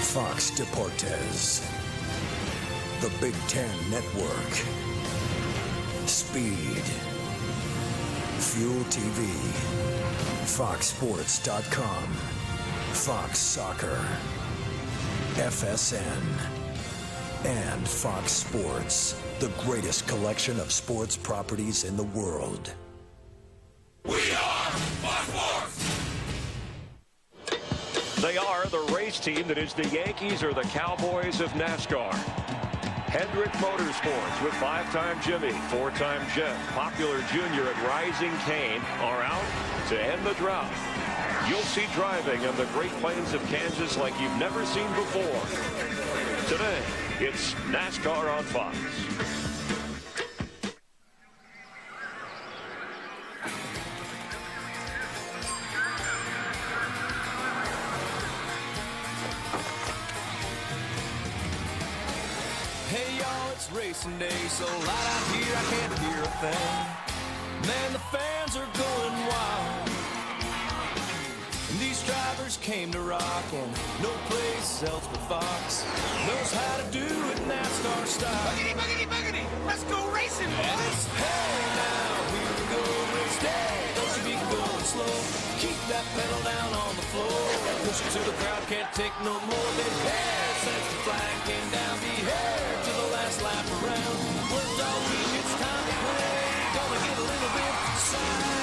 Fox Deportes. The Big Ten Network. Speed. Fuel TV. FoxSports.com. Fox Soccer. FSN. And Fox Sports, the greatest collection of sports properties in the world. We are Fox Sports! They are the race team that is the Yankees or the Cowboys of NASCAR. Hendrick Motorsports with 5-time Jimmy, 4-time Jeff, Popular Jr. and Rising Cane are out to end the drought. You'll see driving on the Great Plains of Kansas like you've never seen before. Today, it's NASCAR on Fox. Hey y'all, it's racing day, so light out here I can't hear a thing. Man, the fans are going wild. And these drivers came to rock, and no place else but Fox knows how to do it NASCAR style. Boogity, boogity, boogity! Let's go racing, And boys! it's, hey now, here we go, race day. Don't you be going slow. Keep that pedal down on the floor. Push it to the crowd, can't take no more. Big hair since the flag came down. Be here to the last lap around. Worked all week, it's time to play. Gonna get a little bit sideways.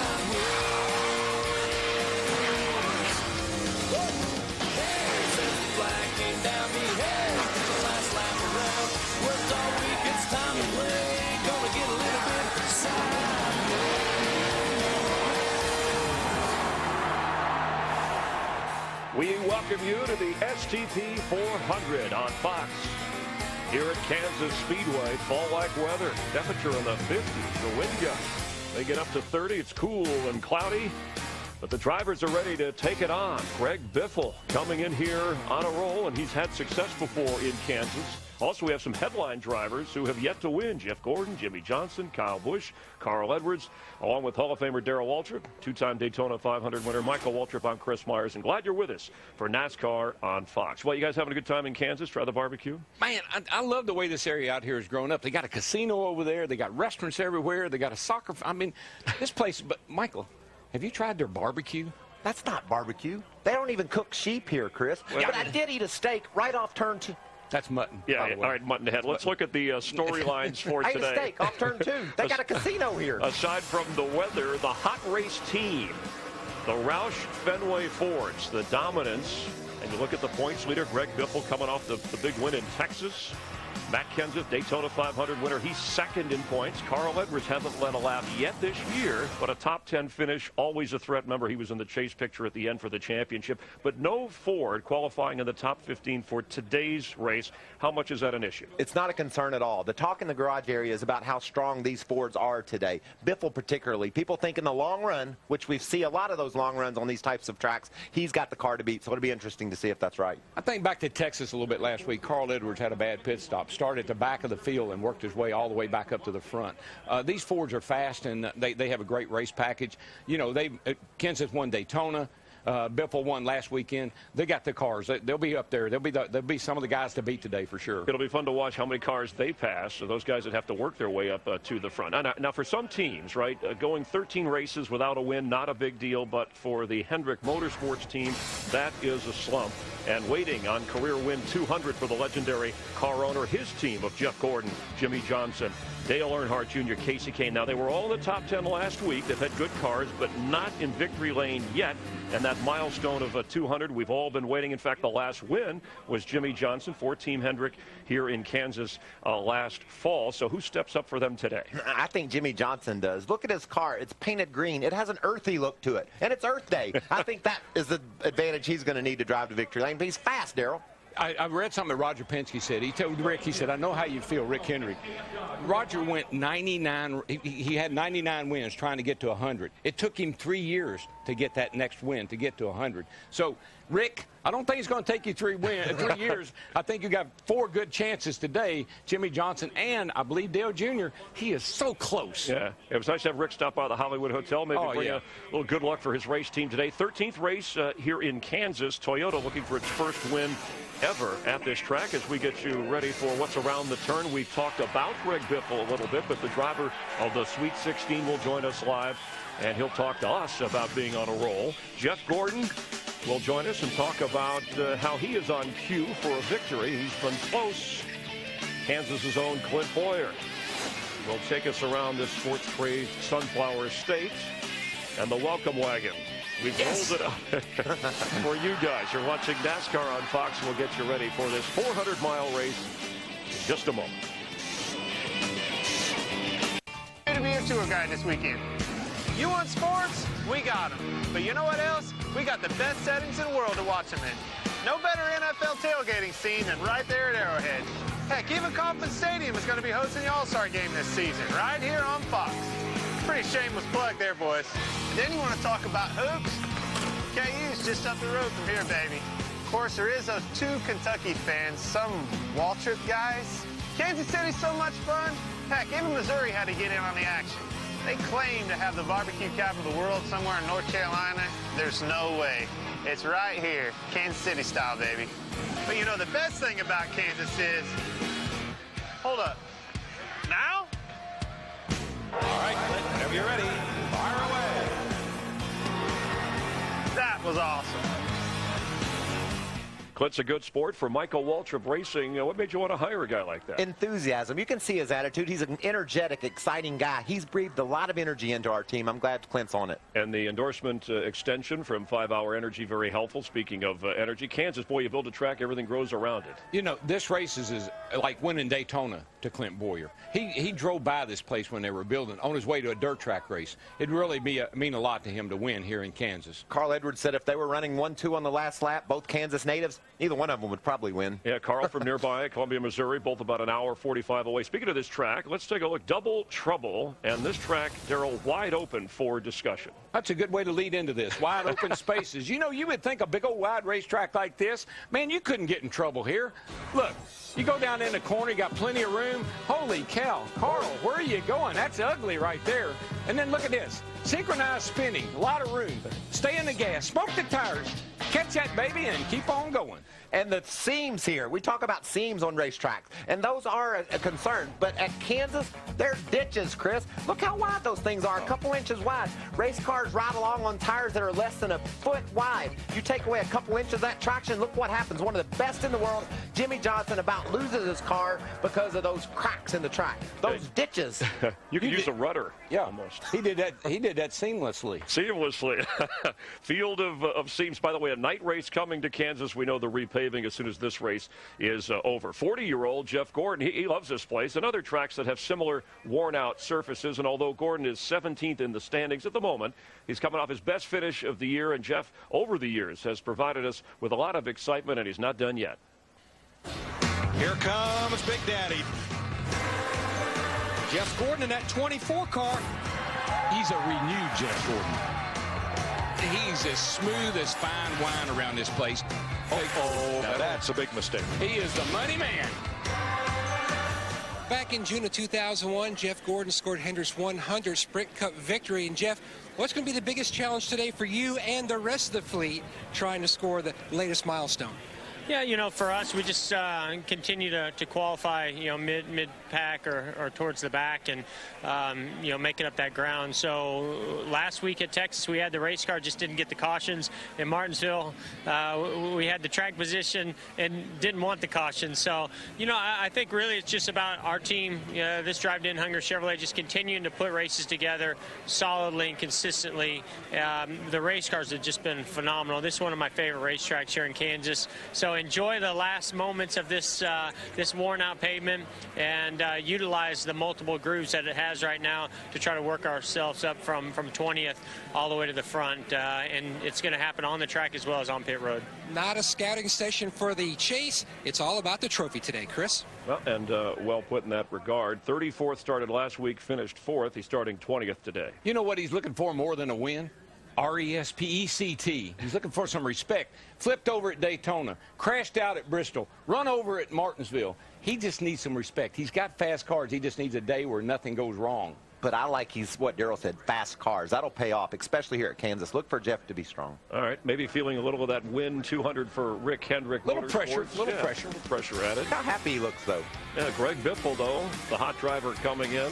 Hair since the flag came down. Be here to the last lap around. Worked all week, it's time to play. Gonna get a little bit sideways. We welcome you to the STP 400 on Fox. Here at Kansas Speedway, fall-like weather, temperature in the 50s, the wind gusts. They get up to 30, it's cool and cloudy, but the drivers are ready to take it on. Greg Biffle coming in here on a roll, and he's had success before in Kansas. Also, we have some headline drivers who have yet to win. Jeff Gordon, Jimmy Johnson, Kyle Busch, Carl Edwards, along with Hall of Famer Darrell Waltrip, 2-time Daytona 500 winner Michael Waltrip. I'm Chris Myers, and glad you're with us for NASCAR on Fox. Well, you guys having a good time in Kansas? Try the barbecue? Man, I love the way this area out here has grown up. They got a casino over there. They got restaurants everywhere. They got a soccer. I mean, this place. But, Michael, have you tried their barbecue? That's not barbecue. They don't even cook sheep here, Chris. Well, but I did eat a steak right off turn 2. That's mutton. Yeah, all right, mutton ahead. Let's look at the storylines for I ate today. a steak off turn 2. They got a casino here. Aside from the weather, the hot race team, the Roush Fenway Fords, the dominance, and you look at the points leader, Greg Biffle, coming off the big win in Texas. Matt Kenseth, Daytona 500 winner. He's second in points. Carl Edwards hasn't led a lap yet this year, but a top 10 finish, always a threat. Remember, he was in the chase picture at the end for the championship. But no Ford qualifying in the top 15 for today's race. How much is that an issue? It's not a concern at all. The talk in the garage area is about how strong these Fords are today. Biffle particularly. People think in the long run, which we see a lot of those long runs on these types of tracks, he's got the car to beat. So it'll be interesting to see if that's right. I think back to Texas a little bit last week. Carl Edwards had a bad pit stop. Started at the back of the field and worked his way all the way back up to the front. These Fords are fast, and they have a great race package. You know, Kenseth won Daytona. Biffle won last weekend. They got the cars. They'll be up there. They'll be some of the guys to beat today for sure. It'll be fun to watch how many cars they pass. So those guys that have to work their way up to the front. Now, for some teams, right, going 13 races without a win, not a big deal. But for the Hendrick Motorsports team, that is a slump. And waiting on career win 200 for the legendary car owner, his team of Jeff Gordon, Jimmy Johnson, Dale Earnhardt Jr., Casey Kane. Now, they were all in the top 10 last week. They've had good cars, but not in victory lane yet. And that milestone of 200, we've all been waiting. In fact, the last win was Jimmy Johnson for Team Hendrick here in Kansas last fall. So who steps up for them today? I think Jimmy Johnson does. Look at his car. It's painted green. It has an earthy look to it. And it's Earth Day. I think that is the advantage he's going to need to drive to victory lane. But he's fast, Darrell. I read something that Roger Penske said. He told Rick, he said, I know how you feel, Rick Hendrick. Roger went 99. He had 99 wins trying to get to 100. It took him 3 years to get that next win, to get to 100. So, Rick, I don't think it's going to take you 3 years. I think you got 4 good chances today. Jimmy Johnson and, I believe, Dale Jr., he is so close. Yeah, it was nice to have Rick stop by the Hollywood Hotel. Maybe bring a little good luck for his race team today. 13th race here in Kansas. Toyota looking for its first win ever at this track as we get you ready for what's around the turn. We've talked about Greg Biffle a little bit, but the driver of the Sweet 16 will join us live, and he'll talk to us about being on a roll. Jeff Gordon will join us and talk about how he is on cue for a victory. He's been close. Kansas's own Clint Bowyer will take us around this sports-crazed Sunflower State and the welcome wagon. We've rolled it up for you guys. You're watching NASCAR on Fox. We'll get you ready for this 400-mile race in just a moment. To be a tour guide this weekend. You want sports? We got them. But you know what else? We got the best settings in the world to watch them in. No better NFL tailgating scene than right there at Arrowhead. Heck, even Kauffman Stadium is going to be hosting the All-Star Game this season, right here on Fox. Pretty shameless plug there, boys. And then you want to talk about hoops? KU's just up the road from here, baby. Of course, there is those 2 Kentucky fans, some Waltrip guys. Kansas City's so much fun. Heck, even Missouri had to get in on the action. They claim to have the barbecue capital of the world somewhere in North Carolina. There's no way. It's right here, Kansas City style, baby. But you know, the best thing about Kansas is, hold up, now? All right, Clint, whenever you're ready, fire away. That was awesome. Clint's a good sport for Michael Waltrip Racing. What made you want to hire a guy like that? Enthusiasm. You can see his attitude. He's an energetic, exciting guy. He's breathed a lot of energy into our team. I'm glad Clint's on it. And the endorsement extension from 5 Hour Energy, very helpful. Speaking of energy, Kansas, boy, you build a track, everything grows around it. You know, this race is like winning Daytona to Clint Bowyer. He drove by this place when they were building on his way to a dirt track race. It'd really mean a lot to him to win here in Kansas. Carl Edwards said if they were running 1-2 on the last lap, both Kansas natives, neither one of them would probably win. Yeah, Carl from nearby, Columbia, Missouri, both about an hour 45 away. Speaking of this track, let's take a look. Double Trouble, and this track, Darrell, wide open for discussion. That's a good way to lead into this. Wide open spaces. You know, you would think a big old wide racetrack like this, man, you couldn't get in trouble here. Look, you go down in the corner, you got plenty of room. Holy cow, Carl, where are you going? That's ugly right there. And then look at this. Synchronized spinning, a lot of room. Stay in the gas, smoke the tires, catch that baby, and keep on going. And the seams here, we talk about seams on racetracks, and those are a concern. But at Kansas, they're ditches, Chris. Look how wide those things are, a couple inches wide. Race cars ride along on tires that are less than a foot wide. You take away a couple inches of that traction, look what happens. One of the best in the world, Jimmy Johnson, about loses his car because of those cracks in the track, those ditches. You could use a rudder. Yeah, almost. He did that seamlessly. Seamlessly. Field of seams. By the way, a night race coming to Kansas. We know the repaving as soon as this race is over. 40-year-old Jeff Gordon, he loves this place and other tracks that have similar worn-out surfaces. And although Gordon is 17th in the standings at the moment, he's coming off his best finish of the year. And Jeff, over the years, has provided us with a lot of excitement, and he's not done yet. Here comes Big Daddy. Jeff Gordon in that 24 car. He's a renewed Jeff Gordon. He's as smooth as fine wine around this place. Now that's a big mistake. He is the money man. Back in June of 2001, Jeff Gordon scored Hendrick's 100 Sprint Cup victory. And Jeff, what's going to be the biggest challenge today for you and the rest of the fleet trying to score the latest milestone? Yeah, you know, for us, we just continue to qualify, you know, mid-pack or towards the back and, you know, making up that ground. So last week at Texas, we had the race car, just didn't get the cautions. In Martinsville, we had the track position and didn't want the caution. So, you know, I think really it's just about our team, this Drive to End Hunger Chevrolet, just continuing to put races together solidly and consistently. The race cars have just been phenomenal. This is one of my favorite racetracks here in Kansas. So enjoy the last moments of this this worn-out pavement and utilize the multiple grooves that it has right now to try to work ourselves up from 20th all the way to the front. And it's going to happen on the track as well as on pit road. Not a scouting session for the chase. It's all about the trophy today, Chris. Well, and well put in that regard. 34th started last week, finished 4th. He's starting 20th today. You know what he's looking for more than a win? R-E-S-P-E-C-T. He's looking for some respect. Flipped over at Daytona, crashed out at Bristol, run over at Martinsville. He just needs some respect. He's got fast cars. He just needs a day where nothing goes wrong. but I like what Darrell said, fast cars. That'll pay off, especially here at Kansas. Look for Jeff to be strong. All right, maybe feeling a little of that win 200 for Rick Hendrick. Little pressure added. How happy he looks, though. Yeah, Greg Biffle, though, the hot driver coming in.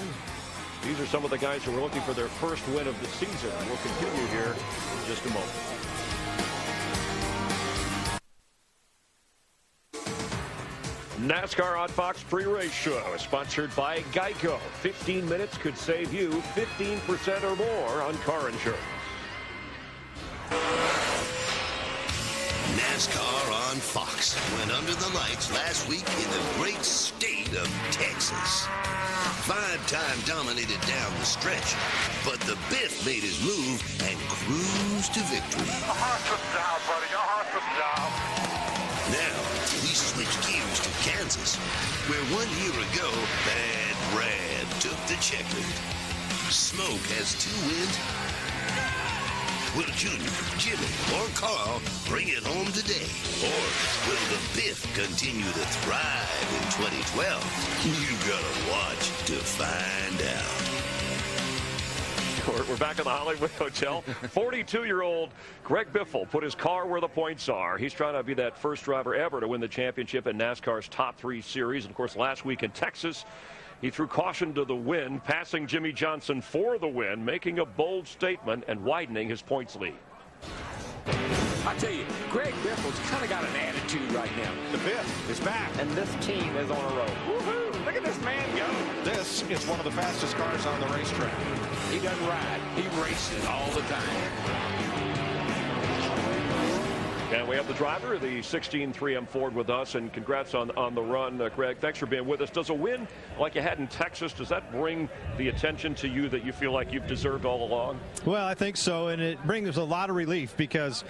These are some of the guys who are looking for their first win of the season. We'll continue here in just a moment. NASCAR on Fox pre-race show is sponsored by Geico. 15 minutes could save you 15% or more on car insurance. NASCAR on Fox went under the lights last week in the great state of Texas. 5-time dominated down the stretch, but the Biff made his move and cruised to victory. Awesome job, buddy. Awesome job. Now, we switch gears to Kansas, where 1 year ago, Bad Brad took the checkered. Smoke has 2 wins. Will Junior, Jimmy, or Carl bring it home today? Or will the Biff continue to thrive in 2012? You gotta watch to find out. We're back in the Hollywood Hotel. 42-year-old Greg Biffle put his car where the points are. He's trying to be that first driver ever to win the championship in NASCAR's Top 3 Series. And, of course, last week in Texas, he threw caution to the wind, passing Jimmy Johnson for the win, making a bold statement and widening his points lead. I tell you, Greg Biffle's kind of got an attitude right now. The Biff is back. And this team is on a roll. Woohoo! Look at this man go. This is one of the fastest cars on the racetrack. He doesn't ride. He races all the time. And we have the driver of the 16 3M Ford with us, and congrats on the run, Greg. Thanks for being with us. Does a win like you had in Texas, does that bring the attention to you that you feel like you've deserved all along? Well, I think so, and it brings a lot of relief because,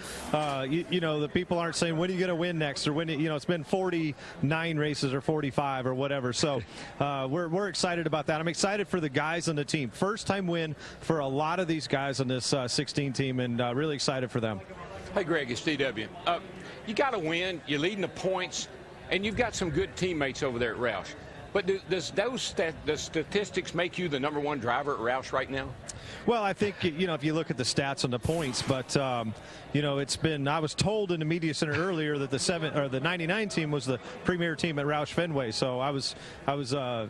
you know, the people aren't saying, when are you going to win next? Or when, you know, it's been 49 races or 45 or whatever. So we're excited about that. I'm excited for the guys on the team. First-time win for a lot of these guys on this 16 team, and really excited for them. Hey, Greg, it's DW. You got to win. You're leading the points, and you've got some good teammates over there at Roush. But does the statistics make you the #1 driver at Roush right now? Well, I think, you know, if you look at the stats on the points, but, you know, it's been, I was told in the media center earlier that the 99 team was the premier team at Roush Fenway. So I was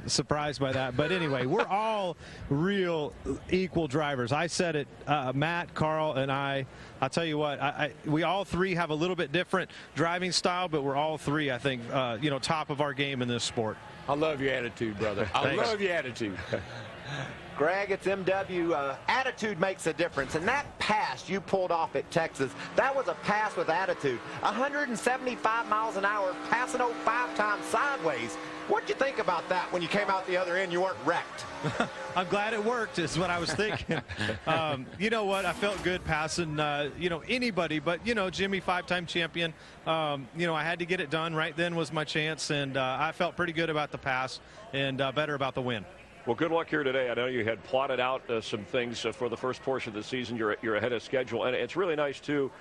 surprised by that. But anyway, we're all real equal drivers. I said it, Matt, Carl, and I'll tell you what, we all three have a little bit different driving style, but we're all three, I think, you know, top of our game in this sport. I love your attitude, brother. I love your attitude. Greg, it's MW. Attitude makes a difference. And that pass you pulled off at Texas, that was a pass with attitude. 175 miles an hour, passing 5 times sideways. What'd you think about that when you came out the other end? You weren't wrecked. I'm glad it worked, is what I was thinking. You know what? I felt good passing, you know, anybody. But, you know, Jimmy, 5-time champion. You know, I had to get it done. Right then was my chance. And I felt pretty good about the pass and better about the win. Well, good luck here today. I know you had plotted out some things for the first portion of the season. You're ahead of schedule. And it's really nice, too,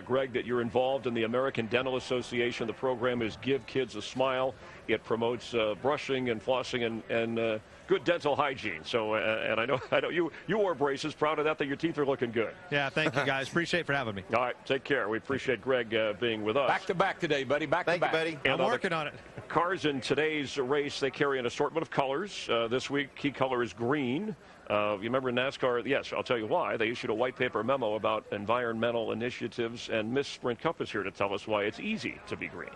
Greg, that you're involved in the American Dental Association. The program is Give Kids a Smile. It promotes brushing and flossing and good dental hygiene. So, and I know you wore braces. Proud of that your teeth are looking good. Yeah, thank you, guys. Appreciate it for having me. All right, take care. We appreciate Greg being with us. Back to back today, buddy. Back to back. Thank you, buddy. I'm working on it. Cars in today's race, they carry an assortment of colors. This week, key color is green. You remember in NASCAR? Yes, I'll tell you why. They issued a white paper memo about environmental initiatives, and Miss Sprint Cup is here to tell us why it's easy to be green.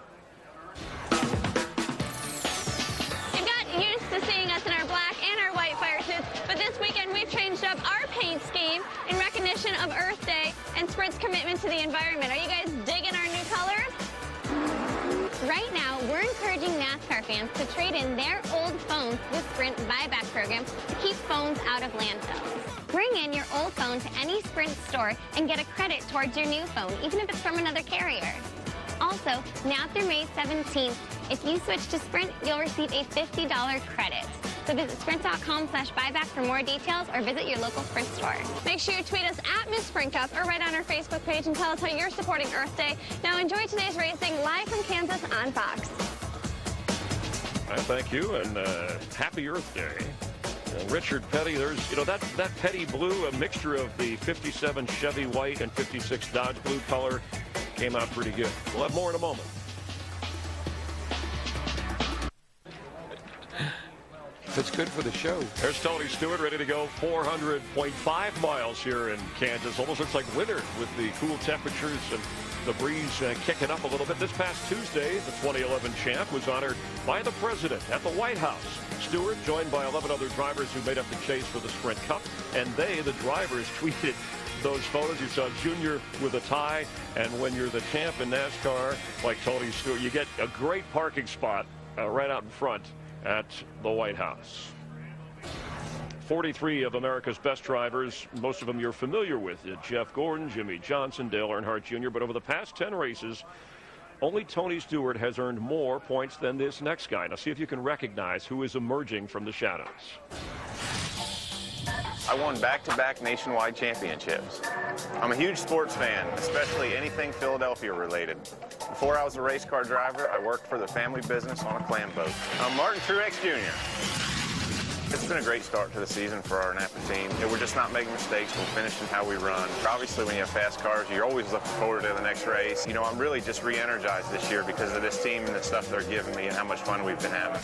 Used to seeing us in our black and our white fire suits, but this weekend we've changed up our paint scheme in recognition of Earth Day and Sprint's commitment to the environment. Are you guys digging our new colors? Right now, we're encouraging NASCAR fans to trade in their old phones with Sprint buyback program to keep phones out of landfills. Bring in your old phone to any Sprint store and get a credit towards your new phone, even if it's from another carrier. Also, now through May 17th, if you switch to Sprint, you'll receive a $50 credit. So visit sprint.com/buyback for more details or visit your local Sprint store. Make sure you tweet us at Miss Sprint Cup or right on our Facebook page and tell us how you're supporting Earth Day. Now enjoy today's racing live from Kansas on Fox. Well, thank you, and happy Earth Day. Richard Petty, there's, that Petty blue, a mixture of the 57 Chevy white and 56 Dodge blue color, came out pretty good. We'll have more in a moment. It's good for the show. There's Tony Stewart ready to go 400.5 miles here in Kansas. Almost looks like winter with the cool temperatures and the breeze kicking up a little bit. This past Tuesday, the 2011 champ was honored by the president at the White House. Stewart, joined by 11 other drivers who made up the chase for the Sprint Cup, and they, the drivers, tweeted those photos. You saw Junior with a tie, and when you're the champ in NASCAR, like Tony Stewart, you get a great parking spot right out in front at the White House. 43 of America's best drivers, most of them you're familiar with. Jeff Gordon, Jimmy Johnson, Dale Earnhardt Jr. But over the past 10 races, only Tony Stewart has earned more points than this next guy. Now see if you can recognize who is emerging from the shadows. I won back-to-back nationwide championships. I'm a huge sports fan, especially anything Philadelphia related. Before I was a race car driver, I worked for the family business on a clam boat. I'm Martin Truex Jr. It's been a great start to the season for our Napa team. We're just not making mistakes. We're finishing how we run. Obviously, when you have fast cars, you're always looking forward to the next race. I'm really just re-energized this year because of this team and the stuff they're giving me and how much fun we've been having.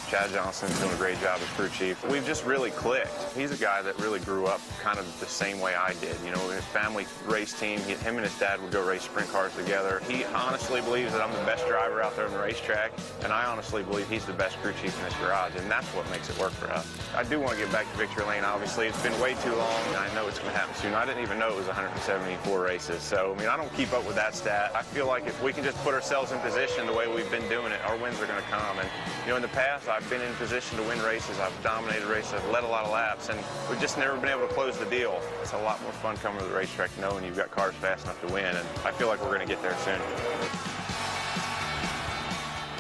Chad Johnson's doing a great job as crew chief. We've just really clicked. He's a guy that really grew up kind of the same way I did. In a family race team, him and his dad would go race sprint cars together. He honestly believes that I'm the best driver out there on the racetrack, and I honestly believe he's the best crew chief in this garage, and that's what makes it work for us. I do want to get back to victory lane, obviously. It's been way too long, and I know it's going to happen soon. I didn't even know it was 174 races, so, I don't keep up with that stat. I feel like if we can just put ourselves in position the way we've been doing it, our wins are going to come. And, in the past, I've been in position to win races. I've dominated races. I've led a lot of laps, and we've just never been able to close the deal. It's a lot more fun coming to the racetrack knowing you've got cars fast enough to win, and I feel like we're going to get there soon.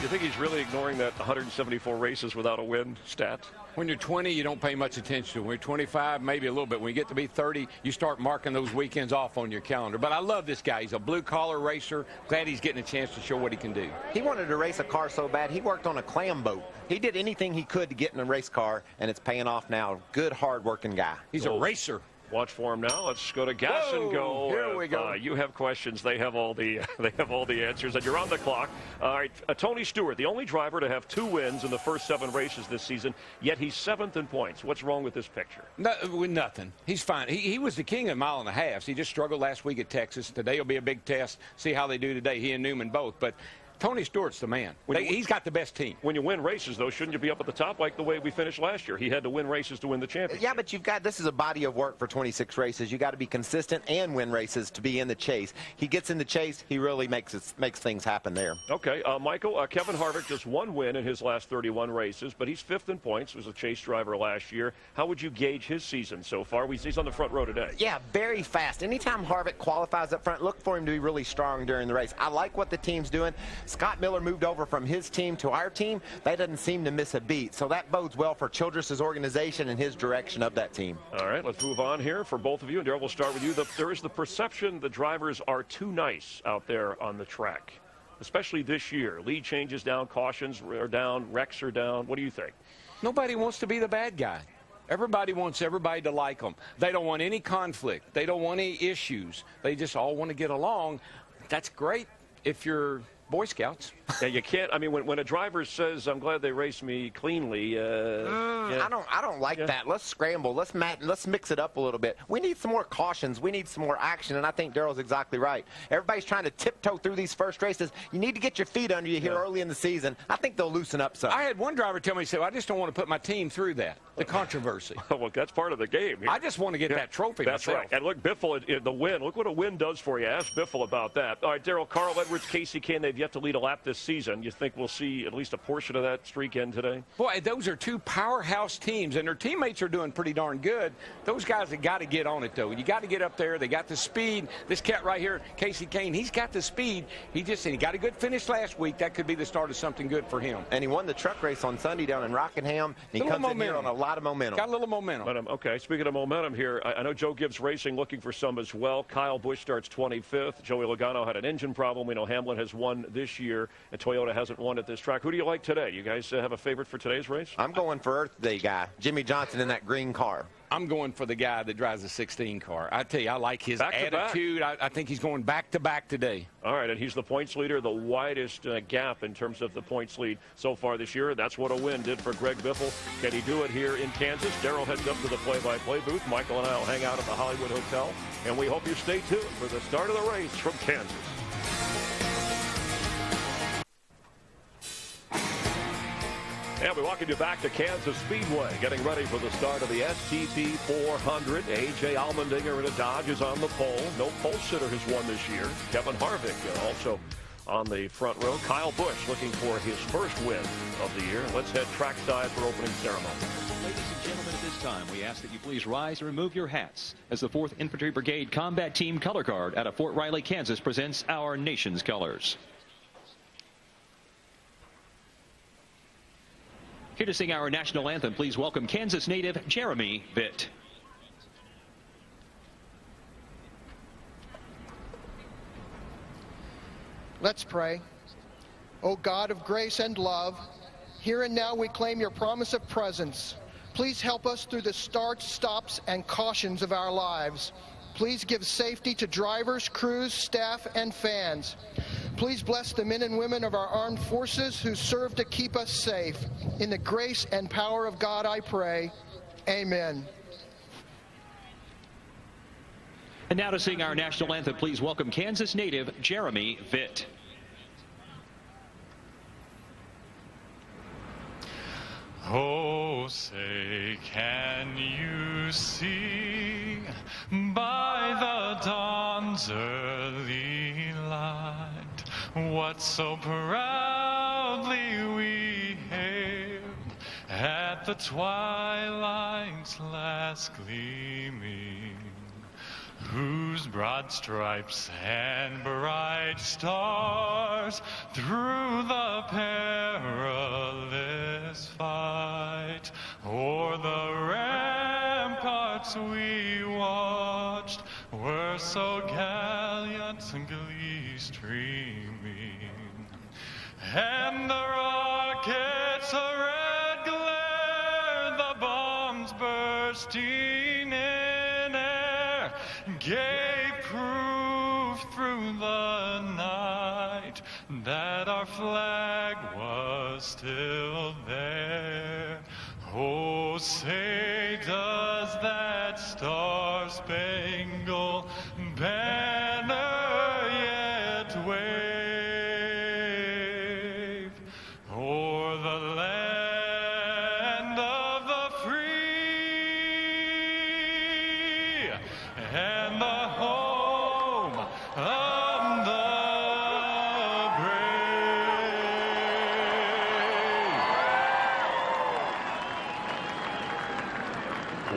You think he's really ignoring that 174 races without a win stat? When you're 20, you don't pay much attention to it. When you're 25, maybe a little bit. When you get to be 30, you start marking those weekends off on your calendar. But I love this guy. He's a blue-collar racer. Glad he's getting a chance to show what he can do. He wanted to race a car so bad, he worked on a clam boat. He did anything he could to get in a race car, and it's paying off now. Good, hard-working guy. He's a racer. Watch for him now. Let's go to Gas and Go. Here we go. You have questions. They have all the answers, and you're on the clock. All right, Tony Stewart, the only driver to have 2 wins in the first 7 races this season, yet he's 7th in points. What's wrong with this picture? Nothing. He's fine. He was the king of mile and a half. He just struggled last week at Texas. Today will be a big test. See how they do today. He and Newman both, but Tony Stewart's the man. He's got the best team. When you win races, though, shouldn't you be up at the top like the way we finished last year? He had to win races to win the championship. Yeah, but this is a body of work for 26 races. You got to be consistent and win races to be in the chase. He gets in the chase, he really makes things happen there. Okay, Michael, Kevin Harvick just 1 win in his last 31 races, but he's 5th in points. Was a chase driver last year. How would you gauge his season so far? He's on the front row today. Yeah, very fast. Anytime Harvick qualifies up front, look for him to be really strong during the race. I like what the team's doing. Scott Miller moved over from his team to our team. They didn't seem to miss a beat, so that bodes well for Childress's organization and his direction of that team. All right, let's move on here for both of you. And Darrell, we'll start with you. There is the perception the drivers are too nice out there on the track, especially this year. Lead changes down, cautions are down, wrecks are down. What do you think? Nobody wants to be the bad guy. Everybody wants everybody to like them. They don't want any conflict. They don't want any issues. They just all want to get along. That's great if you're Boy Scouts. Yeah, you can't. I mean, when a driver says, "I'm glad they raced me cleanly," I don't like that. Let's scramble. Let's mix it up a little bit. We need some more cautions. We need some more action, and I think Darrell's exactly right. Everybody's trying to tiptoe through these first races. You need to get your feet under you here early in the season. I think they'll loosen up some. I had one driver tell me, "So I just don't want to put my team through that, the controversy." Well, that's part of the game. I just want to get that trophy That's myself. right. And look, Biffle, the win. Look what a win does for you. Ask Biffle about that. All right, Darrell, Carl Edwards, Casey Kane, they've yet to lead a lap this season. You think we'll see at least a portion of that streak end today? Boy, those are 2 powerhouse teams, and their teammates are doing pretty darn good. Those guys have got to get on it, though. You got to get up there. They got the speed. This cat right here, Casey Kane, he's got the speed. He got a good finish last week. That could be the start of something good for him. And he won the truck race on Sunday down in Rockingham. He comes in here on a lot of momentum. Got a little momentum. Okay, speaking of momentum here, I know Joe Gibbs Racing looking for some as well. Kyle Busch starts 25th. Joey Logano had an engine problem. We know Hamlin has won this year, and Toyota hasn't won at this track. Who do you like today? You guys have a favorite for today's race? I'm going for Earth Day guy, Jimmy Johnson in that green car. I'm going for the guy that drives the 16 car. I tell you, I like his attitude. I think he's going back-to-back today. All right, and he's the points leader, the widest gap in terms of the points lead so far this year. That's what a win did for Greg Biffle. Can he do it here in Kansas? Darrell heads up to the play-by-play booth. Michael and I will hang out at the Hollywood Hotel, and we hope you stay tuned for the start of the race from Kansas. And we welcome you back to Kansas Speedway, getting ready for the start of the STP 400. A.J. Allmendinger in a Dodge is on the pole. No pole sitter has won this year. Kevin Harvick also on the front row. Kyle Busch looking for his first win of the year. Let's head trackside for opening ceremony. Ladies and gentlemen, at this time, we ask that you please rise and remove your hats as the 4th Infantry Brigade Combat Team Color Guard out of Fort Riley, Kansas presents our nation's colors. Here to sing our national anthem, please welcome Kansas native Jeremy Vitt. Let's pray. O God of grace and love, here and now we claim your promise of presence. Please help us through the starts, stops, and cautions of our lives. Please give safety to drivers, crews, staff, and fans. Please bless the men and women of our armed forces who serve to keep us safe. In the grace and power of God, I pray. Amen. And now to sing our national anthem, please welcome Kansas native Jeremy Vitt. Oh, say, can you see by the dawn's early light what so proudly we hailed at the twilight's last gleaming, whose broad stripes and bright stars through the perilous fight o'er the ramparts we watched were so gallantly streaming, and the rockets a red glare, the bombs bursting in air, gave proof through the night that our flag was still there. Oh, say does that star-spangled banner yet wave o'er the land of the free and the home of the brave.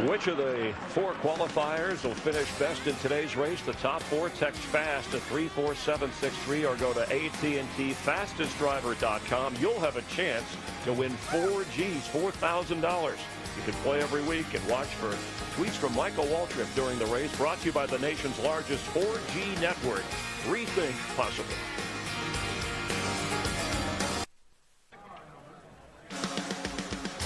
Which of the 4 qualifiers will finish best in today's race? The top 4. Text FAST to 34763 or go to AT&TFastestDriver.com. You'll have a chance to win 4 G's, $4,000. You can play every week and watch for tweets from Michael Waltrip during the race. Brought to you by the nation's largest 4G network. Rethink possible.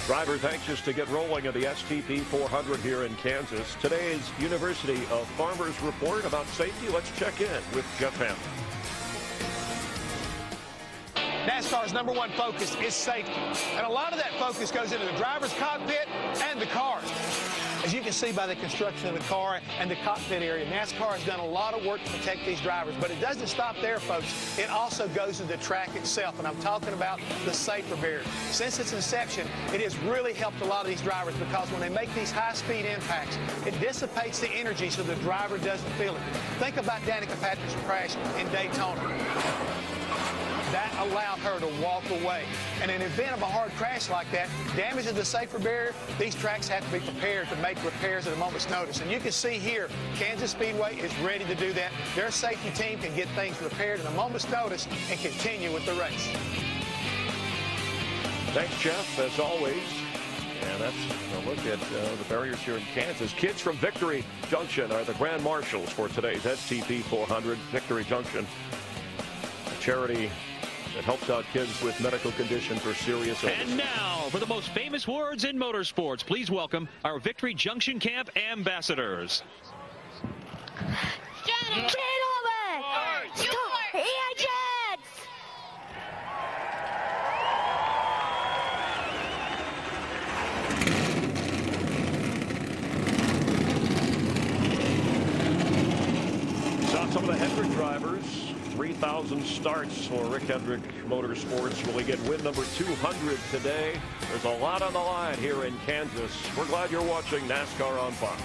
Drivers anxious to get rolling at the STP 400 here in Kansas. Today's University of Farmers report about safety. Let's check in with Jeff Hammond. NASCAR's #1 focus is safety. And a lot of that focus goes into the driver's cockpit and the cars. As you can see by the construction of the car and the cockpit area, NASCAR has done a lot of work to protect these drivers. But it doesn't stop there, folks. It also goes to the track itself, and I'm talking about the safer barrier. Since its inception, it has really helped a lot of these drivers because when they make these high-speed impacts, it dissipates the energy so the driver doesn't feel it. Think about Danica Patrick's crash in Daytona. That allowed her to walk away. And in the event of a hard crash like that, damage to the safer barrier, these tracks have to be prepared to make repairs at a moment's notice. And you can see here, Kansas Speedway is ready to do that. Their safety team can get things repaired at a moment's notice and continue with the race. Thanks, Jeff, as always. And that's a look at the barriers here in Kansas. Kids from Victory Junction are the grand marshals for today's STP 400. Victory Junction, a charity that helps out kids with medical conditions or serious illness. And now, for the most famous words in motorsports, please welcome our Victory Junction Camp ambassadors. Gentlemen, agents! Saw some of the Hendrick drivers. 3,000 starts for Rick Hendrick Motorsports. Will he get win number 200 today? There's a lot on the line here in Kansas. We're glad you're watching NASCAR on Fox.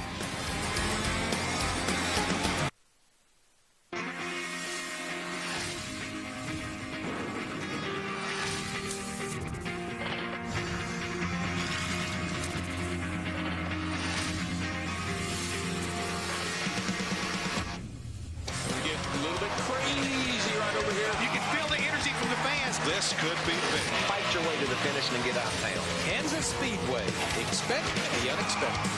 This could be big. Fight your way to the finish and get out of town. Kansas Speedway. Expect the unexpected.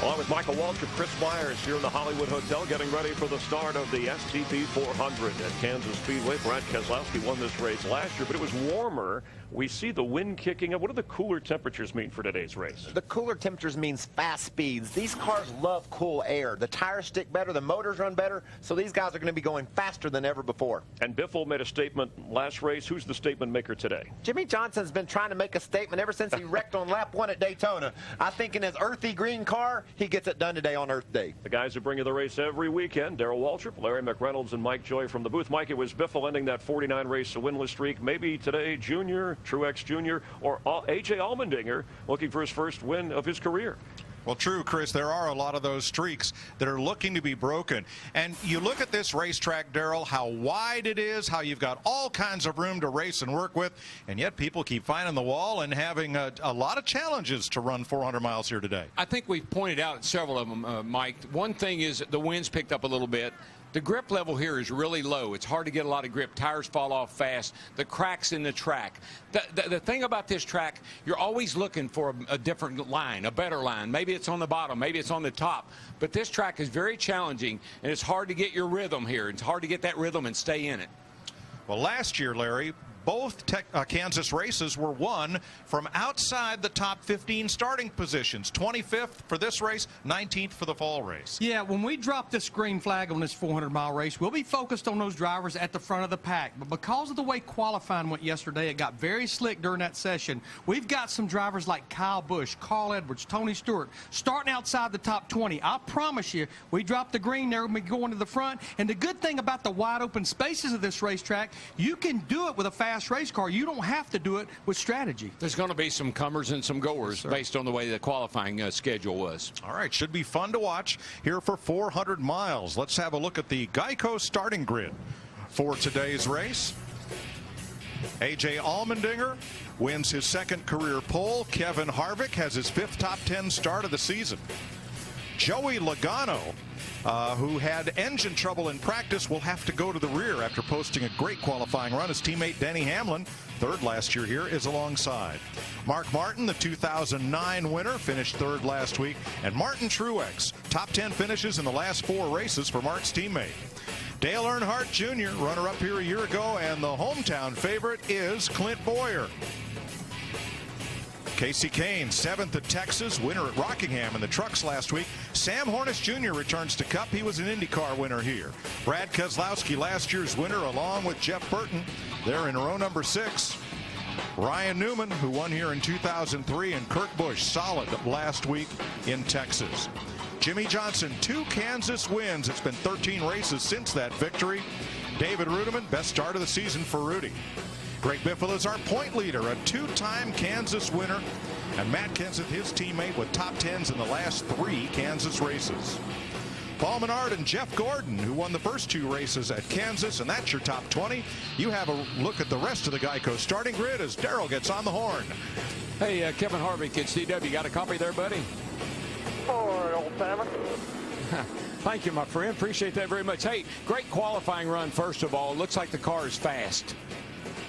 Along with Michael Waltrip, Chris Myers here in the Hollywood Hotel getting ready for the start of the STP 400 at Kansas Speedway. Brad Keselowski won this race last year, but it was warmer. We see the wind kicking up. What do the cooler temperatures mean for today's race? The cooler temperatures means fast speeds. These cars love cool air. The tires stick better, the motors run better, so these guys are going to be going faster than ever before. And Biffle made a statement last race. Who's the statement maker today? Jimmie Johnson's been trying to make a statement ever since he wrecked on lap 1 at Daytona. I think in his earthy green car, he gets it done today on Earth Day. The guys who bring you the race every weekend, Darrell Waltrip, Larry McReynolds, and Mike Joy from the booth. Mike, it was Biffle ending that 49 race winless streak. Maybe today, Junior, Truex Jr., or A.J. Allmendinger looking for his first win of his career. Well, true, Chris. There are a lot of those streaks that are looking to be broken. And you look at this racetrack, Darrell, how wide it is, how you've got all kinds of room to race and work with, and yet people keep finding the wall and having a lot of challenges to run 400 miles here today. I think we've pointed out several of them, Mike. One thing is the wind's picked up a little bit. The grip level here is really low. It's hard to get a lot of grip. Tires fall off fast. The cracks in the track. The thing about this track, you're always looking for a different line, a better line. Maybe it's on the bottom. Maybe it's on the top. But this track is very challenging, and it's hard to get your rhythm here. It's hard to get that rhythm and stay in it. Well, last year, Larry, both Kansas races were won from outside the top 15 starting positions. 25th for this race, 19th for the fall race. Yeah, when we drop this green flag on this 400-mile race, we'll be focused on those drivers at the front of the pack. But because of the way qualifying went yesterday, it got very slick during that session. We've got some drivers like Kyle Busch, Carl Edwards, Tony Stewart, starting outside the top 20. I promise you, we drop the green, they're going to be going to the front. And the good thing about the wide open spaces of this racetrack, you can do it with a fast race car. You don't have to do it with strategy. There's going to be some comers and some goers based on the way the qualifying schedule was. All right, should be fun to watch here for 400 miles. Let's have a look at the Geico starting grid for today's race. A.J. Allmendinger wins his second career pole. Kevin Harvick has his 5th top 10 start of the season. Joey Logano, who had engine trouble in practice, will have to go to the rear after posting a great qualifying run. His teammate Denny Hamlin, 3rd last year here, is alongside. Mark Martin, the 2009 winner, finished 3rd last week. And Martin Truex, top 10 finishes in the last 4 races for Mark's teammate. Dale Earnhardt Jr., runner-up here a year ago, and the hometown favorite is Clint Bowyer. Casey Kane, 7th at Texas, winner at Rockingham in the trucks last week. Sam Hornish Jr. returns to Cup. He was an IndyCar winner here. Brad Keselowski, last year's winner, along with Jeff Burton. They're in row number 6. Ryan Newman, who won here in 2003, and Kurt Busch, solid last week in Texas. Jimmie Johnson, 2 Kansas wins. It's been 13 races since that victory. David Rudiman, best start of the season for Rudy. Greg Biffle is our point leader, a 2-time Kansas winner. And Matt Kenseth, his teammate, with top 10s in the last 3 Kansas races. Paul Menard and Jeff Gordon, who won the first 2 races at Kansas, and that's your top 20. You have a look at the rest of the Geico starting grid as Darrell gets on the horn. Hey, Kevin Harvick at CW. Got a copy there, buddy? Forward, old timer. Thank you, my friend. Appreciate that very much. Hey, great qualifying run, first of all. Looks like the car is fast.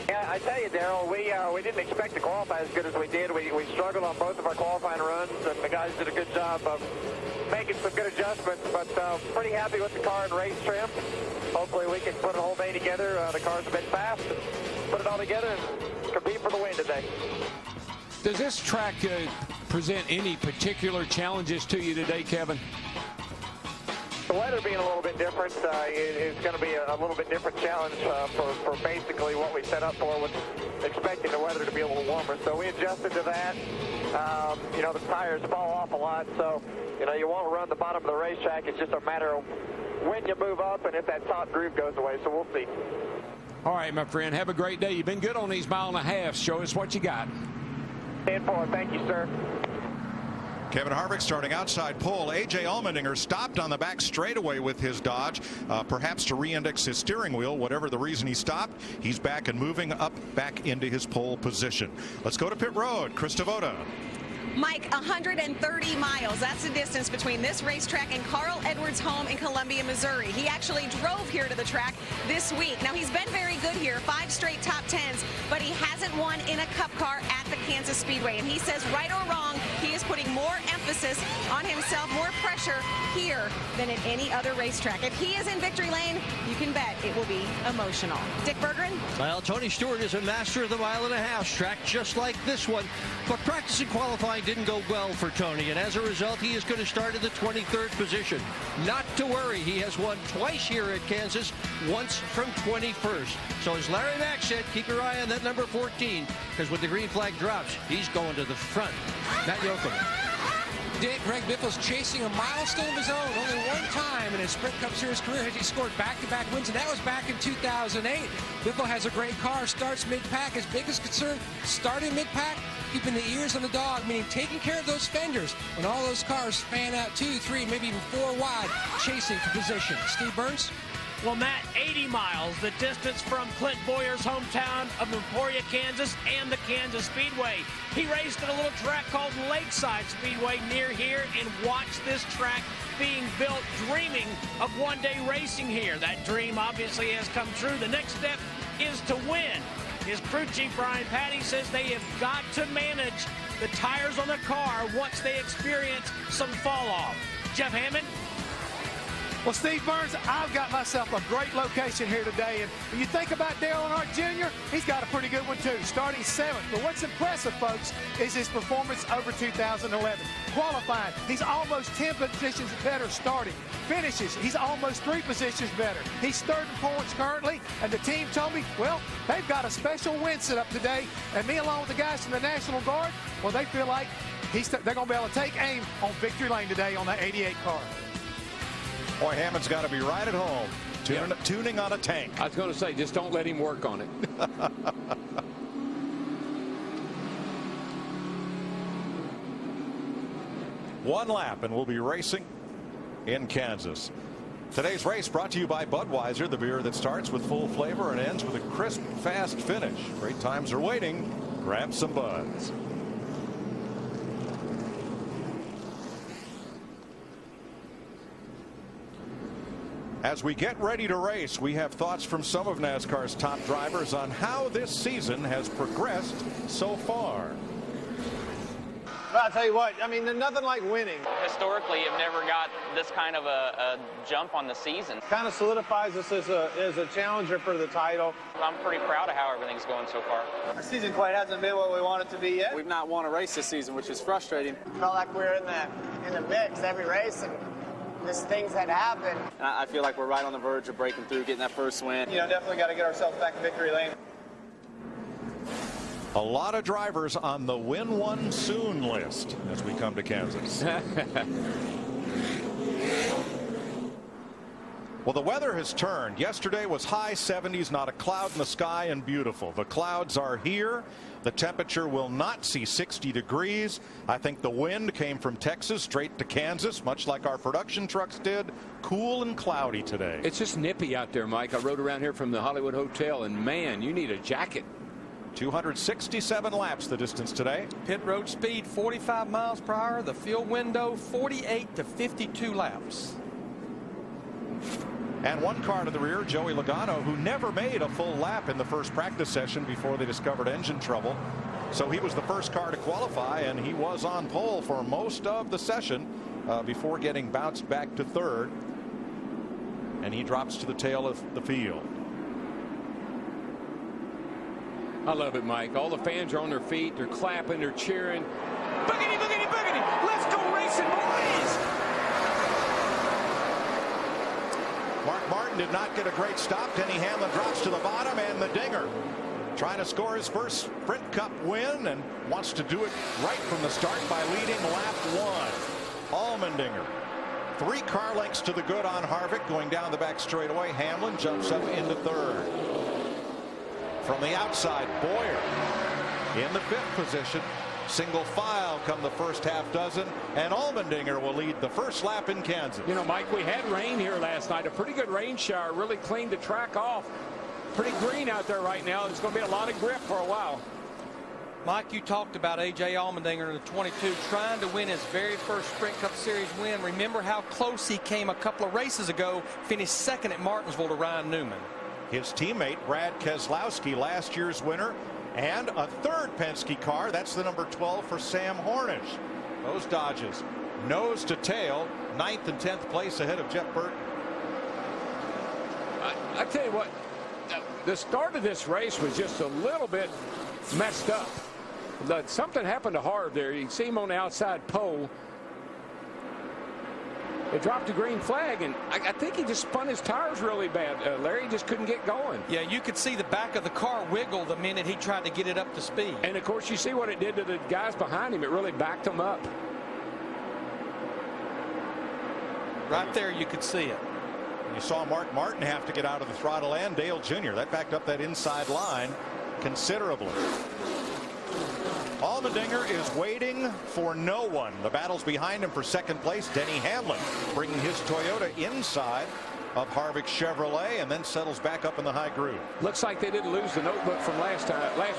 Yeah, I tell you, Darrell, we didn't expect to qualify as good as we did. We struggled on both of our qualifying runs, and the guys did a good job of making some good adjustments, but pretty happy with the car and race trim. Hopefully we can put a whole day together. The car's a bit fast, and put it all together and compete for the win today. Does this track present any particular challenges to you today, Kevin? The weather being a little bit different is going to be a little bit different challenge for basically what we set up for, with expecting the weather to be a little warmer. So we adjusted to that. You know, the tires fall off a lot, so you know you won't run the bottom of the racetrack. It's just a matter of when you move up and if that top groove goes away. So we'll see. All right, my friend. Have a great day. You've been good on these 1.5 miles. Show us what you got. 10-4. Thank you, sir. Kevin Harvick starting outside pole. A.J. Allmendinger stopped on the back straightaway with his Dodge, perhaps to re-index his steering wheel. Whatever the reason he stopped, he's back and moving up back into his pole position. Let's go to pit road. Chris Devoda. Mike, 130 miles. That's the distance between this racetrack and Carl Edwards' home in Columbia, Missouri. He actually drove here to the track this week. Now, he's been very good here, 5 straight top 10s, but he hasn't won in a Cup car at the Kansas Speedway. And he says, right or wrong, he is putting more emphasis on himself, more pressure here than at any other racetrack. If he is in victory lane, you can bet it will be emotional. Dick Berggren? Well, Tony Stewart is a master of the 1.5 mile track, just like this one. But practice and qualifying didn't go well for Tony, and as a result, he is going to start in the 23rd position. Not to worry, he has won twice here at Kansas, once from 21st. So as Larry Mack said, keep your eye on that number 14, because when the green flag drops, he's going to the front. Matt Yoakum. Greg Biffle's chasing a milestone of his own. Only one time in his Sprint Cup Series career has he scored back-to-back wins, and that was back in 2008. Biffle has a great car, starts mid-pack. His biggest concern, starting mid-pack, keeping the ears on the dog, meaning taking care of those fenders when all those cars span out 2, 3, maybe even 4 wide, chasing for position. Steve Burns? Well, Matt, 80 miles, the distance from Clint Boyer's hometown of Emporia, Kansas, and the Kansas Speedway. He raced at a little track called Lakeside Speedway near here and watched this track being built, dreaming of one-day racing here. That dream obviously has come true. The next step is to win. His crew chief, Brian Patty, says they have got to manage the tires on the car once they experience some fall-off. Jeff Hammond? Well, Steve Burns, I've got myself a great location here today. And when you think about Dale Earnhardt Jr., he's got a pretty good one, too, starting 7th. But what's impressive, folks, is his performance over 2011. Qualifying, he's almost 10 positions better starting. Finishes, he's almost 3 positions better. He's 3rd in points currently, and the team told me, well, they've got a special win set up today. And me, along with the guys from the National Guard, well, they feel like they're going to be able to take aim on victory lane today on that 88 car. Boy, Hammond's got to be right at home, tuning on a tank. I was going to say, just don't let him work on it. One lap, and we'll be racing in Kansas. Today's race brought to you by Budweiser, the beer that starts with full flavor and ends with a crisp, fast finish. Great times are waiting. Grab some Buds. As we get ready to race, we have thoughts from some of NASCAR's top drivers on how this season has progressed so far. But I'll tell you what, I mean, there's nothing like winning. Historically, you've never got this kind of a jump on the season. Kind of solidifies us as a challenger for the title. I'm pretty proud of how everything's going so far. Our season quite hasn't been what we want it to be yet. We've not won a race this season, which is frustrating. Felt like we were in the mix every race, and just things had happened. And I feel like we're right on the verge of breaking through, getting that first win. You know, definitely got to get ourselves back in victory lane. A lot of drivers on the win one soon list as we come to Kansas. Well, the weather has turned. Yesterday was high 70s, not a cloud in the sky, and beautiful. The clouds are here. The temperature will not see 60 degrees. I think the wind came from Texas straight to Kansas, much like our production trucks did. Cool and cloudy today. It's just nippy out there, Mike. I rode around here from the Hollywood Hotel, and man, you need a jacket. 267 laps the distance today. Pit road speed 45 miles per hour. The field window 48 to 52 laps. And one car to the rear, Joey Logano, who never made a full lap in the first practice session before they discovered engine trouble. So he was the first car to qualify, and he was on pole for most of the session. before getting bounced back to third. And he drops to the tail of the field. I love it, Mike. All the fans are on their feet. They're clapping. They're cheering. Boogity, boogity, boogity. Let's go racing, boys. Mark Martin did not get a great stop. Denny Hamlin drops to the bottom, and the dinger. Trying to score his first Sprint Cup win and wants to do it right from the start by leading lap 1. Allmendinger. 3 car lengths to the good on Harvick going down the back straightaway. Hamlin jumps up into third. From the outside, Bowyer in the 5th position. Single file come the first half dozen, and Allmendinger will lead the first lap in Kansas. You know, Mike, we had rain here last night. A pretty good rain shower. Really cleaned the track off. Pretty green out there right now. There's going to be a lot of grip for a while. Mike, you talked about A.J. Allmendinger in the 22 trying to win his very first Sprint Cup Series win. Remember how close he came a couple of races ago, finished second at Martinsville to Ryan Newman. His teammate Brad Keselowski, last year's winner, and a third Penske car. That's the number 12 for Sam Hornish. Those Dodges nose to tail, 9th and 10th place ahead of Jeff Burton. I tell you what, the start of this race was just a little bit messed up. Something happened to Harv there. You can see him on the outside pole. They dropped a green flag, and I think he just spun his tires really bad. Larry just couldn't get going. Yeah, you could see the back of the car wiggle the minute he tried to get it up to speed. And, of course, you see what it did to the guys behind him. It really backed them up. Right there, you could see it. You saw Mark Martin have to get out of the throttle, and Dale Jr. That backed up that inside line considerably. Allmendinger is waiting for no one. The battle's behind him for second place. Denny Hamlin bringing his Toyota inside of Harvick's Chevrolet and then settles back up in the high groove. Looks like they didn't lose the notebook from last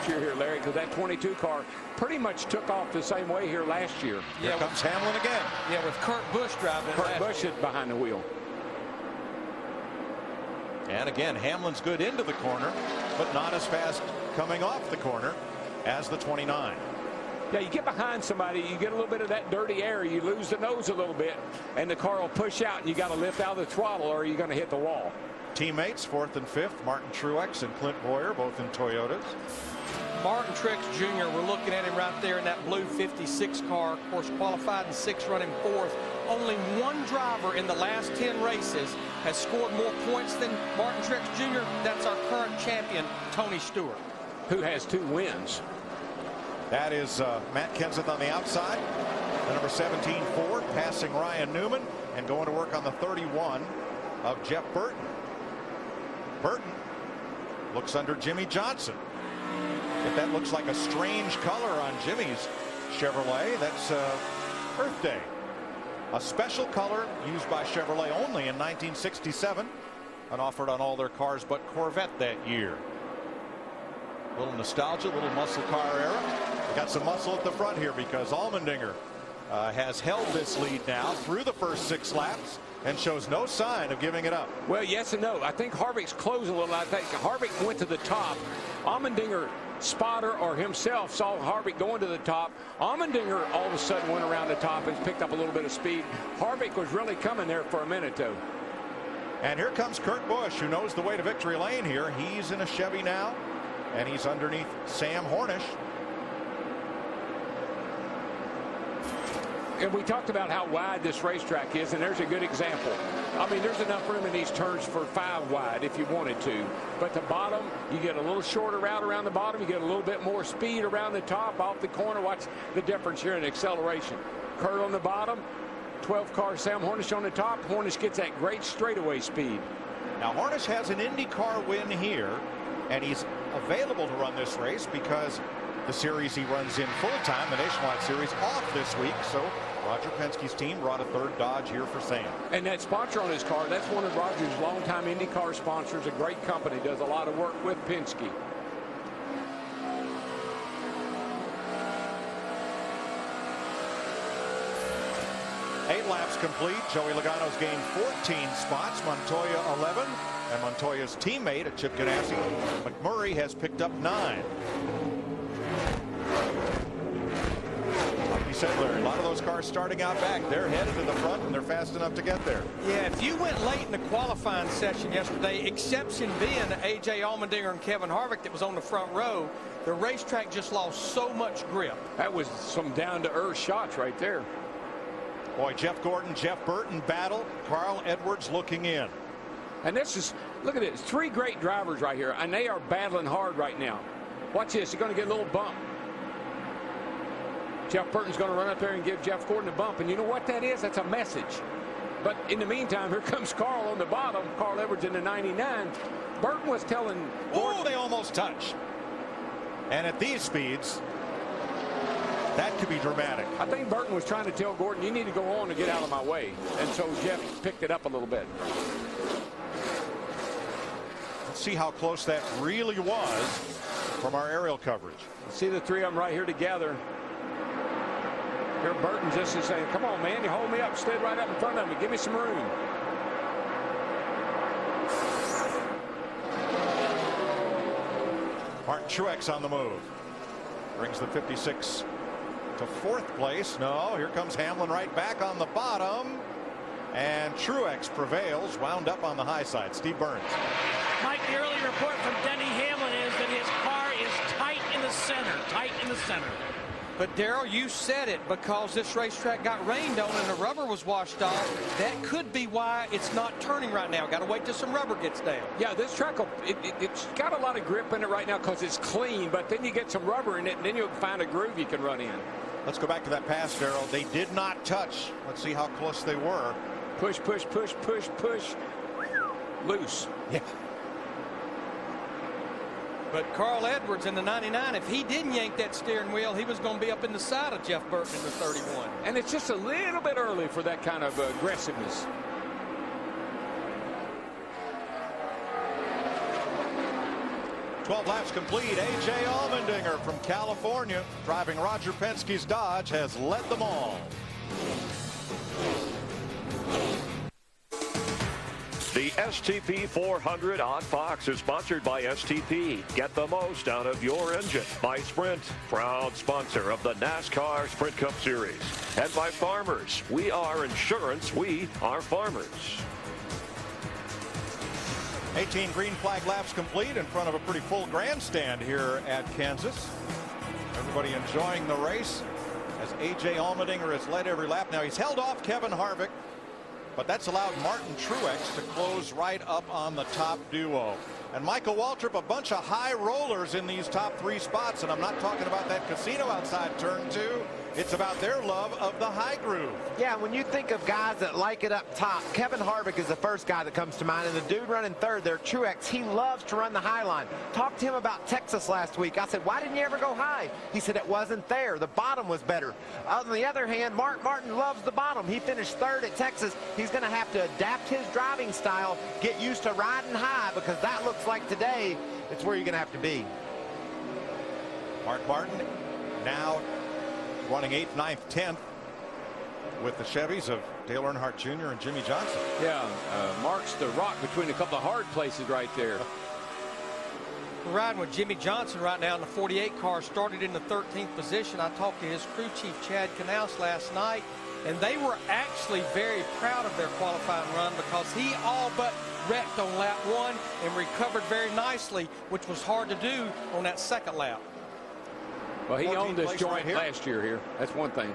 year here, Larry, because that 22 car pretty much took off the same way here last year. Here comes Hamlin again. Yeah, with Kurt Busch driving. Kurt Busch is behind the wheel. And again, Hamlin's good into the corner, but not as fast coming off the corner as the 29. Yeah, you get behind somebody, you get a little bit of that dirty air, you lose the nose a little bit, and the car will push out, and you got to lift out of the throttle, or you're going to hit the wall. Teammates, 4th and 5th, Martin Truex and Clint Bowyer, both in Toyotas. Martin Truex Jr., we're looking at him right there in that blue 56 car. Of course, qualified in 6th, running 4th. Only one driver in the last 10 races has scored more points than Martin Truex Jr. That's our current champion, Tony Stewart, who has 2 wins. That is Matt Kenseth on the outside. The number 17 Ford passing Ryan Newman and going to work on the 31 of Jeff Burton. Burton looks under Jimmy Johnson. If that looks like a strange color on Jimmy's Chevrolet, that's Earth Day. A special color used by Chevrolet only in 1967 and offered on all their cars but Corvette that year. A little nostalgia, a little muscle car era. We got some muscle at the front here because Allmendinger has held this lead now through the first 6 laps and shows no sign of giving it up. Well, yes and no. I think Harvick's closing a little. I think Harvick went to the top. Allmendinger, spotter or himself, saw Harvick going to the top. Allmendinger all of a sudden went around the top and picked up a little bit of speed. Harvick was really coming there for a minute, though. And here comes Kurt Busch, who knows the way to victory lane here. He's in a Chevy now, and he's underneath Sam Hornish. And we talked about how wide this racetrack is, and there's a good example. I mean, there's enough room in these turns for 5 wide if you wanted to. But the bottom, you get a little shorter route around the bottom. You get a little bit more speed around the top, off the corner. Watch the difference here in acceleration. Kurt on the bottom, 12 car Sam Hornish on the top. Hornish gets that great straightaway speed. Now, Hornish has an IndyCar win here, and he's available to run this race because the series he runs in full-time, the Nationwide Series, off this week. So Roger Penske's team brought a 3rd Dodge here for Sam. And that sponsor on his car, that's one of Roger's longtime IndyCar sponsors, a great company, does a lot of work with Penske. Eight laps complete. Joey Logano's gained 14 spots, Montoya 11, and Montoya's teammate at Chip Ganassi, McMurray, has picked up 9. said, Larry, a lot of those cars starting out back, they're headed to the front and they're fast enough to get there. Yeah, if you went late in the qualifying session yesterday, exception being A.J. Allmendinger and Kevin Harvick that was on the front row, the racetrack just lost so much grip. That was some down-to-earth shots right there. Boy, Jeff Gordon, Jeff Burton battle. Carl Edwards looking in. And this is, look at this, 3 great drivers right here, and they are battling hard right now. Watch this, he's going to get a little bump. Jeff Burton's going to run up there and give Jeff Gordon a bump, and you know what that is? That's a message. But in the meantime, here comes Carl on the bottom, Carl Edwards in the 99. Burton was telling Gordon. Oh, they almost touch. And at these speeds, that could be dramatic. I think Burton was trying to tell Gordon, you need to go on and get out of my way. And so Jeff picked it up a little bit. Let's see how close that really was from our aerial coverage. See the 3 of them right here together. Here Burton just is saying, come on, man, you hold me up, slid right up in front of me, give me some room. Martin Truex on the move. Brings the 56 to 4th place. No, here comes Hamlin right back on the bottom. And Truex prevails, wound up on the high side. Steve Burns. Mike, the early report from Denny Hamlin is that his car is tight in the center, But Darrell, you said it, because this racetrack got rained on and the rubber was washed off. That could be why it's not turning right now. Got to wait till some rubber gets down. Yeah, this track, it's got a lot of grip in it right now because it's clean, but then you get some rubber in it, and then you'll find a groove you can run in. Let's go back to that pass, Darrell. They did not touch. Let's see how close they were. Push, push, push, push, push. Loose. Yeah. But Carl Edwards in the 99, if he didn't yank that steering wheel, he was going to be up in the side of Jeff Burton in the 31. And it's just a little bit early for that kind of aggressiveness. "12 laps complete. A.J. Allmendinger from California, driving Roger Penske's Dodge, has led them all. The STP 400 on Fox is sponsored by STP. Get the most out of your engine. By Sprint, proud sponsor of the NASCAR Sprint Cup Series. And by Farmers. We are insurance. We are farmers. 18 green flag laps complete in front of a pretty full grandstand here at Kansas. Everybody enjoying the race as A.J. Allmendinger has led every lap. Now he's held off Kevin Harvick, but that's allowed Martin Truex to close right up on the top duo. And Michael Waltrip, a bunch of high rollers in these top 3 spots. And I'm not talking about that casino outside turn 2. It's about their love of the high groove. Yeah, when you think of guys that like it up top, Kevin Harvick is the first guy that comes to mind. And the dude running third there, Truex, he loves to run the high line. Talked to him about Texas last week. I said, why didn't you ever go high? He said it wasn't there. The bottom was better. On the other hand, Mark Martin loves the bottom. He finished third at Texas. He's going to have to adapt his driving style, get used to riding high, because that looks like today it's where you're going to have to be. Mark Martin now running 8th, 9th, 10th with the Chevys of Dale Earnhardt Jr. and Jimmy Johnson. Yeah, Mark's the rock between a couple of hard places right there. We're riding with Jimmy Johnson right now in the 48 car, started in the 13th position. I talked to his crew chief, Chad Knaus, last night, and they were actually very proud of their qualifying run because he all but wrecked on lap 1 and recovered very nicely, which was hard to do on that second lap. Well, he owned this joint last year here. That's one thing.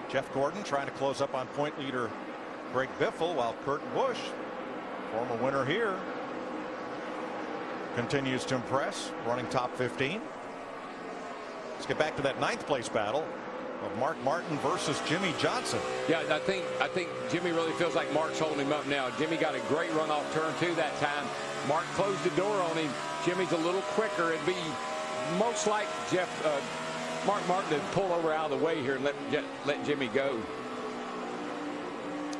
Jeff Gordon trying to close up on point leader Greg Biffle, while Kurt Busch, former winner here, continues to impress, running top 15. Let's get back to that 9th place battle of Mark Martin versus Jimmy Johnson. Yeah, I think Jimmy really feels like Mark's holding him up now. Jimmy got a great run off turn 2 that time. Mark closed the door on him. Jimmy's a little quicker. It'd be most like Mark Martin to pull over out of the way here and let Jimmy go.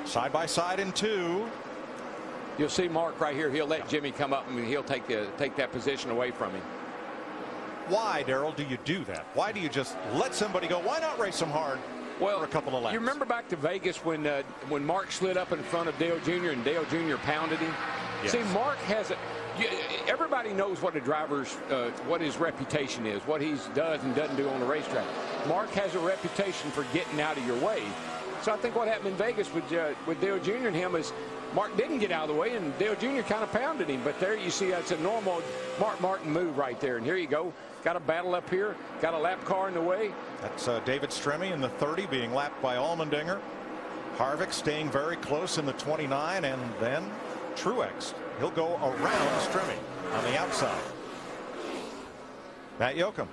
Side by side in 2. You'll see Mark right here. He'll let Jimmy come up and he'll take that position away from him. Why, Darrell, do you do that? Why do you just let somebody go? Why not race them hard for a couple of laps? You remember back to Vegas when Mark slid up in front of Dale Jr. and Dale Jr. pounded him? Yes. See, Mark has a. Everybody knows what a driver's, what his reputation is, what he does and doesn't do on the racetrack. Mark has a reputation for getting out of your way. So I think what happened in Vegas with Dale Jr. and him is Mark didn't get out of the way, and Dale Jr. kind of pounded him. But there you see that's a normal Mark Martin move right there. And here you go. Got a battle up here. Got a lap car in the way. That's David Stremme in the 30 being lapped by Allmendinger. Harvick staying very close in the 29, and then Truex. He'll go around Stremme on the outside. Matt Yoakum.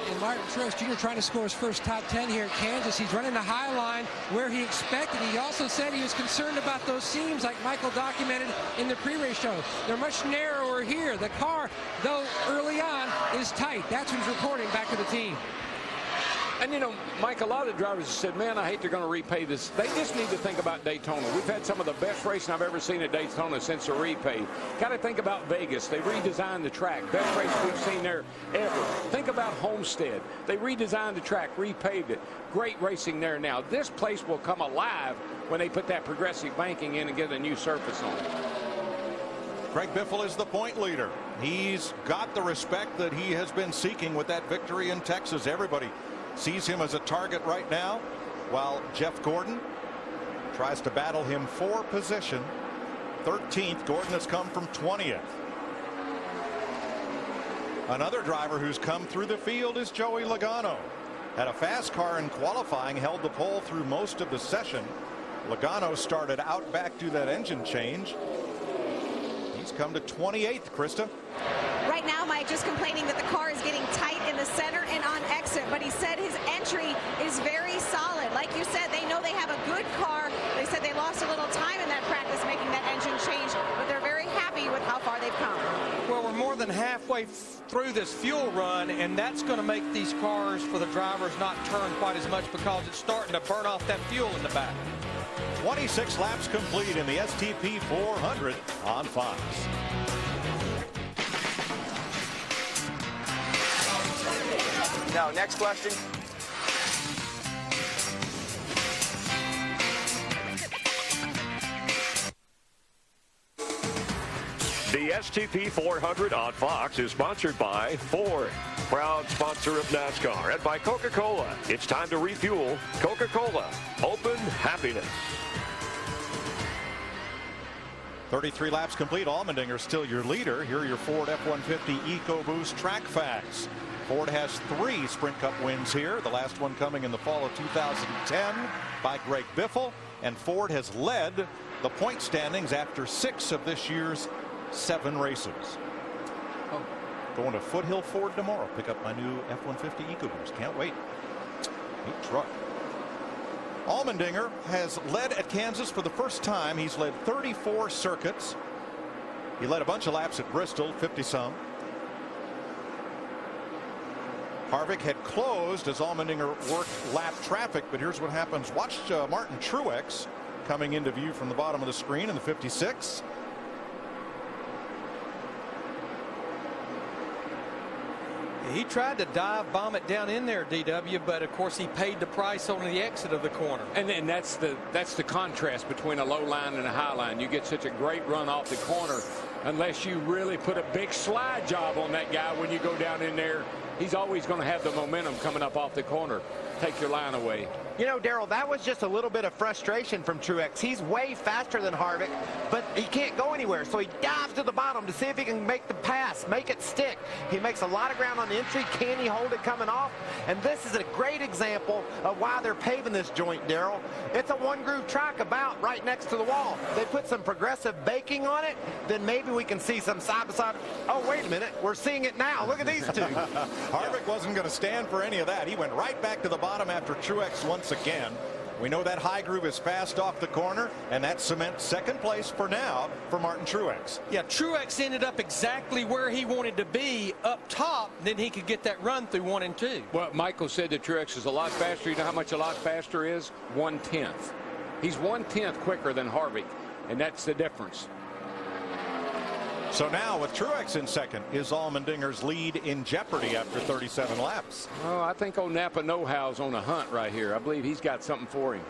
And Martin Truex Jr. trying to score his first top 10 here at Kansas. He's running the high line where he expected. He also said he was concerned about those seams like Michael documented in the pre-race show. They're much narrower here. The car, though early on, is tight. That's what he's reporting back to the team. And, you know, Mike, a lot of the drivers have said, man, I hate they're going to repay this. They just need to think about Daytona. We've had some of the best racing I've ever seen at Daytona since the repay. Got to think about Vegas. They redesigned the track. Best race we've seen there ever. Think about Homestead. They redesigned the track, repaved it. Great racing there now. This place will come alive when they put that progressive banking in and get a new surface on it. Greg Biffle is the point leader. He's got the respect that he has been seeking with that victory in Texas. Everybody sees him as a target right now, while Jeff Gordon tries to battle him for position. 13th. Gordon has come from 20th. Another driver who's come through the field is Joey Logano. Had a fast car in qualifying, held the pole through most of the session. Logano started out back to that engine change. He's come to 28th, Krista. Right now, Mike just complaining that the car is getting tight in the center and on exit, but he said his entry is very solid. Like you said, they know they have a good car. They said they lost a little time in that practice making that engine change, but they're very happy with how far they've come. Well, we're more than halfway through this fuel run, and that's going to make these cars for the drivers not turn quite as much because it's starting to burn off that fuel in the back. 26 laps complete in the STP 400 on Fox. No, next question. The STP 400 on Fox is sponsored by Ford, proud sponsor of NASCAR, and by Coca-Cola. It's time to refuel. Coca-Cola, open happiness. 33 laps complete. Allmendinger still your leader. Here are your Ford F-150 EcoBoost track facts. Ford has 3 Sprint Cup wins here, the last one coming in the fall of 2010 by Greg Biffle, and Ford has led the point standings after 6 of this year's 7 races. Going to Foothill Ford tomorrow. Pick up my new F-150 EcoBoost. Can't wait. Neat truck. Allmendinger has led at Kansas for the first time. He's led 34 circuits. He led a bunch of laps at Bristol, 50-some. Harvick had closed as Allmendinger worked lap traffic, but here's what happens. Watch Martin Truex coming into view from the bottom of the screen in the 56. He tried to dive bomb it down in there, DW, but of course he paid the price on the exit of the corner. And then that's the contrast between a low line and a high line. You get such a great run off the corner unless you really put a big slide job on that guy when you go down in there. He's always going to have the momentum coming up off the corner. Take your line away. You know, Daryl, that was just a little bit of frustration from Truex. He's way faster than Harvick, but he can't go anywhere. So he dives to the bottom to see if he can make the pass, make it stick. He makes a lot of ground on the entry. Can he hold it coming off? And this is a great example of why they're paving this joint, Daryl. It's a one-groove track about right next to the wall. They put some progressive baking on it, then maybe we can see some side-by-side. Oh, wait a minute. We're seeing it now. Look at these two. Harvick wasn't going to stand for any of that. He went right back to the bottom after Truex once again. We know that high groove is fast off the corner, and that cements second place for now for Martin Truex. Yeah, Truex ended up exactly where he wanted to be up top. Then he could get that run through 1 and 2. Well, Michael said that Truex is a lot faster. You know how much a lot faster is? 1/10. He's 1/10 quicker than Harvick, and that's the difference. So now with Truex in second, is Allmendinger's lead in jeopardy after 37 laps? Oh, I think old Napa Know-how's on a hunt right here. I believe he's got something for him.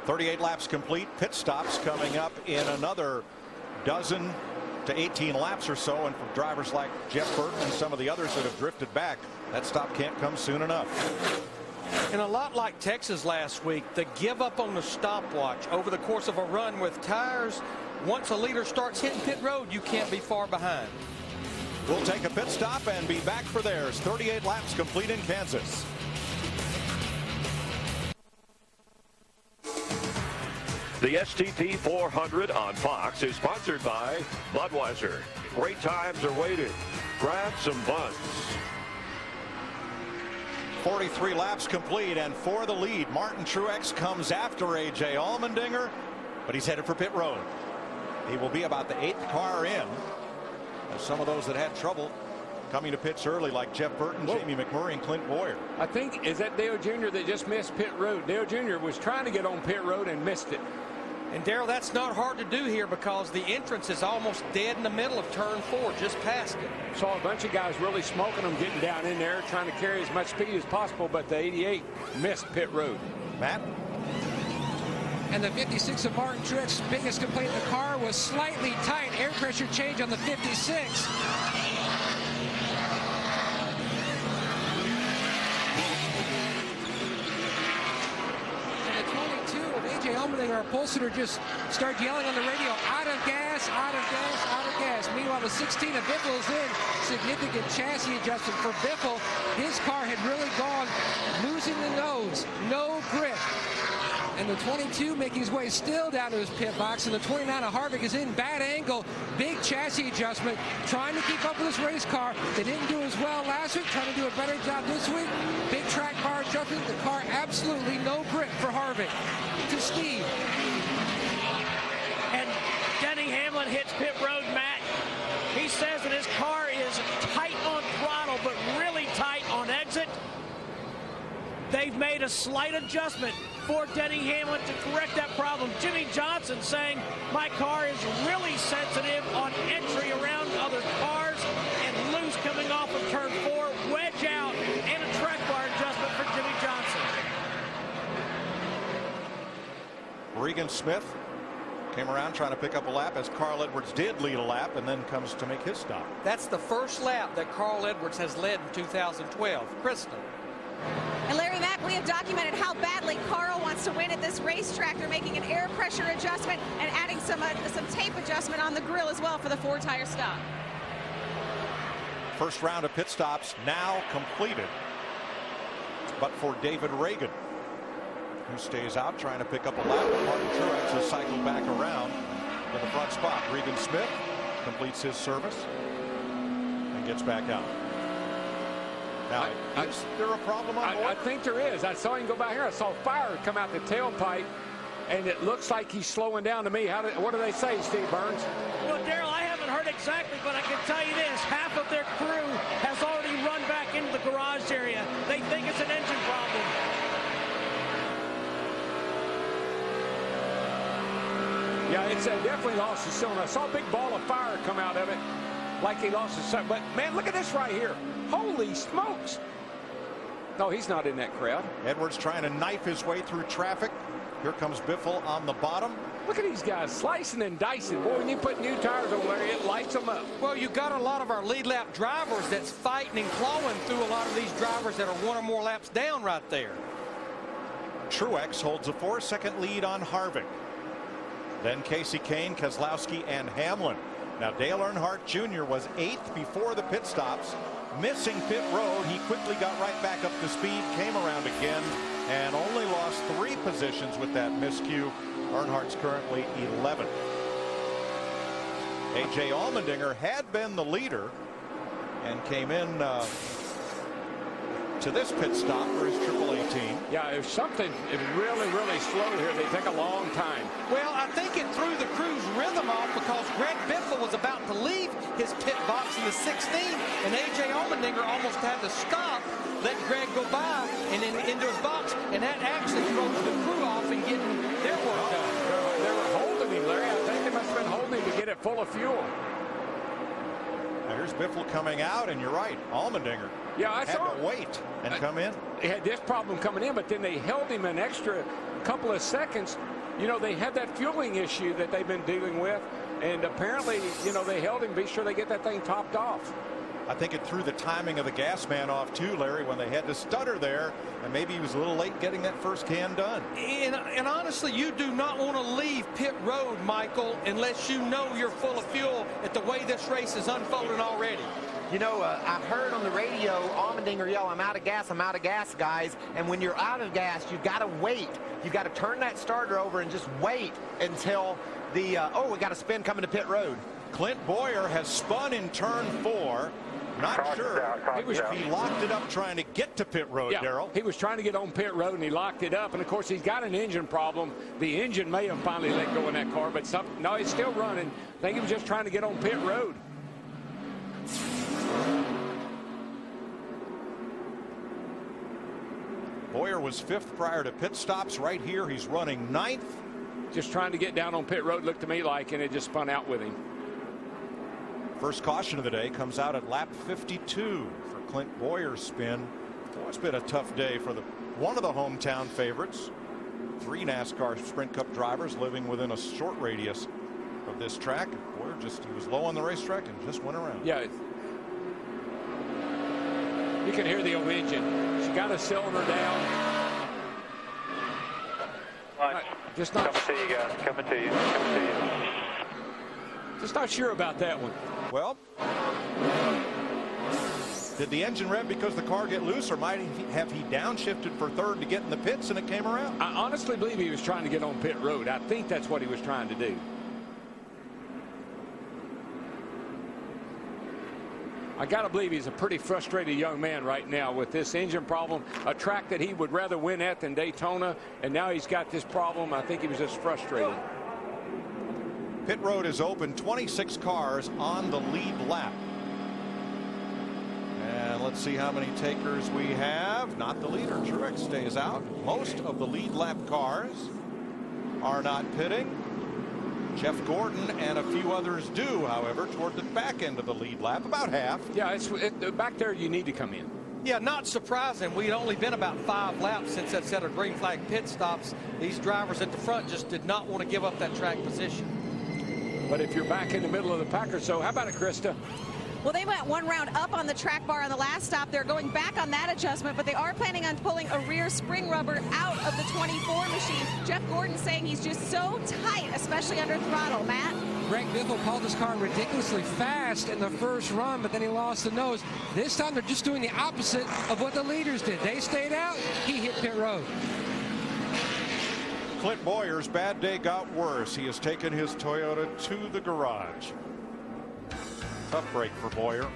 38 laps complete. Pit stops coming up in another dozen to 18 laps or so, and for drivers like Jeff Burton and some of the others that have drifted back, that stop can't come soon enough. And a lot like Texas last week, the give up on the stopwatch over the course of a run with tires, once a leader starts hitting pit road, you can't be far behind. We'll take a pit stop and be back for theirs. 38 laps complete in Kansas. The STP 400 on Fox is sponsored by Budweiser. Great times are waiting. Grab some buds. 43 laps complete, and for the lead, Martin Truex comes after A.J. Allmendinger, but he's headed for pit road. He will be about the 8th car in. As some of those that had trouble coming to pits early, like Jeff Burton, Jamie McMurray, and Clint Boyer. I think, is that Dale Jr. that just missed pit road? Dale Jr. was trying to get on pit road and missed it. And Darrell, that's not hard to do here because the entrance is almost dead in the middle of turn 4, just past it. Saw a bunch of guys really smoking them, getting down in there, trying to carry as much speed as possible, but the 88 missed pit road. Matt? And the 56 of Martin Truex's biggest complaint in the car was slightly tight air pressure change on the 56. Allmendinger, our pulsator, just started yelling on the radio, out of gas, out of gas, out of gas. Meanwhile, the 16 of Biffle is in. Significant chassis adjustment for Biffle. His car had really gone, losing the nose, no grip. And the 22 making his way still down to his pit box. And the 29 of Harvick is in, bad angle, big chassis adjustment, trying to keep up with this race car. They didn't do as well last week, trying to do a better job this week. Big track bar adjustment, the car absolutely no grip for Harvick. To Steve. And Denny Hamlin hits pit road, Matt. He says that his car is tight on throttle, but really tight on exit. They've made a slight adjustment for Denny Hamlin to correct that problem. Jimmy Johnson saying, my car is really sensitive on entry around other cars and loose coming off of turn 4, wedge out, and a track bar adjustment for Jimmy Johnson. Regan Smith came around trying to pick up a lap as Carl Edwards did lead a lap and then comes to make his stop. That's the first lap that Carl Edwards has led in 2012. Kristen. And Larry Mack, we have documented how badly Carl wants to win at this racetrack. They're making an air pressure adjustment and adding some tape adjustment on the grill as well for the 4-tire stop. First round of pit stops now completed, but for David Reagan, who stays out trying to pick up a lap. Martin Truex has cycled back around to the front spot. Regan Smith completes his service and gets back out. Now, is there a problem on board? I think there is. I saw him go by here. I saw fire come out the tailpipe, and it looks like he's slowing down to me. What do they say, Steve Burns? Well, Darrell, I haven't heard exactly, but I can tell you this. Half of their crew has already run back into the garage area. They think it's an engine problem. Yeah, it's definitely lost his cylinder. I saw a big ball of fire come out of it, like he lost his cylinder. But, man, look at this right here. Holy smokes. No, he's not in that crowd. Edwards trying to knife his way through traffic. Here comes Biffle on the bottom. Look at these guys slicing and dicing. Boy, when you put new tires on there, it lights them up. Well, you got a lot of our lead lap drivers that's fighting and clawing through a lot of these drivers that are one or more laps down right there. Truex holds a 4-second lead on Harvick. Then Casey Kane, Keselowski, and Hamlin. Now, Dale Earnhardt Jr. was 8th before the pit stops. Missing pit road, he quickly got right back up to speed, came around again, and only lost 3 positions with that miscue. Earnhardt's currently 11th. A.J. Allmendinger had been the leader and came in to this pit stop for his AAA team. Yeah, if something is really, really slow here, they take a long time. Well, I think it threw the crew's rhythm off because Greg Biffle was about to leave his pit box in the 16th, and A.J. Allmendinger almost had to stop, let Greg go by, and then into his box, and that actually throws the crew off and getting their work done. They were holding him, Larry. I think they must have been holding him to get it full of fuel. Here's Biffle coming out, and you're right. Allmendinger had to wait and come in. He had this problem coming in, but then they held him an extra couple of seconds. You know, they had that fueling issue that they've been dealing with, and apparently, you know, they held him to be sure they get that thing topped off. I think it threw the timing of the gas man off too, Larry, when they had to stutter there, and maybe he was a little late getting that first can done. And honestly, you do not want to leave pit road, Michael, unless you know you're full of fuel at the way this race is unfolding already. You know, I heard on the radio Allmendinger yell, I'm out of gas, guys. And when you're out of gas, you've got to wait. You've got to turn that starter over and just wait until the, we got a spin coming to pit road. Clint Bowyer has spun in turn 4. Not sure if he locked it up trying to get to pit road, Darrell. He was trying to get on pit road, and he locked it up. And, of course, he's got an engine problem. The engine may have finally let go in that car, but no, he's still running. I think he was just trying to get on pit road. Bowyer was 5th prior to pit stops. Right here, he's running 9th. Just trying to get down on pit road, looked to me like, and it just spun out with him. First caution of the day comes out at lap 52 for Clint Bowyer's spin. Oh, it's been a tough day for one of the hometown favorites. 3 NASCAR Sprint Cup drivers living within a short radius of this track. Bowyer he was low on the racetrack and just went around. Yeah. You can hear the old engine. She got a cylinder down. Just not coming to you guys. Coming to you. Just not sure about that one. Well, did the engine rev because the car get loose, or might have he downshifted for 3rd to get in the pits and it came around? I honestly believe he was trying to get on pit road. I think that's what he was trying to do. I got to believe he's a pretty frustrated young man right now with this engine problem, a track that he would rather win at than Daytona, and now he's got this problem. I think he was just frustrated. Pit road is open, 26 cars on the lead lap. And let's see how many takers we have. Not the leader. Truex stays out. Most of the lead lap cars are not pitting. Jeff Gordon and a few others do, however, toward the back end of the lead lap, about half. Yeah, back there you need to come in. Yeah, not surprising. We'd only been about 5 laps since that set of green flag pit stops. These drivers at the front just did not want to give up that track position. But if you're back in the middle of the pack or so, how about it, Krista? Well, they went 1 round up on the track bar on the last stop. They're going back on that adjustment, but they are planning on pulling a rear spring rubber out of the 24 machine. Jeff Gordon saying he's just so tight, especially under throttle. Matt? Greg Biffle called his car ridiculously fast in the first run, but then he lost the nose. This time they're just doing the opposite of what the leaders did. They stayed out. He hit pit road. Clint Bowyer's bad day got worse. He has taken his Toyota to the garage. Tough break for Bowyer.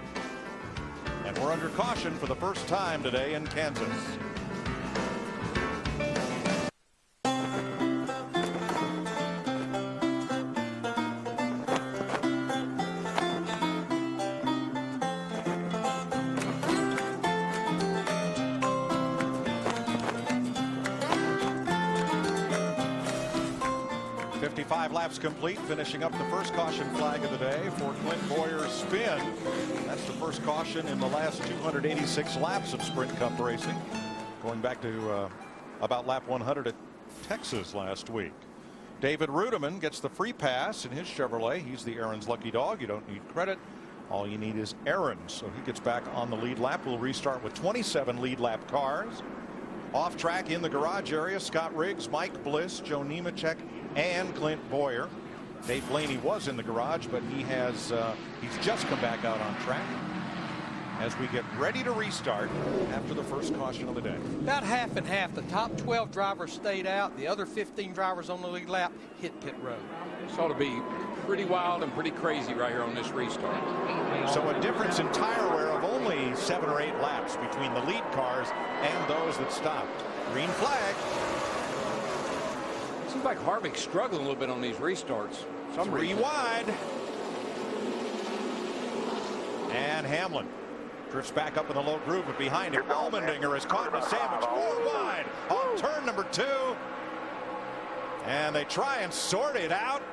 And we're under caution for the first time today in Kansas. Laps complete, finishing up the first caution flag of the day for Clint Bowyer's spin. That's the first caution in the last 286 laps of Sprint Cup racing, going back to about lap 100 at Texas last week. David Rudiman gets the free pass in his Chevrolet. He's the Aaron's lucky dog. You don't need credit. All you need is Aaron's. So he gets back on the lead lap. We'll restart with 27 lead lap cars. Off track in the garage area, Scott Riggs, Mike Bliss, Joe Nemechek, and Clint Bowyer. Dave Blaney was in the garage, but he's just come back out on track as we get ready to restart after the first caution of the day. About half and half. The top 12 drivers stayed out. The other 15 drivers on the lead lap hit pit road. This ought to be pretty wild and pretty crazy right here on this restart. So a difference in tire wear of only 7 or 8 laps between the lead cars and those that stopped. Green flag. Seems like Harvick's struggling a little bit on these restarts. 3 wide. And Hamlin drifts back up in the low groove, but behind him, Allmendinger is caught in a sandwich 4 wide on turn number 2. And they try and sort it out.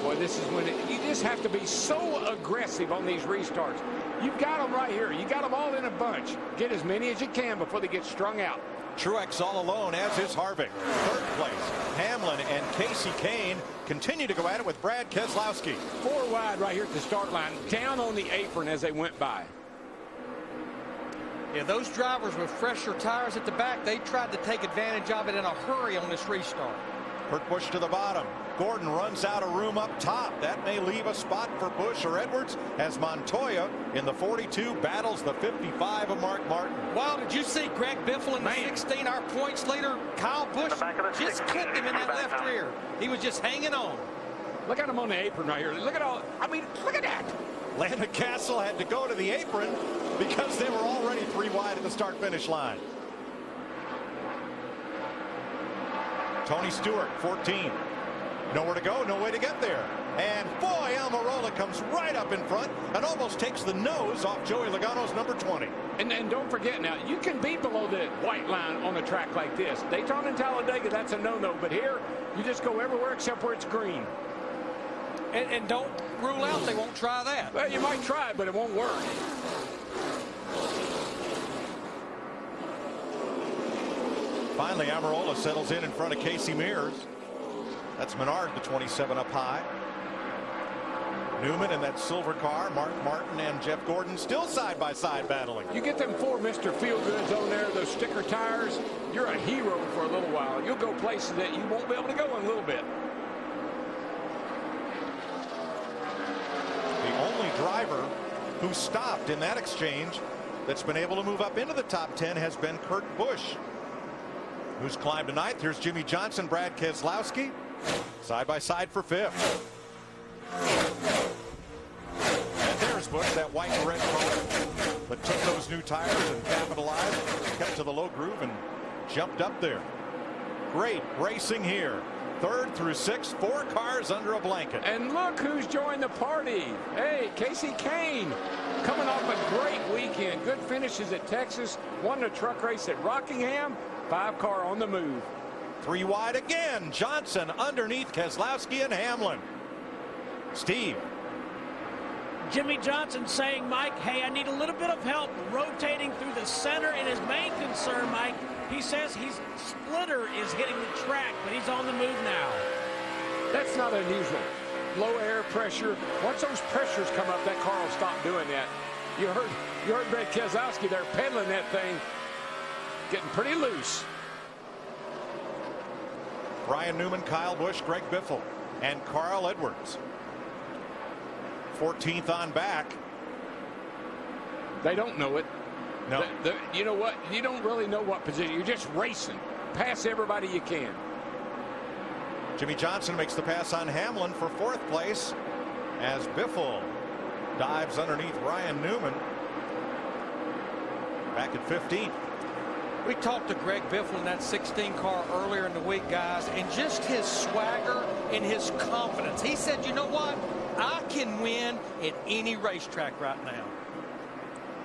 Boy, this is when you just have to be so aggressive on these restarts. You've got them right here. You got them all in a bunch. Get as many as you can before they get strung out. Truex all alone, as is Harvick. Third place, Hamlin and Casey Kane continue to go at it with Brad Keselowski. 4 wide right here at the start line, down on the apron as they went by. Yeah, those drivers with fresher tires at the back, they tried to take advantage of it in a hurry on this restart. Kurt Busch to the bottom. Gordon runs out of room up top. That may leave a spot for Busch or Edwards as Montoya in the 42 battles the 55 of Mark Martin. Wow, did you see Greg Biffle in the 16, our points leader? Kyle Busch just clipped him in that left rear. He was just hanging on. Look at him on the apron right here. Look at all, I mean, look at that. Landon Castle had to go to the apron because they were already 3 wide at the start-finish line. Tony Stewart, 14. Nowhere to go, no way to get there. And boy, Almirola comes right up in front and almost takes the nose off Joey Logano's number 20. And don't forget now, you can be below the white line on a track like this. Daytona and Talladega, that's a no-no. But here, you just go everywhere except where it's green. And don't rule out they won't try that. Well, you might try it, but it won't work. Finally, Almirola settles in front of Casey Mears. That's Menard, the 27 up high. Newman in that silver car. Mark Martin and Jeff Gordon still side by side battling. You get them 4 Mr. Feelgoods on there, those sticker tires, you're a hero for a little while. You'll go places that you won't be able to go in a little bit. The only driver who stopped in that exchange that's been able to move up into the top 10 has been Kurt Busch, who's climbed to 9th. Here's Jimmy Johnson, Brad Keselowski, side by side for 5th. And there's Busch, that white and red color, but took those new tires and capitalized, kept to the low groove and jumped up there. Great racing here. 3rd through 6th, 4 cars under a blanket. And look who's joined the party. Hey, Casey Kane, coming off a great weekend. Good finishes at Texas, won the truck race at Rockingham. 5 car on the move. 3 wide again. Johnson underneath Keselowski and Hamlin. Steve. Jimmy Johnson saying, Mike, hey, I need a little bit of help rotating through the center. And his main concern, Mike, he says his splitter is hitting the track, but he's on the move now. That's not unusual. Low air pressure. Once those pressures come up, that car will stop doing that. You heard Brad Keselowski there pedaling that thing, getting pretty loose. Brian Newman, Kyle Busch, Greg Biffle, and Carl Edwards. 14th on back. They don't know it. No. You know what? You don't really know what position. You're just racing. Pass everybody you can. Jimmy Johnson makes the pass on Hamlin for 4th place as Biffle dives underneath Ryan Newman. Back at 15th. We talked to Greg Biffle in that 16 car earlier in the week, guys, and just his swagger and his confidence. He said, you know what? I can win at any racetrack right now.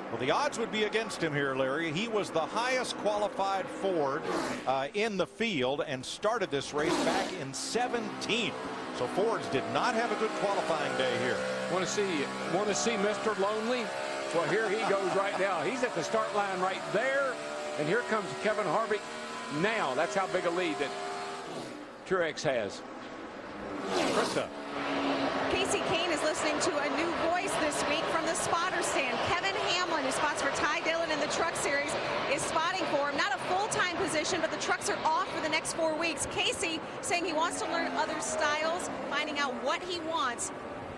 Well, the odds would be against him here, Larry. He was the highest qualified Ford in the field and started this race back in 17th. So Fords did not have a good qualifying day here. Want to see Mr. Lonely? Well, here he goes right now. He's at the start line right there. And here comes Kevin Harvick now. That's how big a lead that Truex has. Krista. Casey Kane is listening to a new voice this week from the spotter stand. Kevin Hamlin, who spots for Ty Dillon in the Truck Series, is spotting for him. Not a full-time position, but the trucks are off for the next 4 weeks. Casey saying he wants to learn other styles, finding out what he wants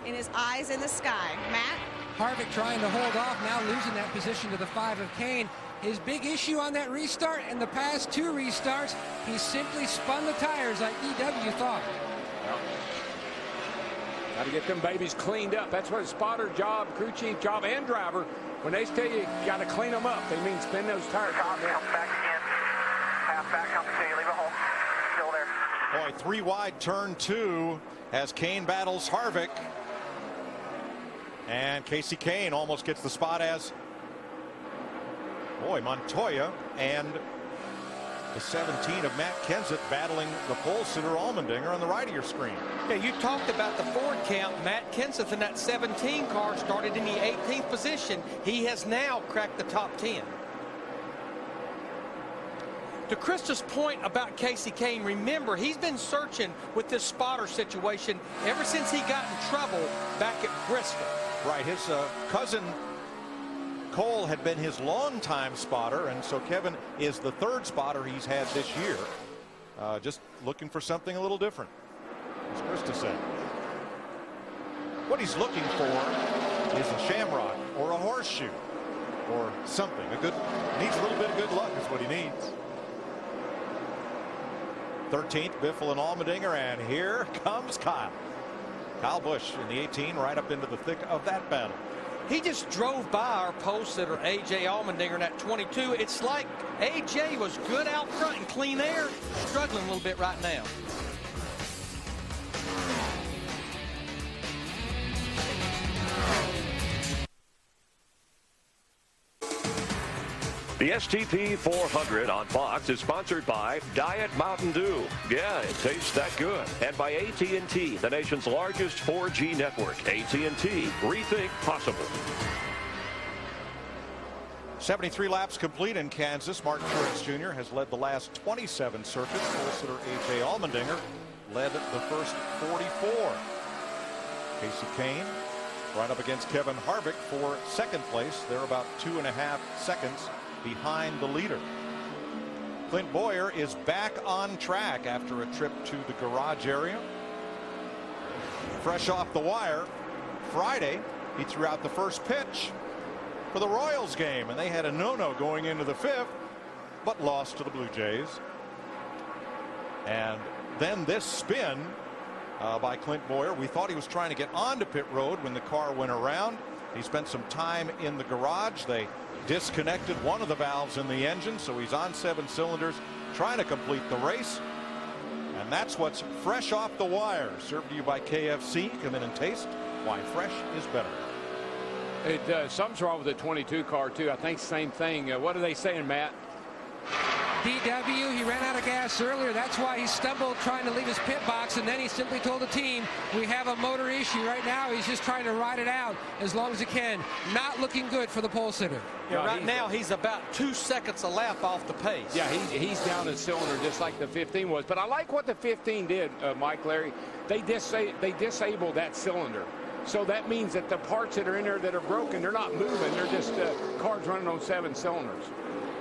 in his eyes in the sky. Matt? Harvick trying to hold off, now losing that position to the 5 of Kane. His big issue on that restart and the past 2 restarts, he simply spun the tires like DW thought. Got to get them babies cleaned up. That's what a spotter job, crew chief job, and driver. When they tell you got to clean them up, they mean spin those tires. Comes back again. Half back, comes to you. Leave it home. Still there. Boy, 3 wide turn 2 as Kane battles Harvick. And Casey Kane almost gets the spot as Montoya and The 17 of Matt Kenseth battling the pole sitter Allmendinger on the right of your screen. Yeah, you talked about the Ford count. Matt Kenseth in that 17 car started in the 18th position. He has now cracked the top 10. To Krista's point about Kasey Kahne, remember, he's been searching with this spotter situation ever since he got in trouble back at Bristol. Right, his cousin Cole had been his longtime spotter, and so Kevin is the third spotter he's had this year. Just looking for something a little different, as Krista said. What he's looking for is a shamrock or a horseshoe or something. Needs a little bit of good luck is what he needs. 13th, Biffle and Allmendinger, and here comes Kyle. Kyle Busch in the 18, right up into the thick of that battle. He just drove by our pole sitter, A.J. Allmendinger, in that 22. It's like A.J. was good out front and clean air, struggling a little bit right now. The STP 400 on Fox is sponsored by Diet Mountain Dew. Yeah, it tastes that good. And by AT&T, the nation's largest 4G network. AT&T, rethink possible. 73 laps complete in Kansas. Martin Truex Jr. has led the last 27 circuits. Pole sitter A.J. Allmendinger led the first 44. Kasey Kahne right up against Kevin Harvick for second place. They're about 2.5 seconds behind the leader. Clint Bowyer is back on track after a trip to the garage area. Fresh off the wire, Friday, he threw out the first pitch for the Royals game, and they had a no-no going into the 5th, but lost to the Blue Jays. And then this spin by Clint Bowyer. We thought he was trying to get onto pit road when the car went around. He spent some time in the garage. They disconnected one of the valves in the engine, so he's on 7 cylinders trying to complete the race. And that's what's fresh off the wire. Served to you by KFC. Come in and taste why fresh is better. Something's wrong with the 22 car too. I think same thing. What are they saying, Matt? DW, he ran out of gas earlier. That's why he stumbled trying to leave his pit box, and then he simply told the team, we have a motor issue right now. He's just trying to ride it out as long as he can. Not looking good for the pole sitter. Yeah, right now he's about 2 seconds a lap off the pace. Yeah, he's down a cylinder just like the 15 was. But I like what the 15 did, Mike, Larry. They disabled that cylinder. So that means that the parts that are in there that are broken, they're not moving. They're just cars running on 7 cylinders.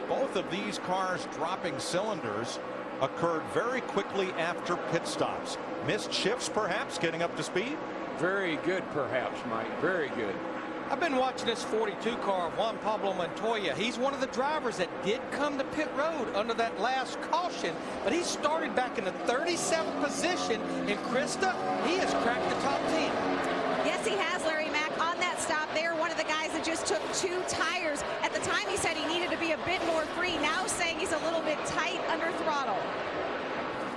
Both of these cars dropping cylinders occurred very quickly after pit stops. Missed shifts, perhaps, getting up to speed? Very good, perhaps, Mike. Very good. I've been watching this 42 car of Juan Pablo Montoya. He's one of the drivers that did come to pit road under that last caution, but he started back in the 37th position. And Krista, he has cracked the top 10. Yes, he has, Larry Mack. On that stop there, one of the guys that just took 2 tires. At the time, he said he needed to be a bit more free. Now saying he's a little bit tight under throttle.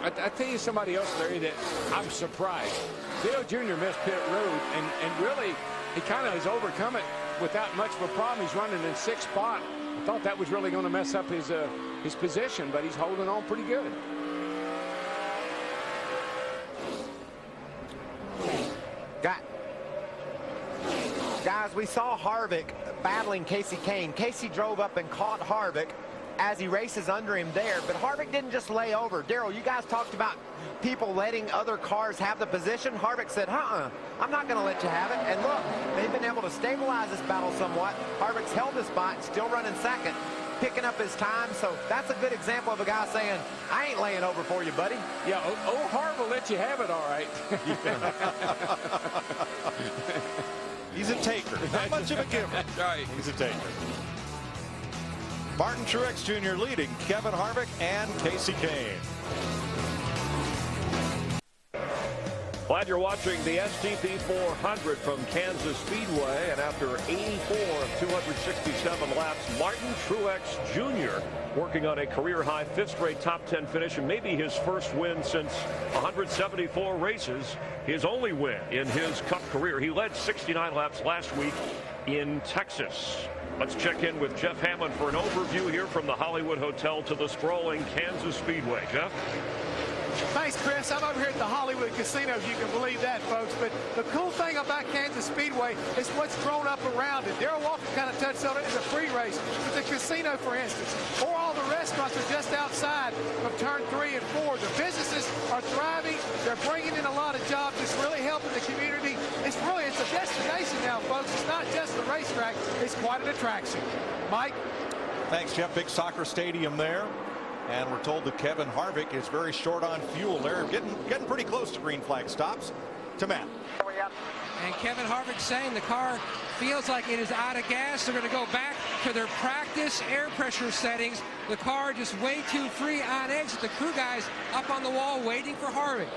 I tell you somebody else, Larry, that I'm surprised. Dale Jr. missed pit road, and really, he kind of has overcome it without much of a problem. He's running in 6th spot. I thought that was really going to mess up his position, but he's holding on pretty good. Guys, we saw Harvick battling Kasey Kahne. Kasey drove up and caught Harvick as he races under him there, but Harvick didn't just lay over. Darrell, you guys talked about people letting other cars have the position. Harvick said, I'm not going to let you have it. And look, they've been able to stabilize this battle somewhat. Harvick's held his spot, still running second, picking up his time. So that's a good example of a guy saying, I ain't laying over for you, buddy. Yeah, old Harv will let you have it, all right. He's a taker. Not much of a giver. That's right. He's a taker. Martin Truex Jr. leading Kevin Harvick and Kasey Kahne. Glad you're watching the STP 400 from Kansas Speedway. And after 84 of 267 laps, Martin Truex Jr. working on a career-high 5th straight top 10 finish, and maybe his first win since 174 races. His only win in his Cup career. He led 69 laps last week in Texas. Let's check in with Jeff Hammond for an overview here from the Hollywood Hotel to the sprawling Kansas Speedway. Jeff? Thanks, Chris. I'm over here at the Hollywood Casino, if you can believe that, folks. But the cool thing about Kansas Speedway is what's thrown up around it. Darrell Walker kind of touched on it in the free race. But the casino, for instance, or all the restaurants are just outside of turn 3 and 4. The businesses are thriving. They're bringing in a lot of jobs. It's really helping the community. It's a destination now, folks. It's not just a racetrack. It's quite an attraction. Mike? Thanks, Jeff. Big soccer stadium there. And we're told that Kevin Harvick is very short on fuel. They're getting pretty close to green flag stops. To Matt. And Kevin Harvick saying the car feels like it is out of gas. They're going to go back to their practice air pressure settings. The car just way too free on edge. The crew guys up on the wall waiting for Harvick.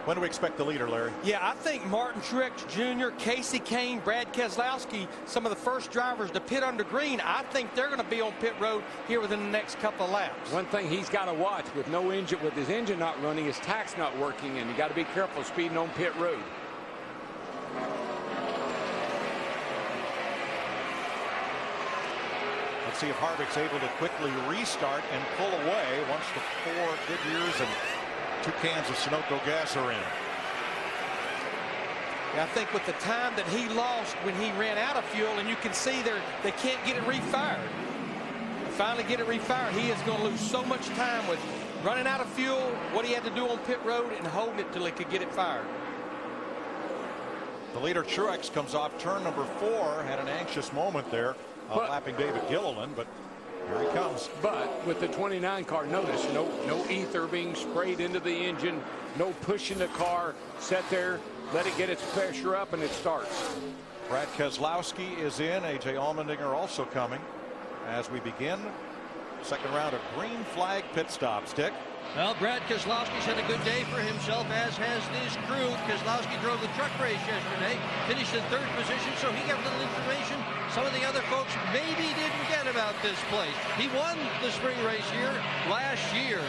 When do we expect the leader, Larry? Yeah, I think Martin Truex Jr., Casey Kane, Brad Keselowski, some of the first drivers to pit under green, I think they're going to be on pit road here within the next couple of laps. One thing he's got to watch with no engine, with his engine not running, his tach's not working, and you got to be careful speeding on pit road. Let's see if Harvick's able to quickly restart and pull away once the 4 Goodyears and 2 cans of Sunoco gas are in. Yeah, I think with the time that he lost when he ran out of fuel, and you can see they can't get it refired. Finally get it refired, he is going to lose so much time with running out of fuel, what he had to do on pit road, and holding it till he could get it fired. The leader Truex comes off turn number 4, had an anxious moment there, lapping David Gilliland, but here he comes. But with the 29 car, notice no ether being sprayed into the engine, no pushing the car, set there, let it get its pressure up, and it starts. Brad Keselowski is in. A.J. Allmendinger also coming as we begin second round of green flag pit stops. Dick? Well, Brad Keselowski's had a good day for himself, as has this crew. Keselowski drove the truck race yesterday, finished in 3rd position, so he got a little information some of the other folks maybe didn't get about this place. He won the spring race here last year.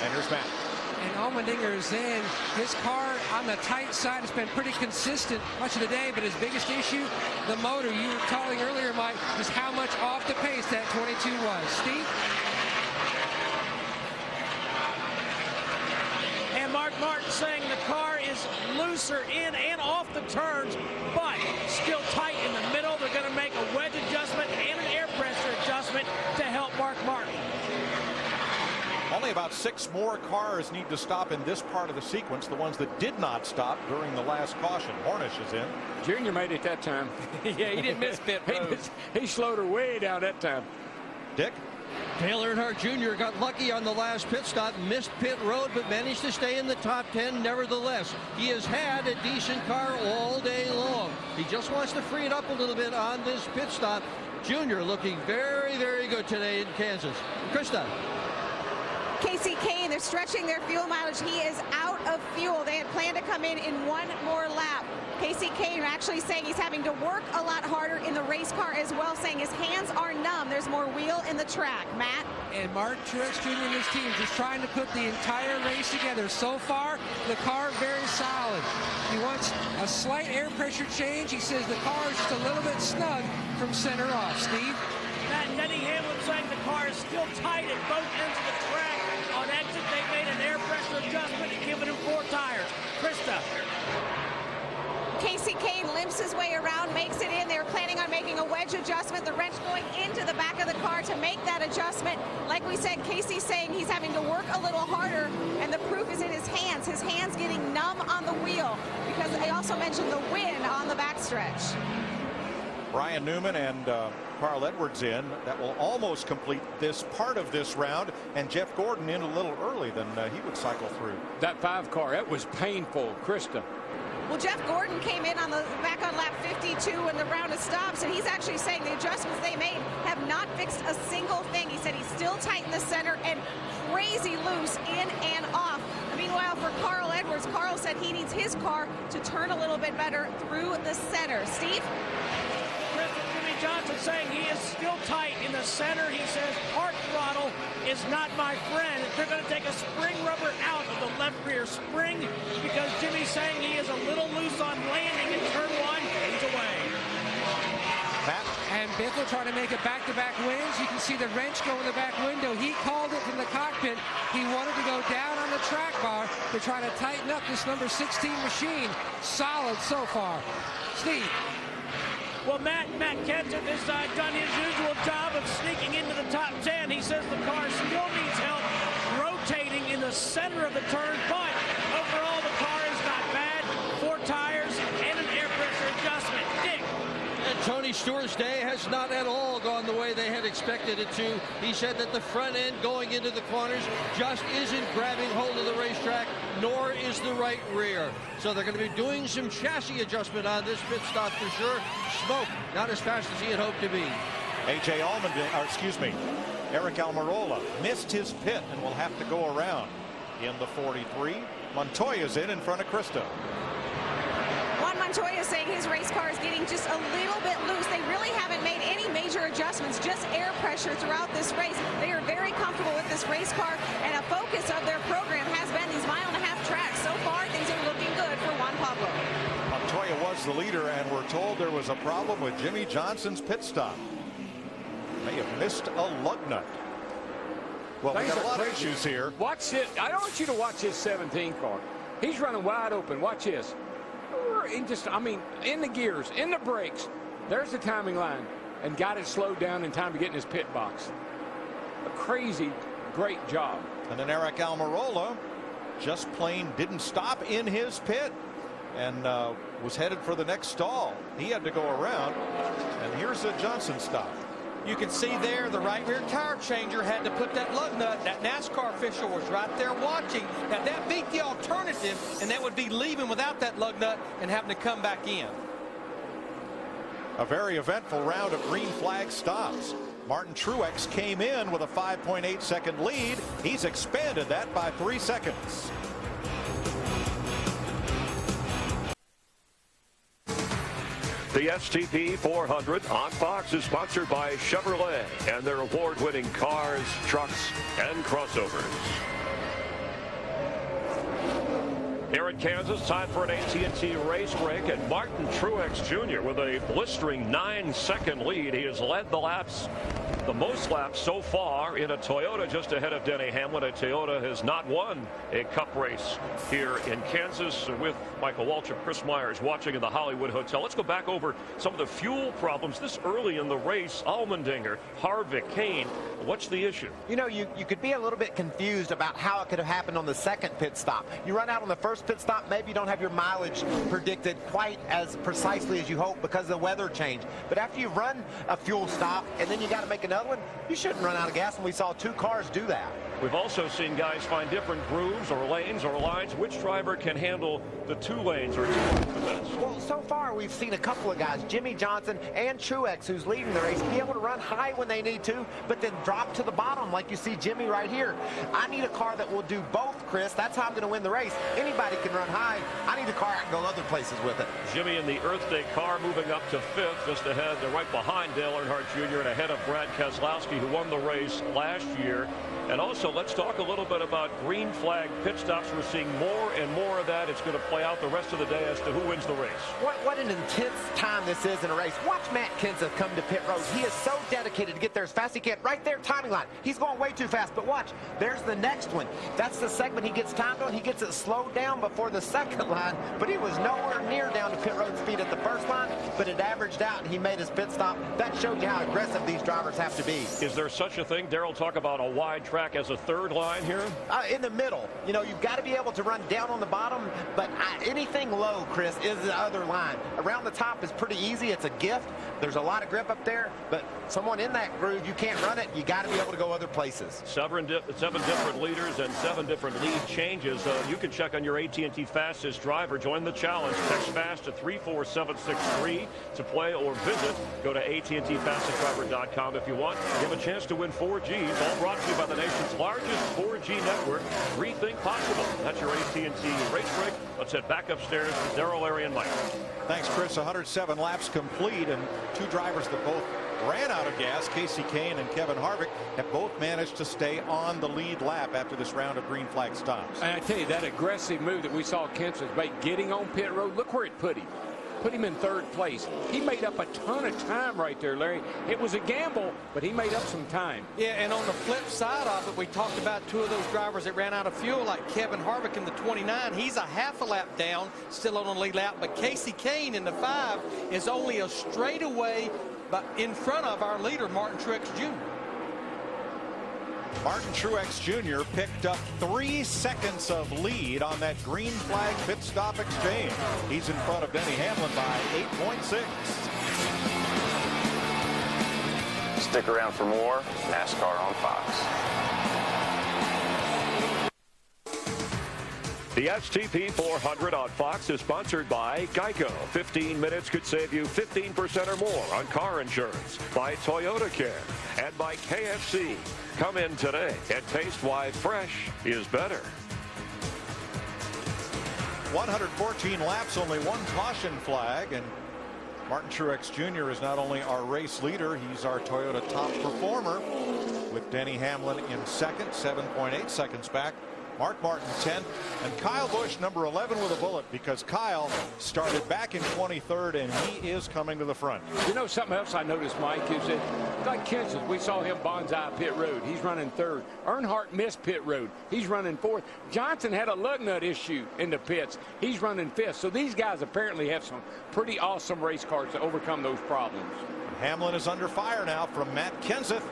And here's Matt. And Allmendinger is in. His car on the tight side has been pretty consistent much of the day, but his biggest issue, the motor. You were talking earlier, Mike, just how much off the pace that 22 was. Steve? And Mark Martin saying the car is looser in and off the turns, but still tight in the middle. They're going to make a wedge adjustment and an air pressure adjustment to help Mark Martin. Only about 6 more cars need to stop in this part of the sequence, the ones that did not stop during the last caution. Hornish is in. Junior made it that time. Yeah, he didn't miss pit road. He slowed her way down that time. Dick? Dale Earnhardt Jr. got lucky on the last pit stop, missed pit road, but managed to stay in the top 10 nevertheless. He has had a decent car all day long. He just wants to free it up a little bit on this pit stop. Junior looking very, very good today in Kansas. Krista? Casey Kane, they're stretching their fuel mileage. He is out of fuel. They had planned to come in one more lap. Casey Kane actually saying he's having to work a lot harder in the race car as well, saying his hands are numb. There's more wheel in the track. Matt? And Martin Truex Jr. and his team just trying to put the entire race together. So far, the car very solid. He wants a slight air pressure change. He says the car is just a little bit snug from center off. Steve? Matt, Denny Hamlin saying the car is still tight at both ends of the track. On exit, they made an air pressure adjustment and given him 4 tires. Krista? Casey Kane limps his way around, makes it in. They were planning on making a wedge adjustment, the wrench going into the back of the car to make that adjustment. Like we said, Casey's saying he's having to work a little harder, and the proof is in his hands. His hands getting numb on the wheel, because they also mentioned the wind on the backstretch. Brian Newman and Carl Edwards in. That will almost complete this part of this round, and Jeff Gordon in a little early than he would cycle through. That 5 car, that was painful. Krista? Well, Jeff Gordon came in on back on lap 52 in the round of stops, and he's actually saying the adjustments they made have not fixed a single thing. He said he's still tight in the center and crazy loose in and off. Meanwhile, for Carl Edwards, Carl said he needs his car to turn a little bit better through the center. Steve? Chris, it's going to be Johnson saying he is still tight in the center. He says hard throttle is not my friend. They're going to take a spring rubber out of the left rear spring because Jimmy's saying he is a little loose on landing in turn one. He's away. And Biffle trying to make it back-to-back wins. You can see the wrench go in the back window. He called it from the cockpit. He wanted to go down on the track bar to try to tighten up this number 16 machine. Solid so far. Steve. Well, Matt Kenseth has done his usual job of sneaking into the top 10. He says the car still needs help rotating in the center of the turn, but overall the car is not bad. 4 tires and an air pressure adjustment. Dick. And Tony Stewart's day has not at all gone the way they had expected it to. He said that the front end going into the corners just isn't grabbing hold of the racetrack, nor is the right rear. So they're going to be doing some chassis adjustment on this pit stop for sure. Smoke, not as fast as he had hoped to be. Eric Almirola missed his pit and will have to go around in the 43. Montoya's in front of Krista. Juan Montoya saying his race car is getting just a little bit loose. They really haven't made any major adjustments, just air pressure throughout this race. They are very comfortable with this race car, and a focus of their program has been these mile-and-a-half tracks. So far, things are looking good for Juan Pablo. Montoya was the leader, and we're told there was a problem with Jimmy Johnson's pit stop. May have missed a lug nut. Well, we got a lot of issues here. Watch it. I want you to watch his 17 car. He's running wide open. Watch this. In the gears, in the brakes. There's the timing line, and got it slowed down in time to get in his pit box. A crazy, great job. And then Eric Almirola just plain didn't stop in his pit and was headed for the next stall. He had to go around, and here's a Johnson stop. You can see there the right rear tire changer had to put that lug nut. That NASCAR official was right there watching. Now that beat the alternative, and that would be leaving without that lug nut and having to come back in. A very eventful round of green flag stops. Martin Truex came in with a 5.8 second lead. He's expanded that by 3 seconds. The STP 400 on Fox is sponsored by Chevrolet and their award-winning cars, trucks, and crossovers. Here at Kansas, time for an AT&T race break, and Martin Truex Jr. with a blistering 9-second lead. He has led the laps, the most laps so far in a Toyota, just ahead of Denny Hamlin. A Toyota has not won a Cup race here in Kansas. With Michael Waltrip, Chris Myers watching in the Hollywood Hotel. Let's go back over some of the fuel problems this early in the race. Allmendinger, Harvick, Kane. What's the issue? You know, you could be a little bit confused about how it could have happened on the second pit stop. You run out on the first pit stop, maybe you don't have your mileage predicted quite as precisely as you hope because of the weather change. But after you run a fuel stop and then you got to make another one, you shouldn't run out of gas, and we saw 2 cars do that. We've also seen guys find different grooves or lanes or lines. Which driver can handle the 2 lanes or 2 the best? Well, so far we've seen a couple of guys, Jimmy Johnson and Truex, who's leading the race, be able to run high when they need to, but then drop to the bottom like you see Jimmy right here. I need a car that will do both, Chris. That's how I'm going to win the race. Anybody can run high. I need a car I can go other places with it. Jimmy in the Earth Day car moving up to 5th, just ahead, right behind Dale Earnhardt Jr. and ahead of Brad Keselowski, who won the race last year. And also, let's talk a little bit about green flag pit stops. We're seeing more and more of that. It's going to play out the rest of the day as to who wins the race. What an intense time this is in a race. Watch Matt Kenseth come to pit road. He is so dedicated to get there as fast as he can. Right there, timing line. He's going way too fast, but watch. There's the next one. That's the segment he gets timed on. He gets it slowed down before the second line, but he was nowhere near down to pit road speed at the first line, but it averaged out, and he made his pit stop. That showed you how aggressive these drivers have to be. Is there such a thing? Darrell, talk about a wide track as a third line here? In the middle. You know, you've got to be able to run down on the bottom, but anything low, Chris, is the other line. Around the top is pretty easy. It's a gift. There's a lot of grip up there, but someone in that groove, you can't run it. You got to be able to go other places. 7 different leaders and 7 different lead changes. You can check on your AT&T Fastest driver. Join the challenge. Text FAST to 34763 to play or visit. Go to AT&TFastestDriver.com if you want. You have a chance to win 4 Gs, all brought to you by the nation. nation's largest 4G network. Rethink possible. That's your AT&T race break. Let's head back upstairs to Darrell, Larry, and Mike. Thanks, Chris. 107 laps complete, and two drivers that both ran out of gas, Kasey Kahne and Kevin Harvick, have both managed to stay on the lead lap after this round of green flag stops. And I tell you, that aggressive move that we saw Kenseth make getting on pit road, look where it put him. Put him in third place. He made up a ton of time right there, Larry. It was a gamble, but he made up some time. Yeah, and on the flip side of it, we talked about two of those drivers that ran out of fuel, like Kevin Harvick in the 29. He's a half a lap down, still on the lead lap. But Kasey Kahne in the 5 is only a straightaway in front of our leader, Martin Truex Jr. Martin Truex Jr. picked up 3 seconds of lead on that green flag pit stop exchange. He's in front of Denny Hamlin by 8.6. Stick around for more NASCAR on Fox. The STP 400 on Fox is sponsored by Geico. 15 minutes could save you 15% or more on car insurance. By Toyota Care and by KFC. Come in today and taste why fresh is better. 114 laps, only one caution flag, and Martin Truex Jr. is not only our race leader, he's our Toyota top performer, with Denny Hamlin in second, 7.8 seconds back. Mark Martin 10th, and Kyle Busch number 11 with a bullet, because Kyle started back in 23rd and he is coming to the front. You know, something else I noticed, Mike, is that like Kenseth, we saw him bonsai pit road. He's running third. Earnhardt missed pit road. He's running fourth. Johnson had a lug nut issue in the pits. He's running fifth. So these guys apparently have some pretty awesome race cars to overcome those problems. Hamlin is under fire now from Matt Kenseth.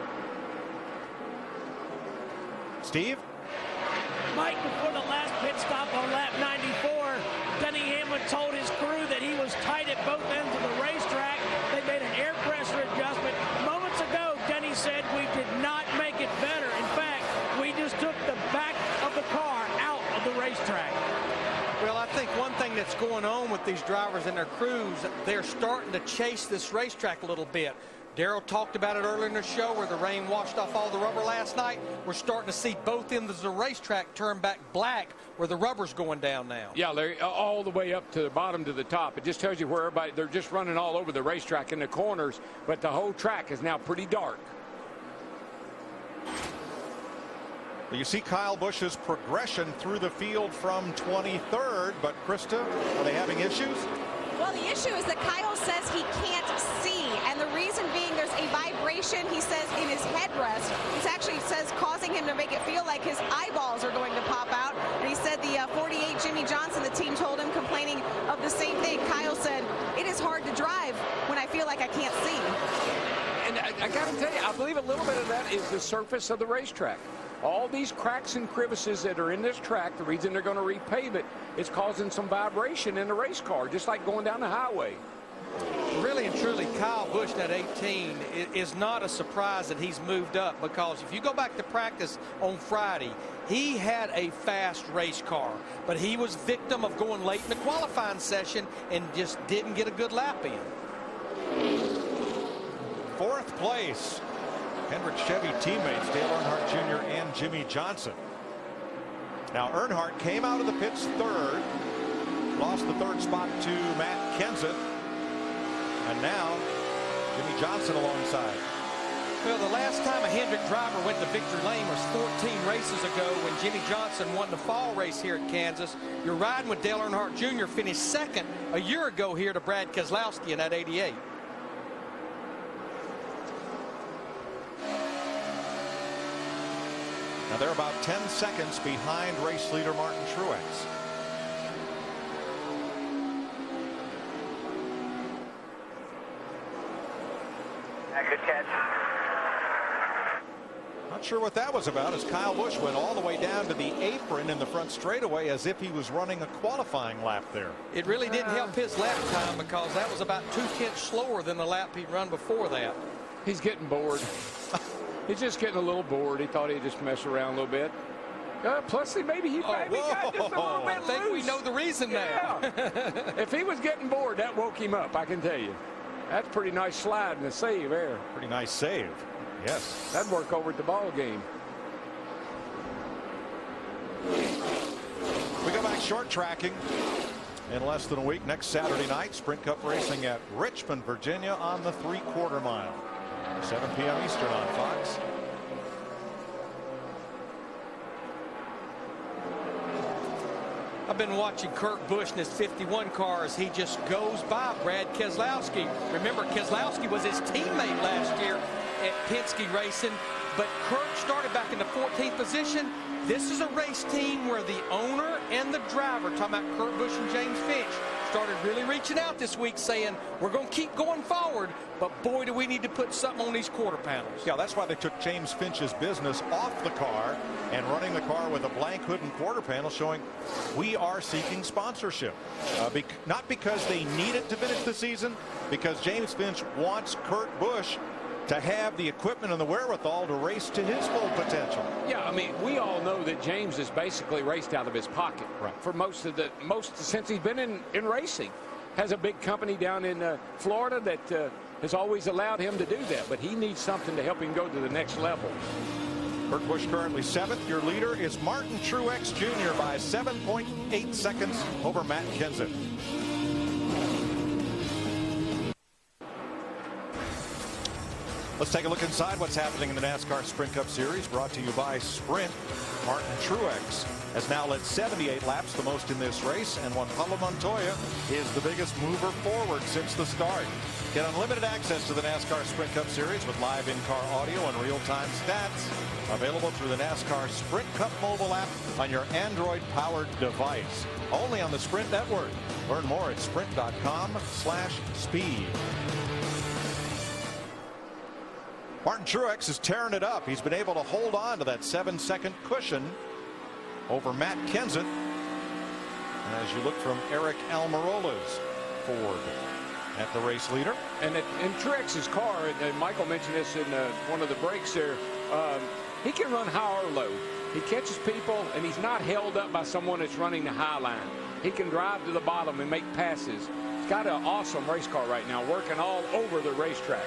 Steve? Mike, before the last pit stop on lap 94, Denny Hamlin told his crew that he was tight at both ends of the racetrack. They made an air pressure adjustment. Moments ago, Denny said we did not make it better. In fact, we just took the back of the car out of the racetrack. Well, I think one thing that's going on with these drivers and their crews, they're starting to chase this racetrack a little bit. Darrell talked about it earlier in the show where the rain washed off all the rubber last night. We're starting to see both ends of the racetrack turn back black where the rubber's going down now. Yeah, Larry, all the way up to the bottom to the top. It just tells you where everybody, they're just running all over the racetrack in the corners, but the whole track is now pretty dark. You see Kyle Busch's progression through the field from 23rd, but Krista, are they having issues? Well, the issue is that Kyle says he can't see, and the reason being there's a vibration, he says, in his headrest. It actually says causing him to make it feel like his eyeballs are going to pop out. And he said the 48 Jimmy Johnson, the team told him, complaining of the same thing. Kyle said, it is hard to drive when I feel like I can't see. And I got to tell you, I believe a little bit of that is the surface of the racetrack. All these cracks and crevices that are in this track, the reason they're going to repave it, is causing some vibration in the race car, just like going down the highway. Really and truly, Kyle Busch at 18 is not a surprise that he's moved up, because if you go back to practice on Friday, he had a fast race car, but he was victim of going late in the qualifying session and just didn't get a good lap in. Fourth place. Hendrick Chevy teammates Dale Earnhardt Jr. and Jimmy Johnson. Now Earnhardt came out of the pits third, lost the third spot to Matt Kenseth, and now Jimmy Johnson alongside. Well, the last time a Hendrick driver went to victory lane was 14 races ago when Jimmy Johnson won the fall race here at Kansas. You're riding with Dale Earnhardt Jr. finished second a year ago here to Brad Keselowski in that 88. Now they're about 10 seconds behind race leader Martin Truex. Good catch. Not sure what that was about, as Kyle Busch went all the way down to the apron in the front straightaway as if he was running a qualifying lap there. It really didn't help his lap time, because that was about 2/10 slower than the lap he'd run before that. He's getting bored. He's just getting a little bored. He thought he'd just mess around a little bit. Plus, maybe he got just a little bit I think loose. we know the reason now. If he was getting bored, that woke him up, I can tell you. That's a pretty nice slide and a save there. Pretty nice save. Yes. That'd work over at the ball game. We go back short tracking in less than a week. Next Saturday night, Sprint Cup racing at Richmond, Virginia on the 3/4 mile. 7 p.m. Eastern on Fox. I've been watching Kurt Busch in his 51 cars. He just goes by Brad Keselowski. Remember, Keselowski was his teammate last year at Penske Racing, but Kurt started back in the 14th position. This is a race team where the owner and the driver, talking about Kurt Busch and James Finch, started really reaching out this week saying, we're going to keep going forward, but boy, do we need to put something on these quarter panels. Yeah, that's why they took James Finch's business off the car and running the car with a blank hood and quarter panel showing we are seeking sponsorship. Not because they need it to finish the season, because James Finch wants Kurt Busch to have the equipment and the wherewithal to race to his full potential. Yeah, I mean, we all know that James has basically raced out of his pocket for most since he's been in racing. Has a big company down in Florida that has always allowed him to do that, but he needs something to help him go to the next level. Kurt Busch currently 7th. Your leader is Martin Truex Jr. by 7.8 seconds over Matt Kenseth. Let's take a look inside what's happening in the NASCAR Sprint Cup Series, brought to you by Sprint. Martin Truex has now led 78 laps, the most in this race, and Juan Pablo Montoya is the biggest mover forward since the start. Get unlimited access to the NASCAR Sprint Cup Series with live in-car audio and real-time stats, available through the NASCAR Sprint Cup mobile app on your Android-powered device. Only on the Sprint Network. Learn more at sprint.com/speed. Martin Truex is tearing it up. He's been able to hold on to that 7-second cushion over Matt Kenseth. And as you look from Eric Almirola's Ford at the race leader. And in Truex's car, and Michael mentioned this in one of the breaks there, he can run high or low. He catches people, and he's not held up by someone that's running the high line. He can drive to the bottom and make passes. He's got an awesome race car right now, working all over the racetrack.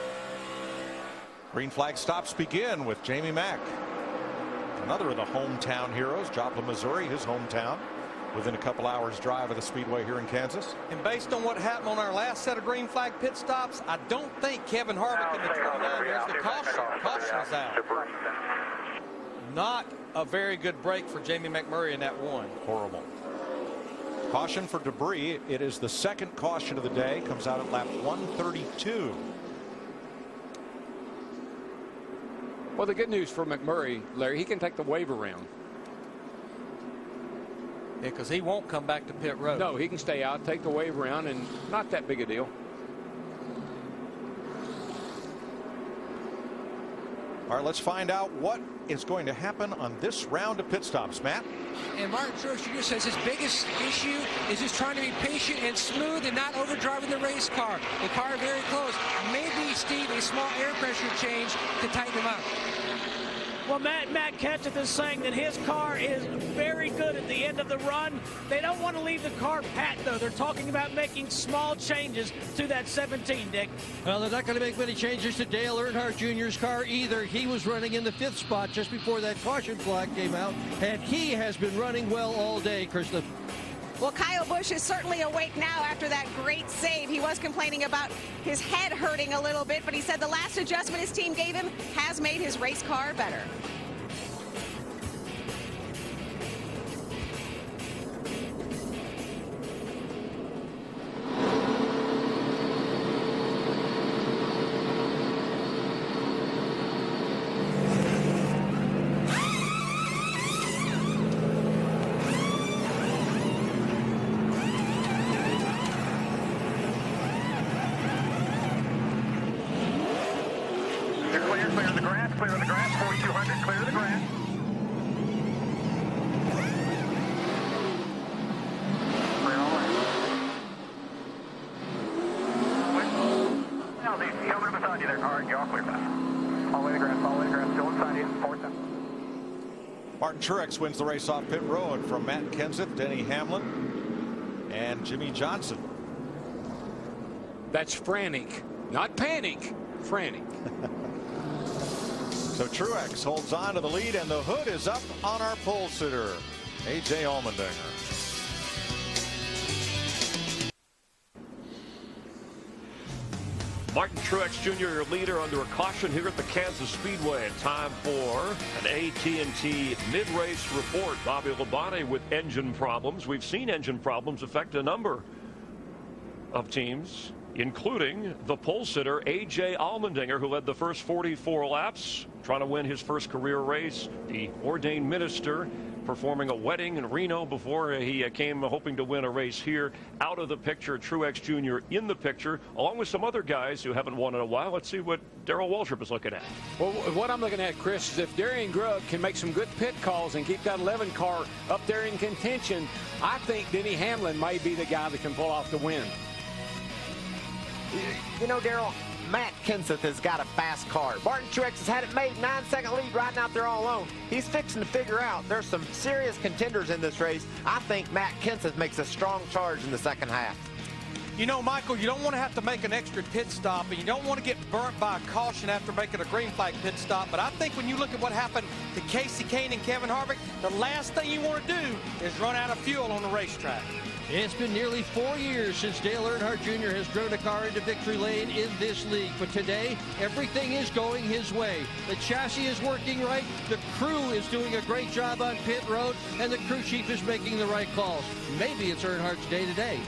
Green flag stops begin with Jamie Mack, another of the hometown heroes. Joplin, Missouri, his hometown, within a couple hours drive of the speedway here in Kansas. And based on what happened on our last set of green flag pit stops, I don't think Kevin Harvick in the 29, there's the caution is out. Not a very good break for Jamie McMurray in that one. Horrible. Caution for debris. It is the second caution of the day. Comes out at lap 132. Well, the good news for McMurray, Larry, he can take the wave around. Yeah, because he won't come back to pit road. No, he can stay out, take the wave around, and not that big a deal. All right, let's find out what is going to happen on this round of pit stops. Matt? And Martin Truex Jr. says his biggest issue is just trying to be patient and smooth and not overdriving the race car. The car very close. Maybe, Steve, a small air pressure change to tighten him up. Well, Matt Kenseth is saying that his car is very good at the end of the run. They don't want to leave the car pat, though. They're talking about making small changes to that 17, Dick. Well, they're not going to make many changes to Dale Earnhardt Jr.'s car either. He was running in the 5th spot just before that caution flag came out, and he has been running well all day, Krista. Well, Kyle Busch is certainly awake now after that great save. He was complaining about his head hurting a little bit, but he said the last adjustment his team gave him has made his race car better. Martin Truex wins the race off pit road from Matt Kenseth, Denny Hamlin, and Jimmy Johnson. That's frantic, not panic, frantic. So Truex holds on to the lead, and the hood is up on our pole sitter. A.J. Allmendinger. Martin Truex Jr., your leader, under a caution here at the Kansas Speedway. Time for an AT&T mid-race report. Bobby Labonte with engine problems. We've seen engine problems affect a number of teams, including the pole sitter A.J. Allmendinger, who led the first 44 laps, trying to win his first career race. The ordained minister performing a wedding in Reno before he came hoping to win a race here. Out of the picture, Truex Jr. in the picture, along with some other guys who haven't won in a while. Let's see what Darrell Waltrip is looking at. Well, what I'm looking at, Chris, is if Darian Grubb can make some good pit calls and keep that 11 car up there in contention, I think Denny Hamlin may be the guy that can pull off the win. You know, Darrell, Matt Kenseth has got a fast car. Martin Truex has had it made, 9-second lead riding out there all alone. He's fixing to figure out there's some serious contenders in this race. I think Matt Kenseth makes a strong charge in the second half. You know, Michael, you don't want to have to make an extra pit stop, and you don't want to get burnt by a caution after making a green flag pit stop. But I think when you look at what happened to Kasey Kahne and Kevin Harvick, the last thing you want to do is run out of fuel on the racetrack. It's been nearly 4 years since Dale Earnhardt Jr. has driven a car into victory lane in this league. But today, everything is going his way. The chassis is working right. The crew is doing a great job on pit road. And the crew chief is making the right calls. Maybe it's Earnhardt's day today.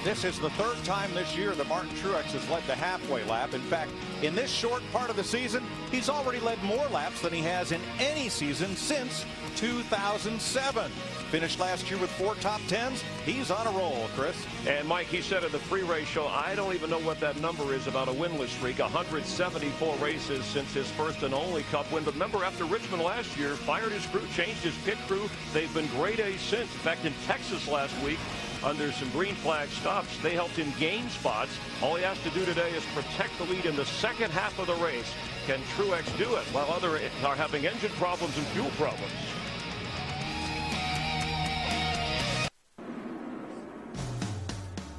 This is the third time this year that Martin Truex has led the halfway lap. In fact, in this short part of the season, he's already led more laps than he has in any season since 2007. Finished last year with 4 top 10s. He's on a roll, Chris. And Mike, he said in the pre-race show, I don't even know what that number is about a winless streak. 174 races since his first and only Cup win. But remember, after Richmond last year, fired his crew, changed his pit crew. They've been grade A since. In fact, in Texas last week, under some green flag stops, they helped him gain spots. All he has to do today is protect the lead in the second half of the race. Can Truex do it while others are having engine problems and fuel problems?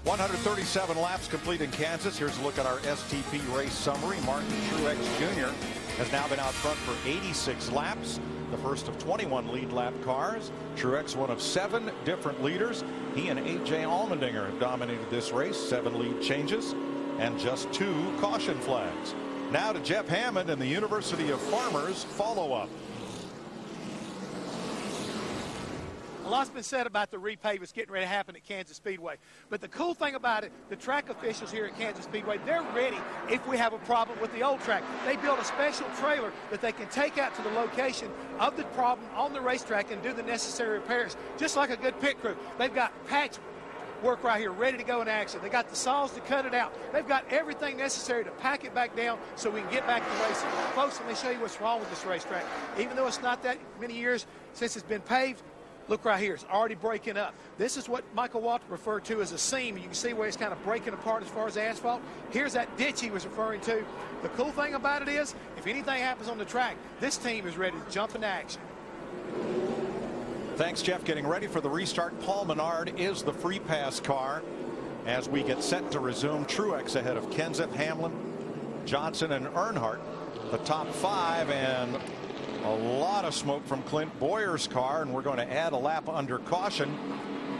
.137 laps complete in Kansas. Here's a look at our STP race summary. Martin Truex Jr. has now been out front for 86 laps, the first of 21 lead lap cars. Truex, one of 7 different leaders. He and A.J. Allmendinger have dominated this race, 7 lead changes and just 2 caution flags. Now to Jeff Hammond and the University of Farmers follow-up. A lot's been said about the repave that's getting ready to happen at Kansas Speedway. But the cool thing about it, the track officials here at Kansas Speedway, they're ready if we have a problem with the old track. They built a special trailer that they can take out to the location of the problem on the racetrack and do the necessary repairs, just like a good pit crew. They've got patch work right here ready to go in action. They got the saws to cut it out. They've got everything necessary to pack it back down so we can get back to racing. Folks, let me show you what's wrong with this racetrack. Even though it's not that many years since it's been paved, look right here, it's already breaking up. This is what Michael Waltrip referred to as a seam. You can see where it's kind of breaking apart as far as asphalt. Here's that ditch he was referring to. The cool thing about it is, if anything happens on the track, this team is ready to jump into action. Thanks, Jeff. Getting ready for the restart. Paul Menard is the free pass car as we get set to resume. Truex ahead of Kenseth, Hamlin, Johnson, and Earnhardt. The top 5, and a lot of smoke from Clint Bowyer's car, and we're going to add a lap under caution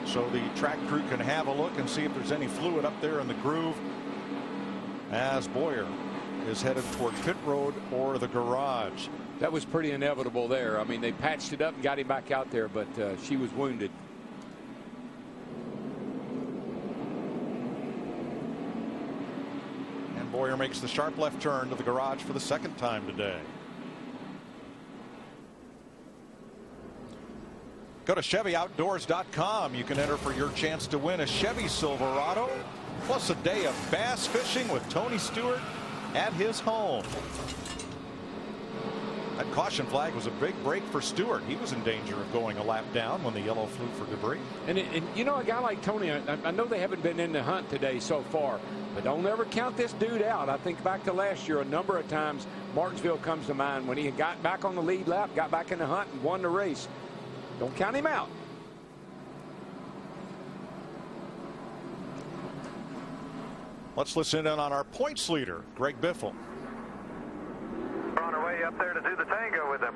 so the track crew can have a look and see if there's any fluid up there in the groove as Bowyer is headed toward pit road or the garage. That was pretty inevitable there. I mean, they patched it up and got him back out there, but she was wounded. And Bowyer makes the sharp left turn to the garage for the second time today. Go to ChevyOutdoors.com. You can enter for your chance to win a Chevy Silverado, plus a day of bass fishing with Tony Stewart at his home. That caution flag was a big break for Stewart. He was in danger of going a lap down when the yellow flew for debris. And you know, a guy like Tony, I know they haven't been in the hunt today so far, but don't ever count this dude out. I think back to last year, a number of times Martinsville comes to mind when he got back on the lead lap, got back in the hunt, and won the race. Don't count him out. Let's listen in on our points leader, Greg Biffle. We're on our way up there to do the tango with them.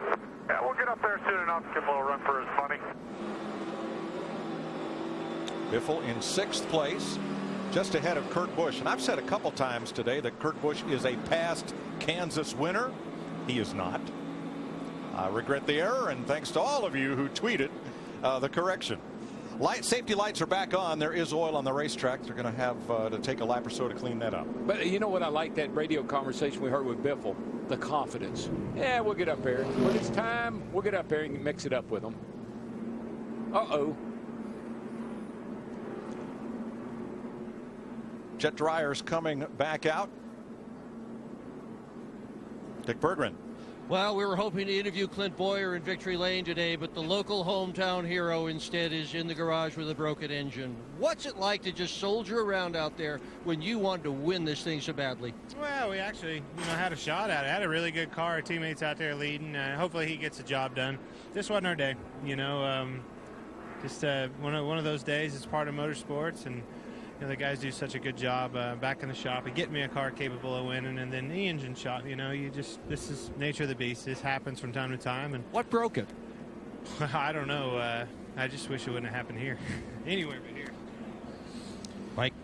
Yeah, we're going get up there soon enough, give him a little run for his money. Biffle in 6th place, just ahead of Kurt Busch. And I've said a couple times today that Kurt Busch is a past Kansas winner. He is not. I regret the error, and thanks to all of you who tweeted the correction. Safety lights are back on. There is oil on the racetrack. They're going to have to take a lap or so to clean that up. But you know what I like, that radio conversation we heard with Biffle? The confidence. Yeah, we'll get up there. When it's time, we'll get up there and mix it up with them. Uh-oh. Jet dryers coming back out. Dick Berggren. Well, we were hoping to interview Clint Bowyer in Victory Lane today, but the local hometown hero instead is in the garage with a broken engine. What's it like to just soldier around out there when you wanted to win this thing so badly? Well, we actually, had a shot at it. Had a really good car. Our teammates out there leading. Hopefully he gets the job done. This wasn't our day, Just one of those days. It's part of motorsports, and the guys do such a good job back in the shop and getting me a car capable of winning. And then the engine shot, this is nature of the beast. This happens from time to time. And what broke it? I don't know. I just wish it wouldn't have happened here. Anywhere but here. Mike?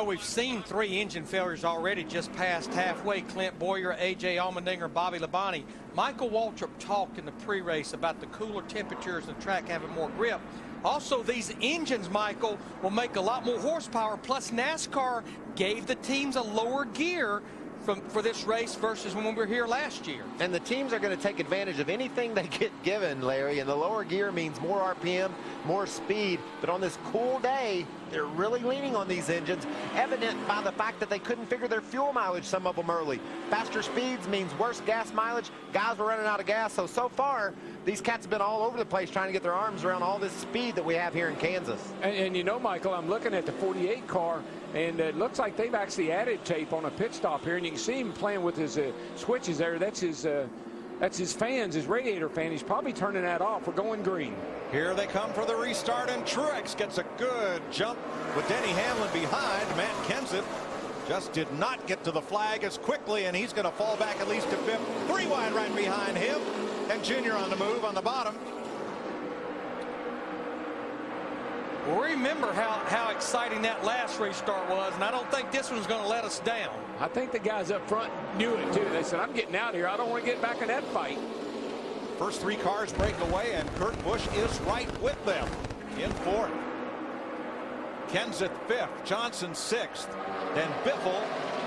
We've seen 3 engine failures already just past halfway. Clint Bowyer, A.J. Allmendinger, Bobby Labonte. Michael Waltrip talked in the pre-race about the cooler temperatures and the track having more grip. Also, these engines, Michael, will make a lot more horsepower. Plus, NASCAR gave the teams a lower gear for this race versus when we were here last year. And the teams are going to take advantage of anything they get given, Larry. And the lower gear means more RPM, more speed. But on this cool day, they're really leaning on these engines, evident by the fact that they couldn't figure their fuel mileage, some of them early. Faster speeds means worse gas mileage. Guys were running out of gas. So far, these cats have been all over the place trying to get their arms around all this speed that we have here in Kansas. And Michael, I'm looking at the 48 car, and it looks like they've actually added tape on a pit stop here, and you can see him playing with his switches there. That's his fans, his radiator fan. He's probably turning that off. We're going green. Here they come for the restart, and Truex gets a good jump with Denny Hamlin behind. Matt Kenseth just did not get to the flag as quickly, and he's going to fall back at least to 5th. 3 wide right behind him, and Junior on the move on the bottom. Well, remember how exciting that last restart was, and I don't think this one's going to let us down. I think the guys up front knew it, too. They said, I'm getting out of here. I don't want to get back in that fight. First 3 cars break away, and Kurt Busch is right with them in 4th. Kenseth 5th, Johnson 6th, then Biffle,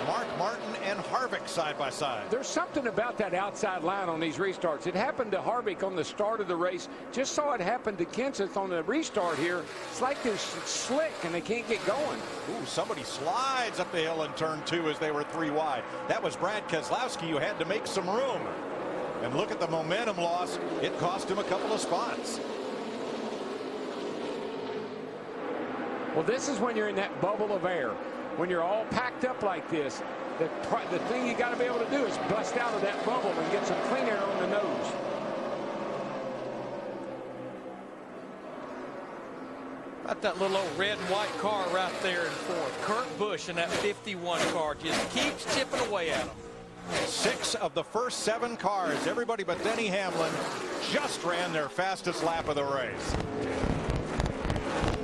Mark Martin, and Harvick side by side. There's something about that outside line on these restarts. It happened to Harvick on the start of the race. Just saw it happen to Kenseth on the restart here. It's like they're slick and they can't get going. Ooh, somebody slides up the hill in turn 2 as they were 3 wide. That was Brad Keselowski, who had to make some room. And look at the momentum loss. It cost him a couple of spots. Well, this is when you're in that bubble of air. When you're all packed up like this, the thing you got to be able to do is bust out of that bubble and get some clean air on the nose. Got that little old red and white car right there in 4th. Kurt Busch in that 51 car just keeps chipping away at him. 6 of the first 7 cars, everybody but Denny Hamlin, just ran their fastest lap of the race.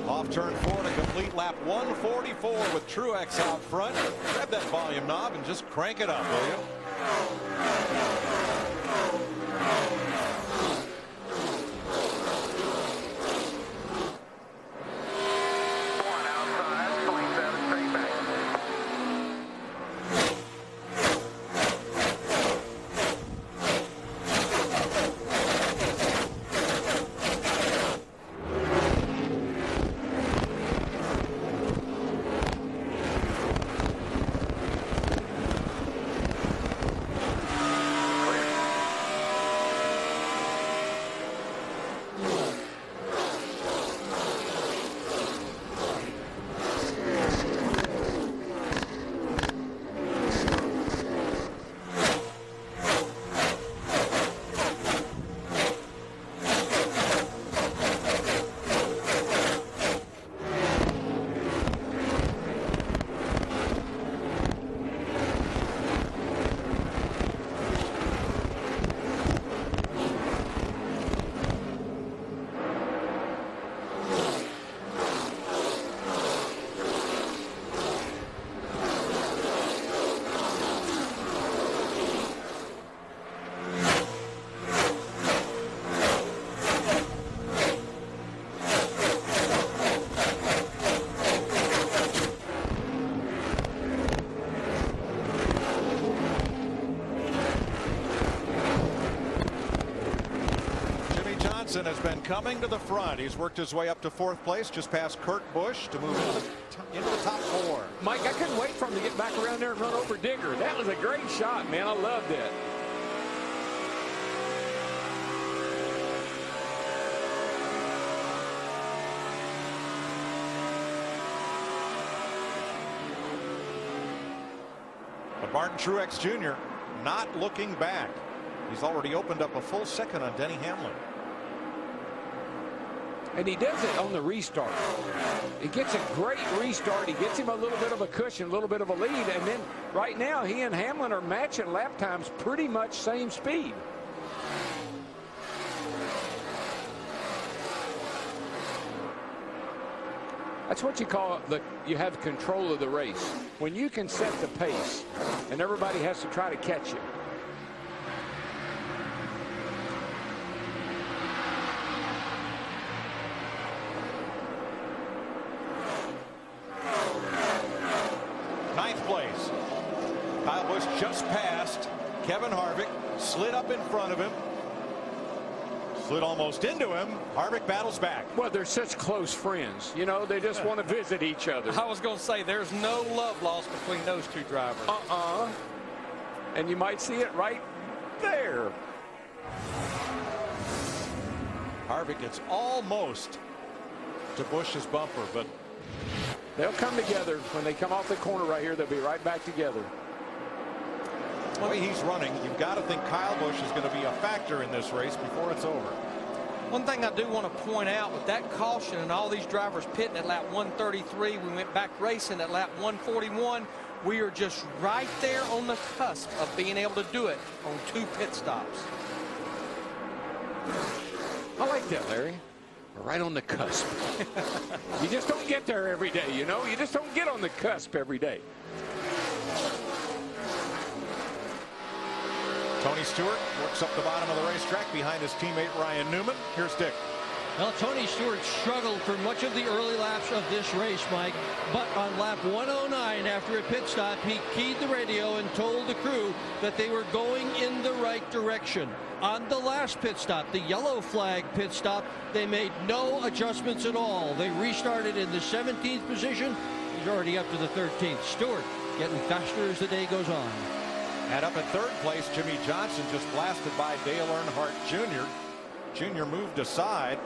Off turn 4 to complete lap 144 with Truex out front. Grab that volume knob and just crank it up, will you? Johnson has been coming to the front. He's worked his way up to 4th place, just past Kurt Busch to move into the top 4. Mike, I couldn't wait for him to get back around there and run over Digger. That was a great shot, man. I loved it. But Martin Truex Jr. not looking back. He's already opened up a full second on Denny Hamlin. And he does it on the restart. He gets a great restart. He gets him a little bit of a cushion, a little bit of a lead. And then right now, he and Hamlin are matching lap times pretty much same speed. That's what you call you have control of the race. When you can set the pace and everybody has to try to catch you. Just passed Kevin Harvick, slid up in front of him, slid almost into him. Harvick battles back. Well, they're such close friends. You know, they just want to visit each other. I was going to say, there's no love lost between those two drivers. And you might see it right there. Harvick gets almost to Busch's bumper, but they'll come together. When they come off the corner right here, they'll be right back together. The way he's running, you've got to think Kyle Busch is going to be a factor in this race before it's over. One thing I do want to point out, with that caution and all these drivers pitting at lap 133, we went back racing at lap 141. We are just right there on the cusp of being able to do it on 2 pit stops. I like that, Larry. We're right on the cusp. You just don't get there every day, you know? You just don't get on the cusp every day. Tony Stewart works up the bottom of the racetrack behind his teammate Ryan Newman. Here's Dick. Well, Tony Stewart struggled for much of the early laps of this race, Mike. But on lap 109, after a pit stop, he keyed the radio and told the crew that they were going in the right direction. On the last pit stop, the yellow flag pit stop, they made no adjustments at all. They restarted in the 17th position. He's already up to the 13th. Stewart getting faster as the day goes on. And up at 3rd place, Jimmy Johnson just blasted by Dale Earnhardt Jr. Jr. moved aside,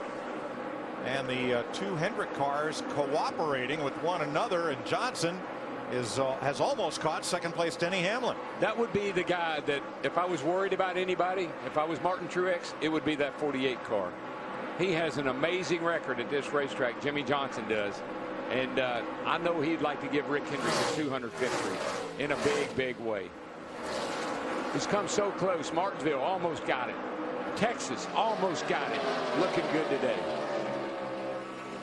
and the 2 Hendrick cars cooperating with one another, and Johnson has almost caught 2nd place Denny Hamlin. That would be the guy that, if I was worried about anybody, if I was Martin Truex, it would be that 48 car. He has an amazing record at this racetrack, Jimmy Johnson does. And I know he'd like to give Rick Hendrick his 200th victory in a big, big way. He's come so close. Martinsville almost got it. Texas almost got it. Looking good today.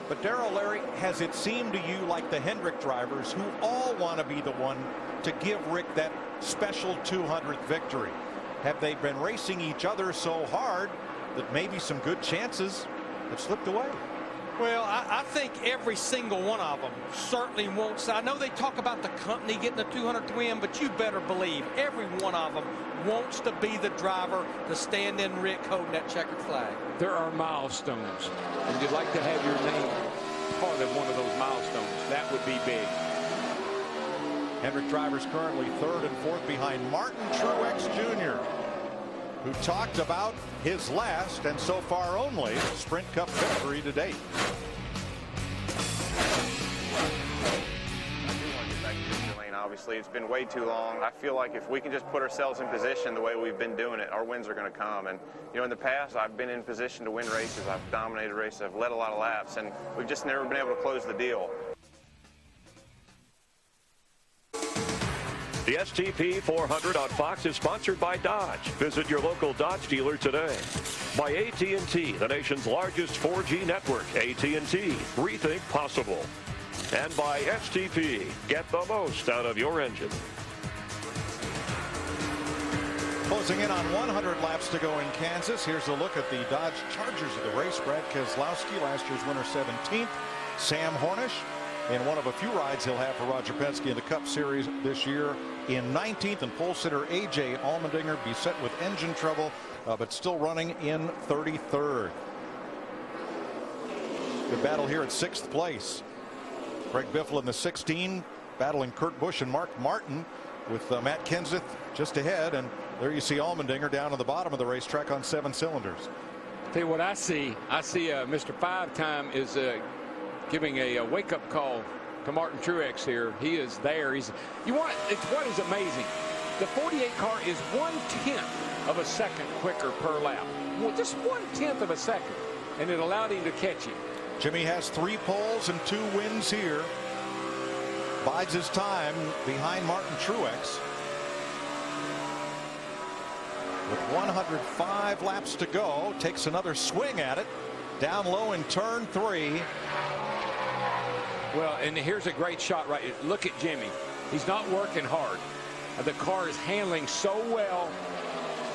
But Darrell, Larry, has it seemed to you like the Hendrick drivers, who all want to be the one to give Rick that special 200th victory, have they been racing each other so hard that maybe some good chances have slipped away? Well, I think every single one of them certainly wants. I know they talk about the company getting the 200th win, but you better believe every one of them wants to be the driver to stand in Rick holding that checkered flag. There are milestones, and you'd like to have your name part of one of those milestones. That would be big. Hendrick drivers currently 3rd and 4th behind Martin Truex Jr., who talked about his last and so far only Sprint Cup victory to date. Obviously, it's been way too long. I feel like if we can just put ourselves in position the way we've been doing it, our wins are going to come. And, you know, in the past, I've been in position to win races. I've dominated races. I've led a lot of laps, and we've just never been able to close the deal. The STP 400 on Fox is sponsored by Dodge. Visit your local Dodge dealer today. By AT&T, the nation's largest 4G network. AT&T, rethink possible. And by STP, get the most out of your engine. Closing in on 100 laps to go in Kansas. Here's a look at the Dodge Chargers of the race. Brad Keselowski, last year's winner, 17th. Sam Hornish, in one of a few rides he'll have for Roger Penske in the Cup Series this year, in 19th. And pole sitter A.J. Allmendinger beset with engine trouble, but still running in 33rd. Good battle here at 6th place. Greg Biffle in the 16, battling Kurt Busch and Mark Martin, with Matt Kenseth just ahead. And there you see Allmendinger down at the bottom of the racetrack on 7 cylinders. Tell you what I see Mr. 5-time is giving a wake-up call to Martin Truex here. He is there. It's what is amazing. The 48 car is 1/10 of a second quicker per lap. Well, just 1/10 of a second, and it allowed him to catch him. Jimmy has 3 poles and 2 wins here. Bides his time behind Martin Truex. With 105 laps to go, takes another swing at it. Down low in turn 3. Well, and here's a great shot right here. Look at Jimmy. He's not working hard. The car is handling so well.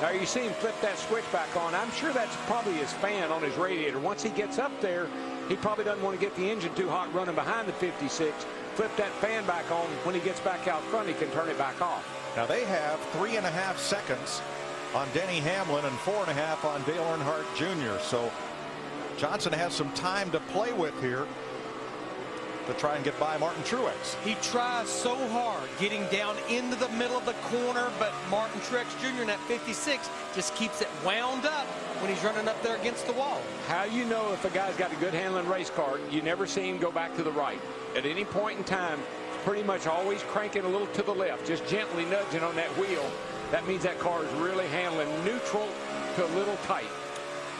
Now you see him flip that switch back on. I'm sure that's probably his fan on his radiator. Once he gets up there, he probably doesn't want to get the engine too hot running behind the 56. Flip that fan back on. When he gets back out front, he can turn it back off. Now they have 3.5 seconds on Denny Hamlin and 4.5 on Dale Earnhardt Jr. So Johnson has some time to play with here to try and get by Martin Truex. He tries so hard getting down into the middle of the corner, but Martin Truex Jr. in that 56 just keeps it wound up when he's running up there against the wall. How you know if a guy's got a good handling race car? You never see him go back to the right. At any point in time, pretty much always cranking a little to the left, just gently nudging on that wheel. That means that car is really handling neutral to a little tight.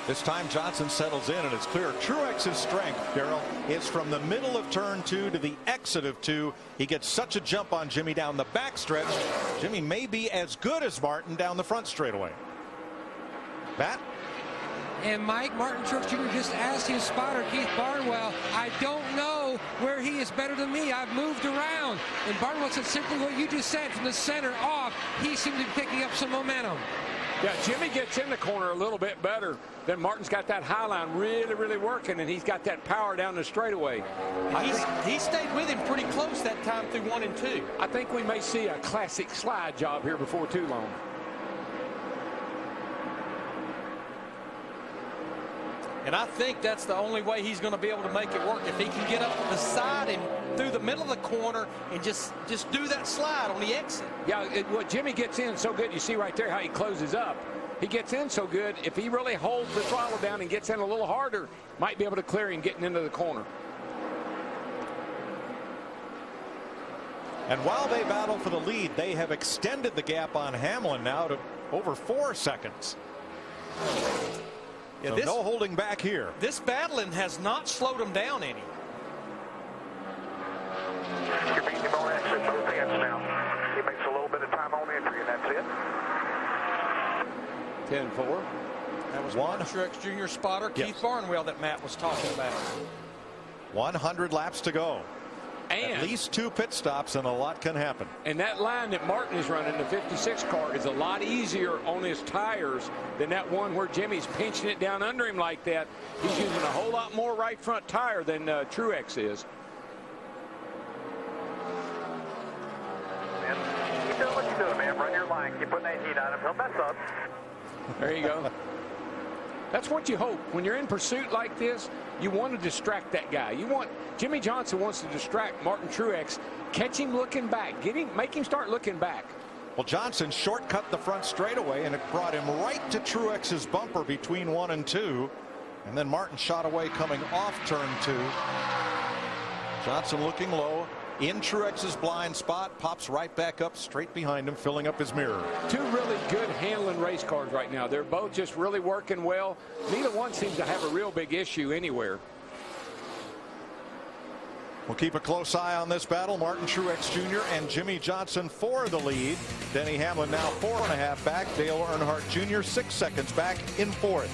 This time Johnson settles in, and it's clear Truex's strength, Darrell, is from the middle of turn 2 to the exit of 2. He gets such a jump on Jimmy down the backstretch. Jimmy may be as good as Martin down the front straightaway. Matt? And Mike, Martin Truex Jr. just asked his spotter, Keith Barnwell, I don't know where he is better than me. I've moved around. And Barnwell said simply what you just said, from the center off, he seemed to be picking up some momentum. Yeah, Jimmy gets in the corner a little bit better. Then Martin's got that high line really working, and he's got that power down the straightaway. He stayed with him pretty close that time through 1 and 2. I think we may see a classic slide job here before too long. And I think that's the only way he's going to be able to make it work. If he can get up to the side and through the middle of the corner and just do that slide on the exit. Yeah, what Jimmy gets in so good. You see right there how he closes up. He gets in so good. If he really holds the throttle down and gets in a little harder, might be able to clear him getting into the corner. And while they battle for the lead, they have extended the gap on Hamlin now to over 4 seconds. Yeah, so no holding back here. This battling has not slowed him down any. You're beating him on exit both ends now. He makes a little bit of time on entry, and that's it. 10-4. That was Martin Truex Jr. spotter, Keith Barnwell, that Matt was talking about. 100 laps to go. And at least 2 pit stops, and a lot can happen. And that line that Martin is running, the 56 car, is a lot easier on his tires than that one where Jimmy's pinching it down under him like that. He's using a whole lot more right front tire than Truex is. Man, keep doing what you're doing, man. Run your line. Keep putting that heat on him. He'll mess up. There you go. That's what you hope. When you're in pursuit like this, you want to distract that guy. Jimmy Johnson wants to distract Martin Truex, catch him looking back, make him start looking back. Well, Johnson shortcut the front straightaway, and it brought him right to Truex's bumper between 1 and 2. And then Martin shot away coming off turn 2. Johnson looking low. In Truex's blind spot, pops right back up straight behind him, filling up his mirror. 2 really good handling race cars right now. They're both just really working well. Neither one seems to have a real big issue anywhere. We'll keep a close eye on this battle. Martin Truex Jr. and Jimmy Johnson for the lead. Denny Hamlin now 4.5 back. Dale Earnhardt Jr. 6 seconds back in 4th.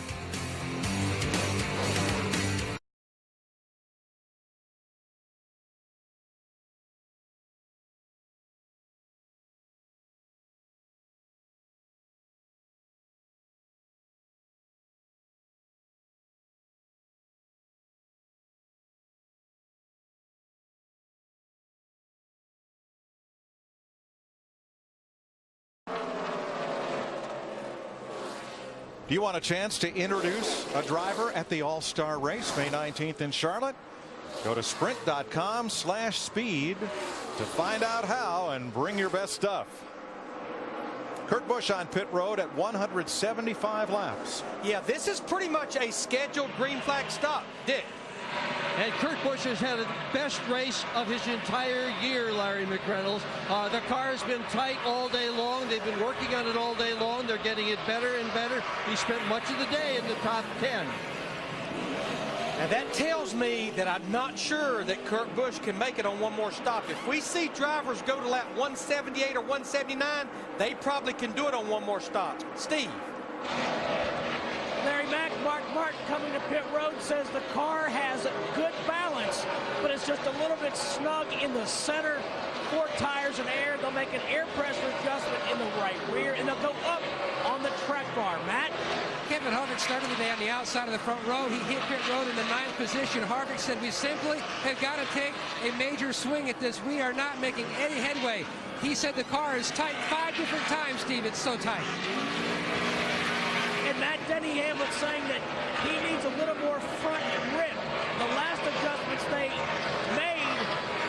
Do you want a chance to introduce a driver at the All-Star Race May 19th in Charlotte? Go to sprint.com/speed to find out how and bring your best stuff. Kurt Busch on pit road at 175 laps. Yeah, this is pretty much a scheduled green flag stop, Dick. And Kurt Busch has had the best race of his entire year, Larry McReynolds. The car has been tight all day long. They've been working on it all day long. They're getting it better and better. He spent much of the day in the top 10. And that tells me that I'm not sure that Kurt Busch can make it on one more stop. If we see drivers go to lap 178 or 179, they probably can do it on one more stop. Steve. Larry Mack, Mark Martin coming to pit road says the car has good balance, but it's just a little bit snug in the center. 4 tires and air. They'll make an air pressure adjustment in the right rear, and they'll go up on the track bar. Matt? Kevin Harvick started the day on the outside of the front row. He hit pit road in the 9th position. Harvick said, we simply have got to take a major swing at this. We are not making any headway. He said the car is tight 5 different times, Steve. It's so tight. And Matt Denny Hamlin saying that he needs a little more front grip. The last adjustments they made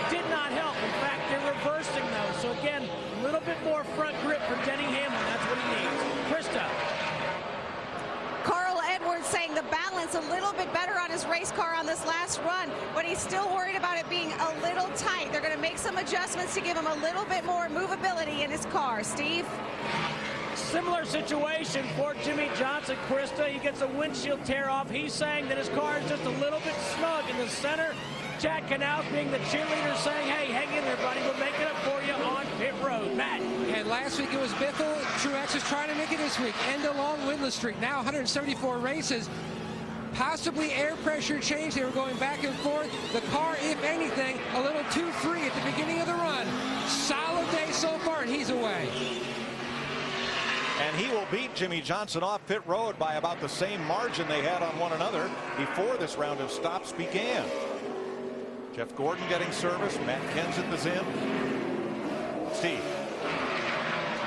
did not help. In fact, they're reversing those. So again, a little bit more front grip for Denny Hamlin. That's what he needs. Krista. Carl Edwards saying the balance a little bit better on his race car on this last run, but he's still worried about it being a little tight. They're going to make some adjustments to give him a little bit more movability in his car. Steve? Similar situation for Jimmie Johnson, Krista. He gets a windshield tear off. He's saying that his car is just a little bit snug in the center. Jack Canals being the cheerleader saying, hey, hang in there, buddy. We'll make it up for you on pit road. Matt. And last week it was Biffle. Truex is trying to make it this week. End a long winless streak. Now 174 races. Possibly air pressure change. They were going back and forth. The car, if anything, a little too free at the beginning of the run. Solid day so far, and he's away. And he will beat Jimmie Johnson off pit road by about the same margin they had on one another before this round of stops began. Jeff Gordon getting service. Matt Kenseth is in. Steve.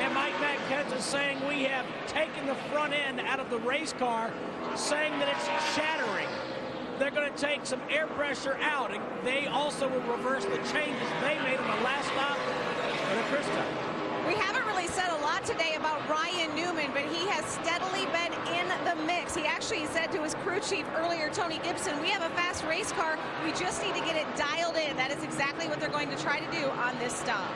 And Mike Matt Kenseth saying we have taken the front end out of the race car, saying that it's shattering. They're going to take some air pressure out, and they also will reverse the changes they made on the last stop. Krista. We haven't really said a lot today about Ryan Newman, but he has steadily been in the mix. He actually said to his crew chief earlier, Tony Gibson, we have a fast race car. We just need to get it dialed in. That is exactly what they're going to try to do on this stop.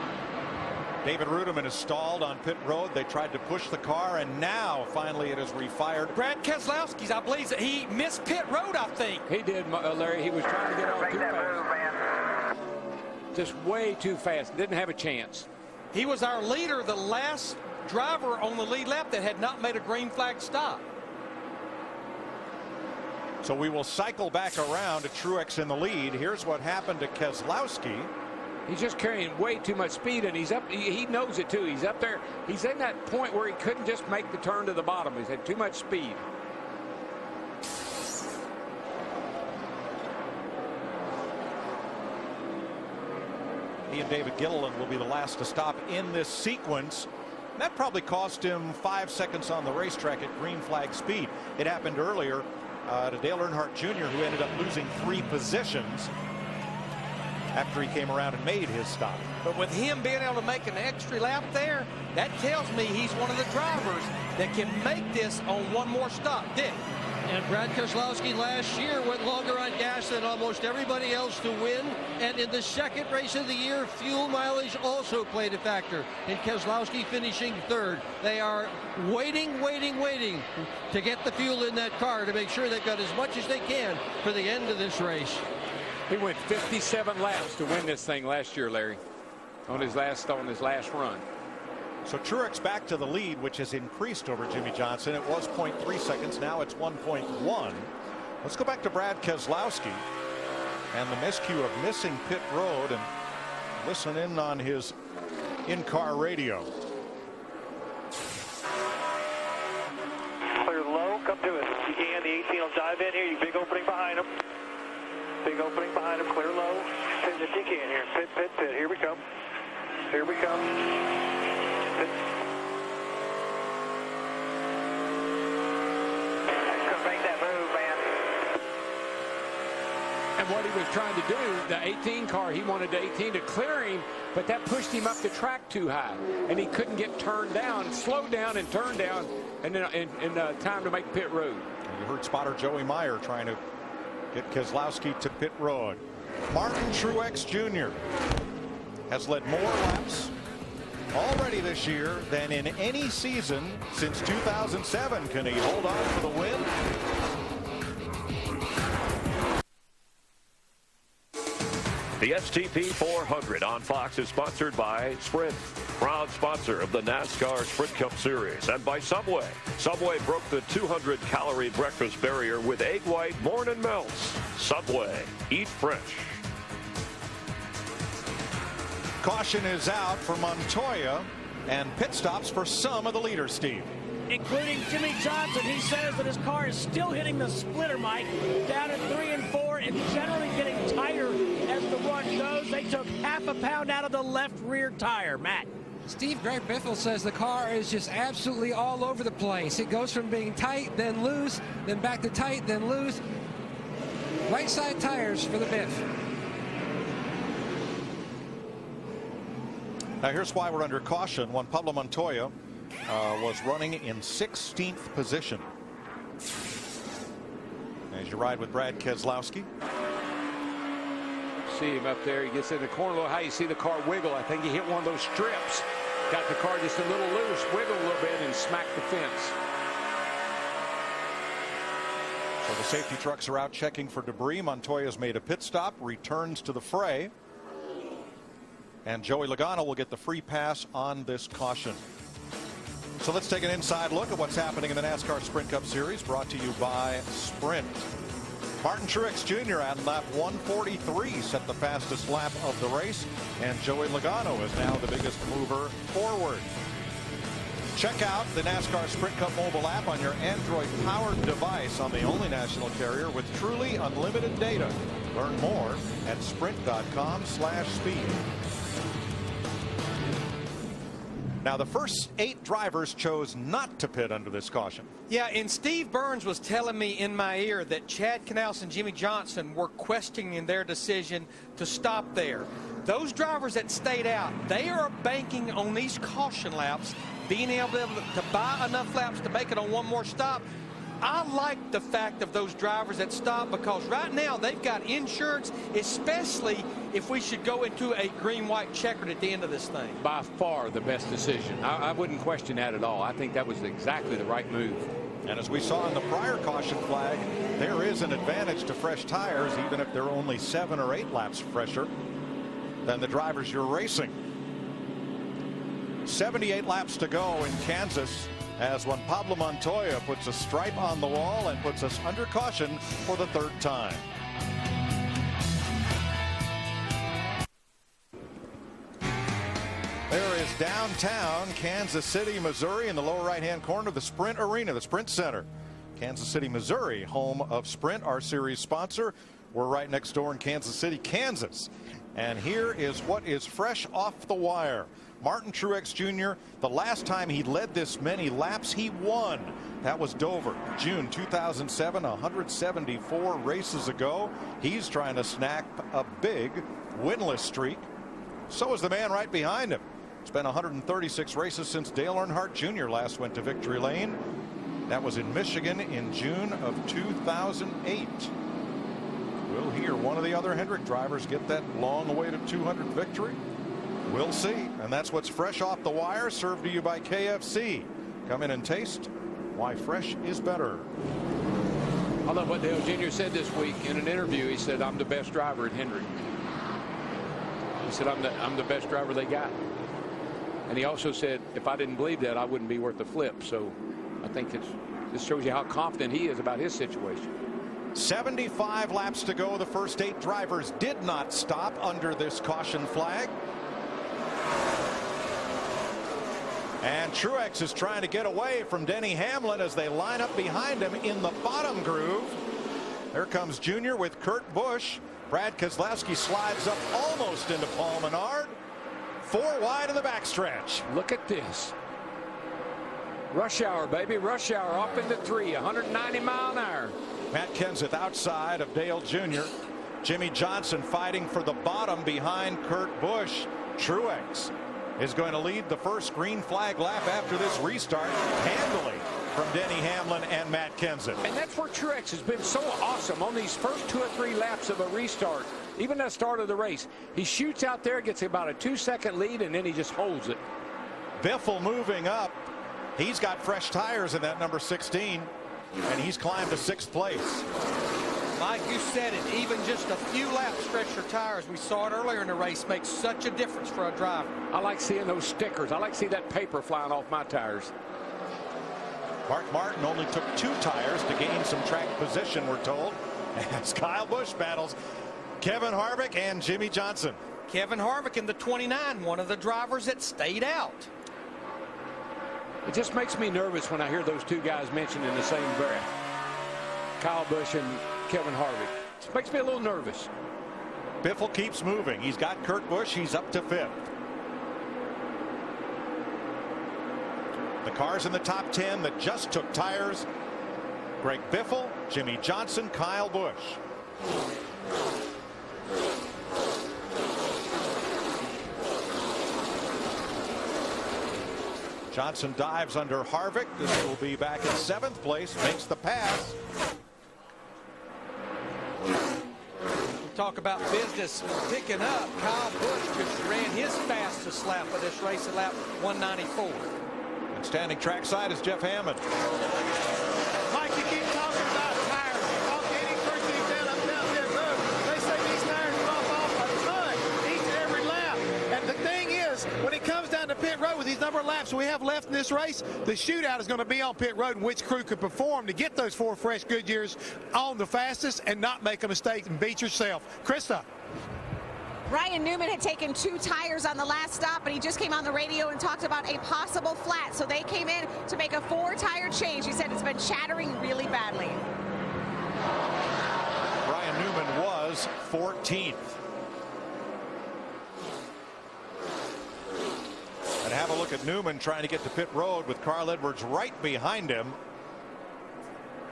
David Rudiman is stalled on pit road. They tried to push the car, and now finally it is refired. Brad Keselowski, I believe that he missed pit road, I think. He did, Larry. He was trying to get on too fast. Just way too fast. Didn't have a chance. He was our leader, the last driver on the lead lap that had not made a green flag stop. So we will cycle back around to Truex in the lead. Here's what happened to Keselowski. He's just carrying way too much speed, and he's up. He knows it too. He's up there. He's in that point where he couldn't just make the turn to the bottom. He's had too much speed. He and David Gilliland will be the last to stop in this sequence. That probably cost him 5 seconds on the racetrack at green flag speed. It happened earlier to Dale Earnhardt Jr., who ended up losing 3 positions after he came around and made his stop. But with him being able to make an extra lap there, that tells me he's one of the drivers that can make this on one more stop. Dick. And Brad Keselowski last year went longer on gas than almost everybody else to win. And in the second race of the year, fuel mileage also played a factor in Keselowski finishing third. They are waiting to get the fuel in that car to make sure they've got as much as they can for the end of this race. He went 57 laps to win this thing last year, Larry, on his last run. So Truex back to the lead, which has increased over Jimmie Johnson. It was 0.3 seconds. Now it's 1.1. Let's go back to Brad Keselowski and the miscue of missing pit road and listen in on his in-car radio. Clear low. Come to it. You can. The 18 will dive in here. You big opening behind him. Big opening behind him. Clear low. Pit if you can here. Pit, pit, pit. Here we come. Here we come. And what he was trying to do, the 18 car, he wanted the 18 to clear him, but that pushed him up the track too high. And he couldn't get turned down, slowed down and turned down, and then in time to make pit road. You heard spotter Joey Meyer trying to get Keselowski to pit road. Martin Truex Jr. has led more laps already this year than in any season since 2007. Can he hold on for the win? The STP 400 on Fox is sponsored by Sprint, proud sponsor of the NASCAR Sprint Cup Series, and by Subway. Subway broke the 200-calorie breakfast barrier with egg white morning melts. Subway, eat fresh. Caution is out for Montoya, and pit stops for some of the leaders, Steve. Including Jimmy Johnson. He says that his car is still hitting the splitter, Mike, down at 3 and 4 and generally getting tighter as the run goes. They took half a pound out of the left rear tire. Matt. Steve, Greg Biffle says the car is just absolutely all over the place. It goes from being tight, then loose, then back to tight, then loose. Right side tires for the Biff. Now here's why we're under caution. Juan Pablo Montoya was running in 16th position. As you ride with Brad Keselowski. See him up there. He gets in the corner a little high. You see the car wiggle. I think he hit one of those strips. Got the car just a little loose, wiggled a little bit, and smacked the fence. So the safety trucks are out checking for debris. Montoya's made a pit stop, returns to the fray. And Joey Logano will get the free pass on this caution. So let's take an inside look at what's happening in the NASCAR Sprint Cup Series, brought to you by Sprint. Martin Truex Jr. at lap 143 set the fastest lap of the race, and Joey Logano is now the biggest mover forward. Check out the NASCAR Sprint Cup mobile app on your Android-powered device on the only national carrier with truly unlimited data. Learn more at sprint.com/speed. Now, the first 8 drivers chose not to pit under this caution. Yeah, and Steve Burns was telling me in my ear that Chad Knaus and Jimmy Johnson were questioning their decision to stop there. Those drivers that stayed out, they are banking on these caution laps, being able to buy enough laps to make it on one more stop. I like the fact of those drivers that stop because right now they've got insurance, especially if we should go into a green-white checkered at the end of this thing. By far the best decision. I wouldn't question that at all. I think that was exactly the right move. And as we saw in the prior caution flag, there is an advantage to fresh tires, even if they're only 7 or 8 laps fresher than the drivers you're racing. 78 laps to go in Kansas, as Juan Pablo Montoya puts a stripe on the wall and puts us under caution for the 3rd time. There is downtown Kansas City, Missouri, in the lower right-hand corner, the Sprint Arena, the Sprint Center. Kansas City, Missouri, home of Sprint, our series sponsor. We're right next door in Kansas City, Kansas. And here is what is fresh off the wire. Martin Truex Jr., the last time he led this many laps, he won. That was Dover, June 2007, 174 races ago. He's trying to snap a big winless streak. So is the man right behind him. It's been 136 races since Dale Earnhardt Jr. last went to victory lane. That was in Michigan in June of 2008. We'll hear one of the other Hendrick drivers get that long-awaited 200 victory. We'll see. And that's what's fresh off the wire, served to you by KFC. Come in and taste why fresh is better. I love what Dale Jr. said this week in an interview. He said, I'm the best driver at Hendrick. He said, I'm the best driver they got. And he also said, if I didn't believe that, I wouldn't be worth the flip. So I think this shows you how confident he is about his situation. 75 laps to go. The first 8 drivers did not stop under this caution flag. And Truex is trying to get away from Denny Hamlin as they line up behind him in the bottom groove. There comes Junior with Kurt Busch. Brad Keselowski slides up almost into Paul Menard. 4 wide in the backstretch. Look at this. Rush hour, baby. Rush hour off into 3, 190 mile an hour. Matt Kenseth outside of Dale Jr. Jimmie Johnson fighting for the bottom behind Kurt Busch. Truex is going to lead the first green flag lap after this restart handily from Denny Hamlin and Matt Kenseth. And that's where Truex has been so awesome on these first 2 or 3 laps of a restart. Even at the start of the race, he shoots out there, gets about a 2-second lead, and then he just holds it. Biffle moving up. He's got fresh tires in that number 16, and he's climbed to 6th place. Mike, you said it. Even just a few laps stretch your tires. We saw it earlier in the race. Makes such a difference for a driver. I like seeing those stickers. I like seeing that paper flying off my tires. Mark Martin only took 2 tires to gain some track position, we're told, as Kyle Busch battles Kevin Harvick and Jimmie Johnson. Kevin Harvick in the 29, one of the drivers that stayed out. It just makes me nervous when I hear those 2 guys mentioned in the same breath. Kyle Busch and Kevin Harvick. It makes me a little nervous. Biffle keeps moving. He's got Kurt Busch. He's up to 5th. The cars in the top 10 that just took tires: Greg Biffle, Jimmie Johnson, Kyle Busch. Johnson dives under Harvick. This will be back in 7th place. Makes the pass. Talk about business picking up. Kyle Busch just ran his fastest lap of this race at lap 194. And standing trackside is Jeff Hammond. Mike, you keep talking about tires. You talk to any person who's down that road. They say these tires drop off a ton each and every lap. And the thing is, when it comes down to pit road with these number of laps we have left in this race, the shootout is going to be on pit road and which crew can perform to get those 4 fresh Goodyears on the fastest and not make a mistake and beat yourself. Krista. Ryan Newman had taken 2 tires on the last stop, but he just came on the radio and talked about a possible flat. So they came in to make a 4-tire change. He said it's been chattering really badly. Ryan Newman was 14th. And have a look at Newman trying to get to pit road with Carl Edwards right behind him.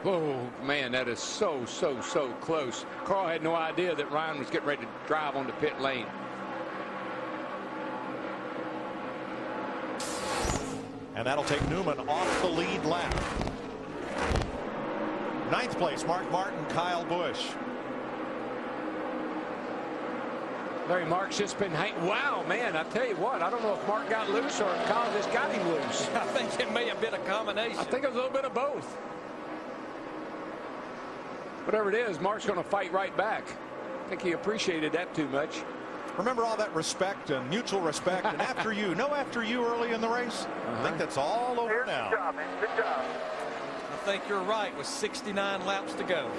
Oh, man, that is so close. Carl had no idea that Ryan was getting ready to drive on the pit lane. And that'll take Newman off the lead lap. 9th place, Mark Martin, Kyle Busch. Larry Mark's just been wow, man, I tell you what, I don't know if Mark got loose or if Kyle just got him loose. I think it may have been a combination. I think it was a little bit of both. Whatever it is, Mark's going to fight right back. I think he appreciated that too much. Remember all that respect and mutual respect and after you early in the race? I think that's all over now. Good job, man. Good job. I think you're right with 69 laps to go.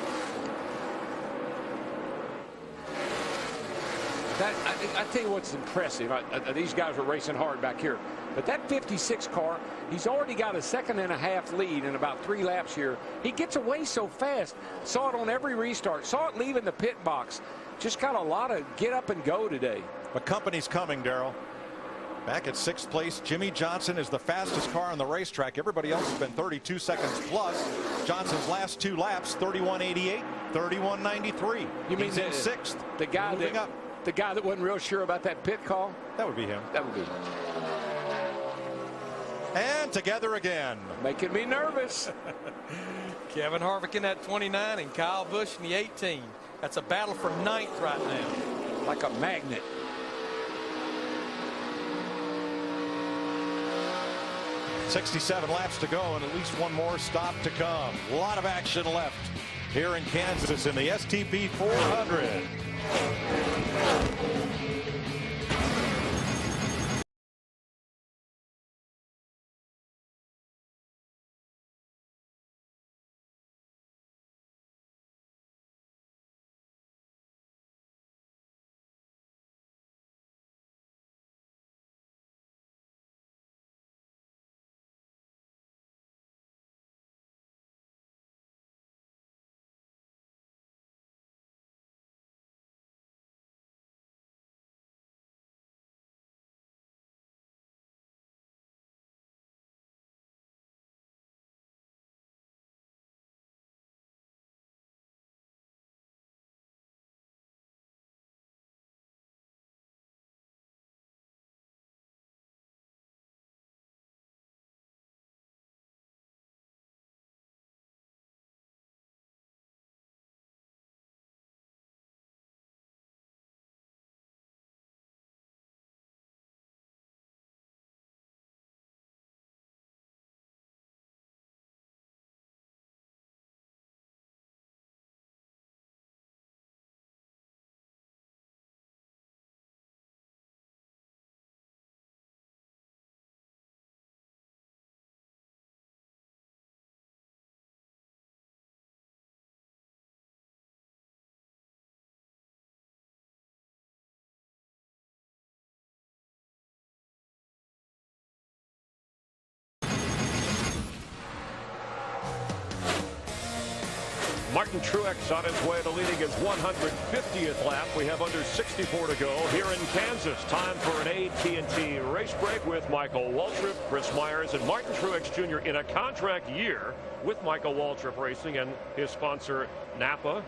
I tell you what's impressive. These guys were racing hard back here. But that 56 car, he's already got a 2.5-second lead in about 3 laps here. He gets away so fast. Saw it on every restart. Saw it leaving the pit box. Just got a lot of get up and go today. But company's coming, Darrell. Back at 6th place, Jimmie Johnson is the fastest car on the racetrack. Everybody else has been 32 seconds plus. Johnson's last 2 laps, 31.88, 31.93. You mean he's in 6th. The guy that wasn't real sure about that pit call? That would be him. That would be him. And together again. Making me nervous. Kevin Harvick in that 29 and Kyle Busch in the 18. That's a battle for 9th right now. Like a magnet. .67 laps to go and at least one more stop to come. A lot of action left here in Kansas in the STP 400. Martin Truex on his way to leading his 150th lap. We have under 64 to go here in Kansas. Time for an AT&T race break with Michael Waltrip, Chris Myers, and Martin Truex Jr. in a contract year with Michael Waltrip Racing and his sponsor Napa.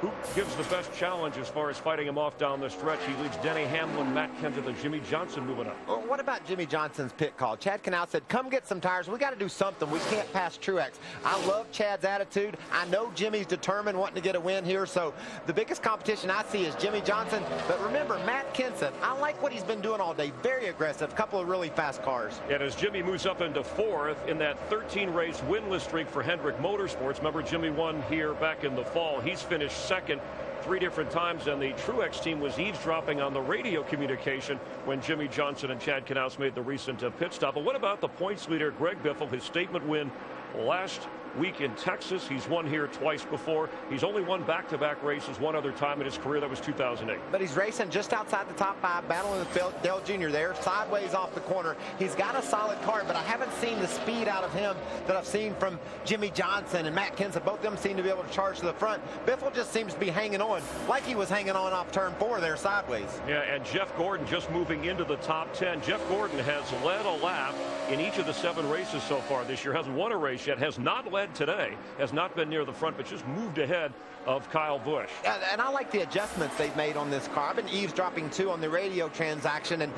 Who gives the best challenge as far as fighting him off down the stretch? He leads Denny Hamlin, Matt Kenseth, and Jimmy Johnson moving up. Well, what about Jimmy Johnson's pit call? Chad Knaus said, come get some tires. We got to do something. We can't pass Truex. I love Chad's attitude. I know Jimmy's determined, wanting to get a win here. So the biggest competition I see is Jimmy Johnson. But remember, Matt Kenseth, I like what he's been doing all day. Very aggressive. Couple of really fast cars. And as Jimmy moves up into 4th in that 13-race winless streak for Hendrick Motorsports. Remember, Jimmy won here back in the fall. He's finished 2nd 3 different times, and the Truex team was eavesdropping on the radio communication when Jimmy Johnson and Chad Knaus made the recent pit stop. But what about the points leader, Greg Biffle, his statement win last week in Texas? He's won here twice before. He's only won back-to-back races one other time in his career. That was 2008. But he's racing just outside the top 5, battling with Dale Jr. there, sideways off the corner. He's got a solid car, but I haven't seen the speed out of him that I've seen from Jimmy Johnson and Matt Kenseth. Both of them seem to be able to charge to the front. Biffle just seems to be hanging on like he was hanging on off turn 4 there sideways. Yeah, and Jeff Gordon just moving into the top 10. Jeff Gordon has led a lap in each of the 7 races so far this year. Hasn't won a race yet, has not led today, has not been near the front, but just moved ahead of Kyle Busch. And I like the adjustments they've made on this car. I've been eavesdropping too on the radio transaction, and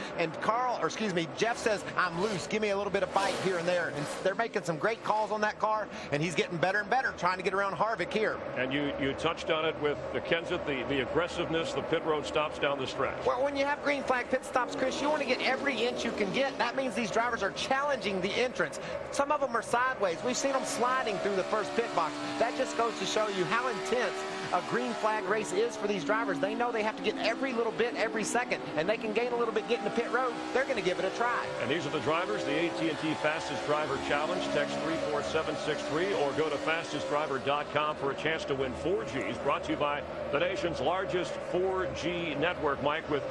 Jeff says, I'm loose, give me a little bit of bite here and there, and they're making some great calls on that car, and he's getting better and better trying to get around Harvick here. And you touched on it with the Kenseth, the aggressiveness, the pit road stops down the stretch. Well, when you have green flag pit stops, Chris, you want to get every inch you can get. That means these drivers are challenging the entrance. Some of them are sideways. We've seen them sliding through the first pit box. That just goes to show you how intense a green flag race is for these drivers. They know they have to get every little bit every second, and they can gain a little bit getting to pit road. They're going to give it a try. And these are the drivers, the AT&T Fastest Driver Challenge. Text 34763 or go to fastestdriver.com for a chance to win 4Gs. Brought to you by the nation's largest 4G network. Mike, with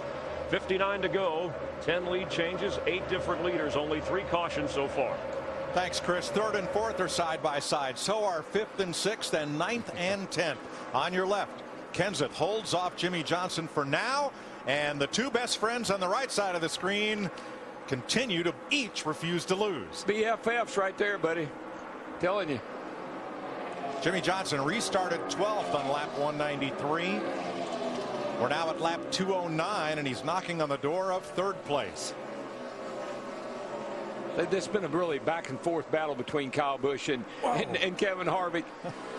59 to go, 10 lead changes, 8 different leaders, only 3 cautions so far. Thanks, Chris. 3rd and 4th are side by side. So are 5th and 6th and 9th and 10th. On your left, Kenseth holds off Jimmy Johnson for now, and the 2 best friends on the right side of the screen continue to each refuse to lose. BFFs right there, buddy. Telling you. Jimmy Johnson restarted 12th on lap 193. We're now at lap 209, and he's knocking on the door of 3rd place. There's been a really back and forth battle between Kyle Busch and Kevin Harvick.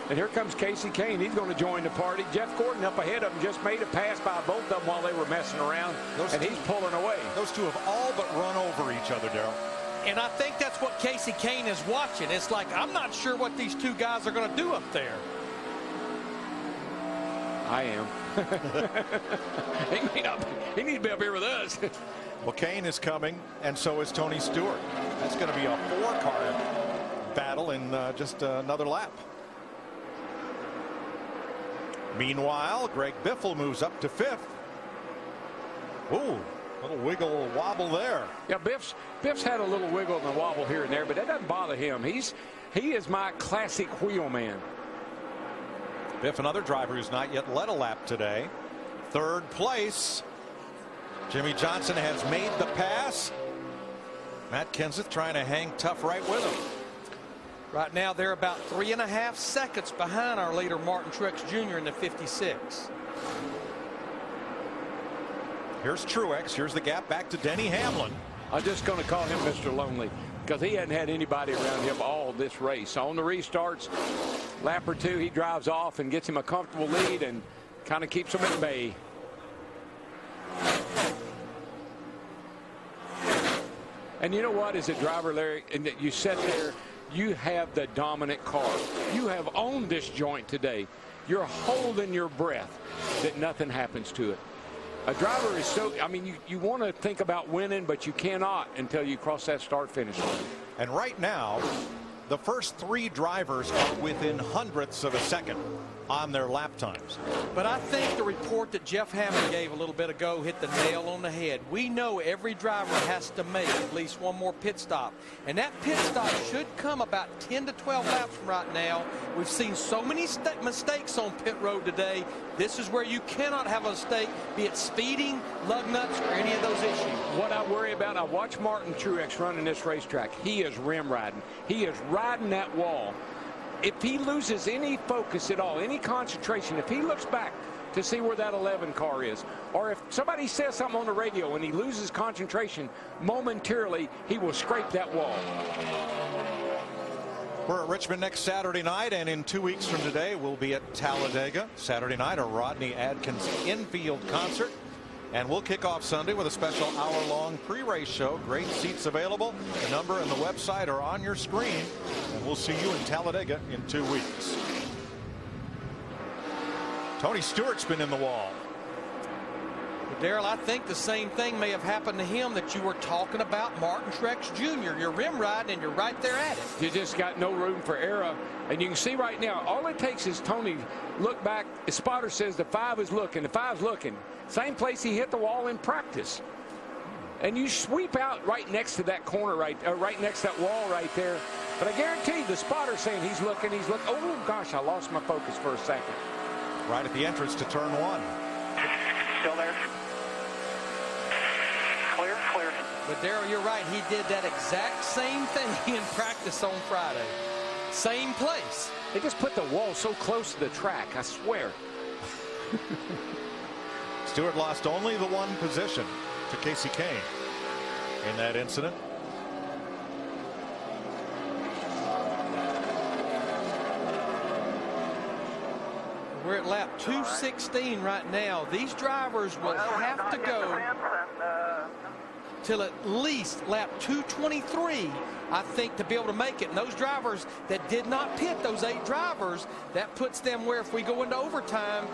And here comes Casey Kane. He's going to join the party. Jeff Gordon up ahead of him just made a pass by both of them while they were messing around. He's pulling away. Those 2 have all but run over each other, Darrell. And I think that's what Casey Kane is watching. It's like, I'm not sure what these 2 guys are going to do up there. I am. He needs to be up here with us. Well, Kane is coming, and so is Tony Stewart. That's going to be a 4-car battle in just another lap. Meanwhile, Greg Biffle moves up to 5th. Ooh, little wiggle wobble there. Yeah, Biff's had a little wiggle and a wobble here and there, but that doesn't bother him. He is my classic wheelman. Biff, another driver who's not yet led a lap today. 3rd place. Jimmy Johnson has made the pass. Matt Kenseth trying to hang tough right with him. Right now, they're about 3.5 seconds behind our leader, Martin Truex Jr. in the 56. Here's Truex. Here's the gap back to Denny Hamlin. I'm just going to call him Mr. Lonely because he hadn't had anybody around him all this race. On the restarts, lap or 2, he drives off and gets him a comfortable lead and kind of keeps him at bay. And you know what, as a driver, Larry, and that you sit there, you have the dominant car. You have owned this joint today. You're holding your breath that nothing happens to it. A driver is so, I mean, you want to think about winning, but you cannot until you cross that start-finish line. And right now, the first 3 drivers are within hundredths of a second. on their lap times. But I think the report that Jeff Hammond gave a little bit ago hit the nail on the head. We know every driver has to make at least one more pit stop. And that pit stop should come about 10 to 12 laps from right now. We've seen so many mistakes on pit road today. This is where you cannot have a mistake, be it speeding, lug nuts, or any of those issues. What I worry about, I watch Martin Truex running this racetrack. He is rim riding. He is riding that wall. If he loses any focus at all, any concentration, if he looks back to see where that 11 car is, or if somebody says something on the radio and he loses concentration, momentarily he will scrape that wall. We're at Richmond next Saturday night, and in 2 weeks from today we'll be at Talladega. Saturday night, a Rodney Adkins infield concert. And we'll kick off Sunday with a special hour-long pre-race show. Great seats available. The number and the website are on your screen. And we'll see you in Talladega in 2 weeks. Tony Stewart's been in the wall. Darrell, I think the same thing may have happened to him that you were talking about Martin Truex Jr. You're rim riding and you're right there at it. You just got no room for error. And you can see right now, all it takes is Tony look back. The spotter says the 5 is looking. The 5's looking. Same place he hit the wall in practice. And you sweep out right next to that corner, right next to that wall right there. But I guarantee the spotter's saying he's looking. Oh, gosh, I lost my focus for a second. Right at the entrance to turn 1. Still there. Clear, clear. But Darrell, you're right. He did that exact same thing in practice on Friday. Same place. They just put the wall so close to the track, I swear. Stewart lost only the 1 position to Casey Kane in that incident. We're at lap 216 right now. These drivers will have to go till at least lap 223, I think, to be able to make it. And those drivers that did not pit, those 8 drivers, that puts them where if we go into overtime,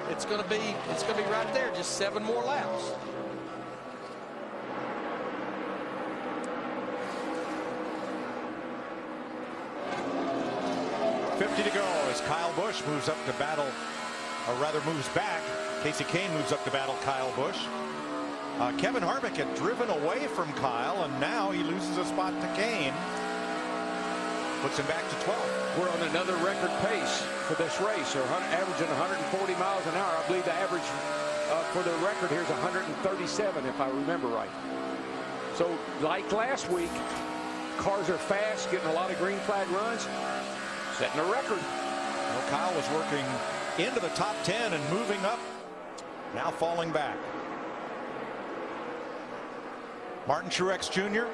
it's going to be right there, just 7 more laps. .50 to go as Kyle Busch moves up to battle, or rather moves back. Casey Kane moves up to battle Kyle Busch. Kevin Harvick had driven away from Kyle, and now he loses a spot to Kane. Puts him back to 12. We're on another record pace for this race. They're averaging 140 miles an hour. I believe the average for the record here is 137, if I remember right. So, like last week, cars are fast, getting a lot of green flag runs, setting a record. Well, Kyle was working into the top 10 and moving up, now falling back. Martin Truex Jr.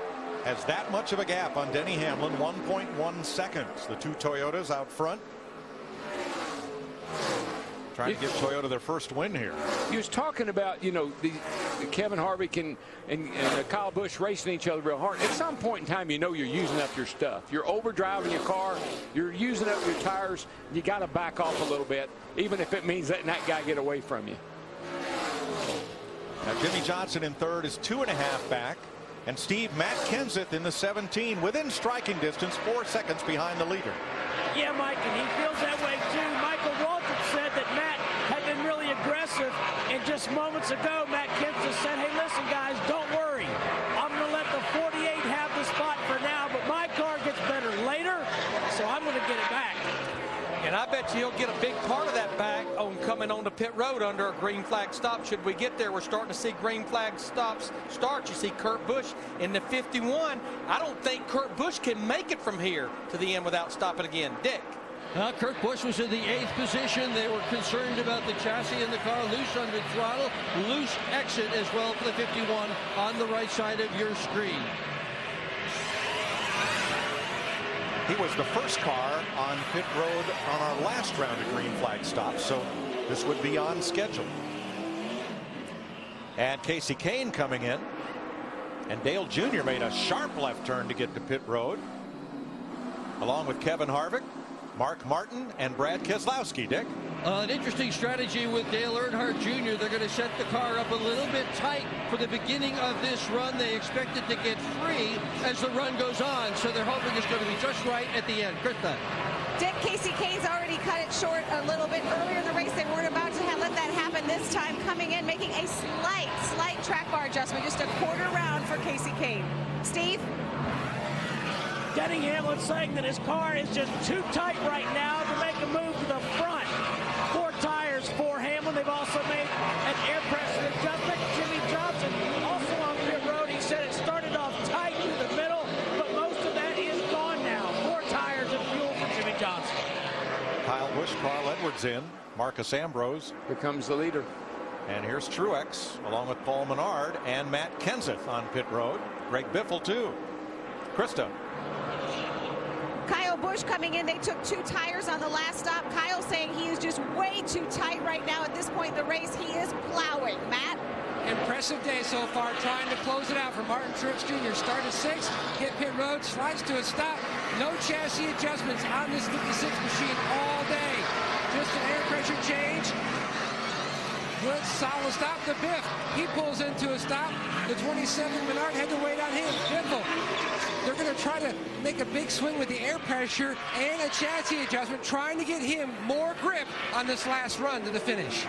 has that much of a gap on Denny Hamlin, 1.1 seconds. The 2 Toyotas out front, trying to give Toyota their first win here. He was talking about, the Kevin Harvick and Kyle Busch racing each other real hard. At some point in time, you're using up your stuff. You're overdriving your car. You're using up your tires. You got to back off a little bit, even if it means letting that guy get away from you. Now, Jimmy Johnson in third is 2.5 back. And Matt Kenseth in the 17, within striking distance, 4 seconds behind the leader. Yeah, Mike, and he feels that way too. Michael Waltrip said that Matt had been really aggressive, and just moments ago, Matt Kenseth said, hey, listen, guys, don't worry. I'm going to let the 48 have the spot for now, but my car gets better later, so I'm going to get it back. And I bet you he'll get a big part of that back on coming on the pit road under a green flag stop. Should we get there, we're starting to see green flag stops start. You see Kurt Busch in the 51. I don't think Kurt Busch can make it from here to the end without stopping again. Dick. Kurt Busch was in the 8th position. They were concerned about the chassis in the car, loose under throttle, loose exit as well for the 51 on the right side of your screen. He was the first car on pit road on our last round of green flag stops, so this would be on schedule. And Casey Kane coming in, and Dale Jr. made a sharp left turn to get to pit road, along with Kevin Harvick, Mark Martin, and Brad Keselowski. Dick? An interesting strategy with Dale Earnhardt Jr. They're going to set the car up a little bit tight for the beginning of this run. They expect it to get free as the run goes on, so they're hoping it's going to be just right at the end. Krista. Dick, Casey Kane's already cut it short a little bit earlier in the race. They weren't about to let that happen this time. Coming in, making a slight track bar adjustment, just a quarter round for Casey Kane. Steve? Denny Hamlin saying that his car is just too tight right now to make a move to the front. 4 tires for Hamlin. They've also made an air pressure adjustment. Jimmy Johnson also on pit road. He said it started off tight through the middle, but most of that is gone now. 4 tires and fuel for Jimmy Johnson. Kyle Busch, Carl Edwards in. Marcus Ambrose. Here comes the leader. And here's Truex, along with Paul Menard and Matt Kenseth on pit road. Greg Biffle, too. Krista. Kyle Busch coming in. They took 2 tires on the last stop. Kyle saying he is just way too tight right now at this point in the race. He is plowing. Matt? Impressive day so far, trying to close it out for Martin Truex Jr. Start at 6, hit pit road, slides to a stop. No chassis adjustments on this 56 machine all day. Just an air pressure change. Good solid stop to Biff. He pulls into a stop. The 27 Menard had to wait on him. Biffle. They're going to try to make a big swing with the air pressure and a chassis adjustment, trying to get him more grip on this last run to the finish.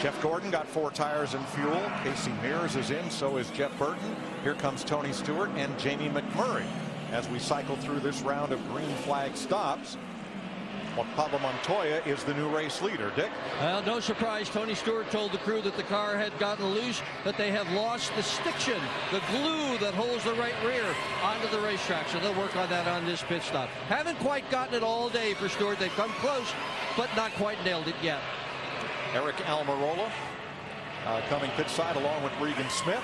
Jeff Gordon got 4 tires and fuel. Casey Mears is in, so is Jeff Burton. Here comes Tony Stewart and Jamie McMurray as we cycle through this round of green flag stops. Well, Pablo Montoya is the new race leader. Dick? Well, no surprise. Tony Stewart told the crew that the car had gotten loose, that they have lost the stiction, the glue that holds the right rear onto the racetrack. So they'll work on that on this pit stop. Haven't quite gotten it all day for Stewart. They've come close, but not quite nailed it yet. Eric Almirola coming pit side along with Regan Smith.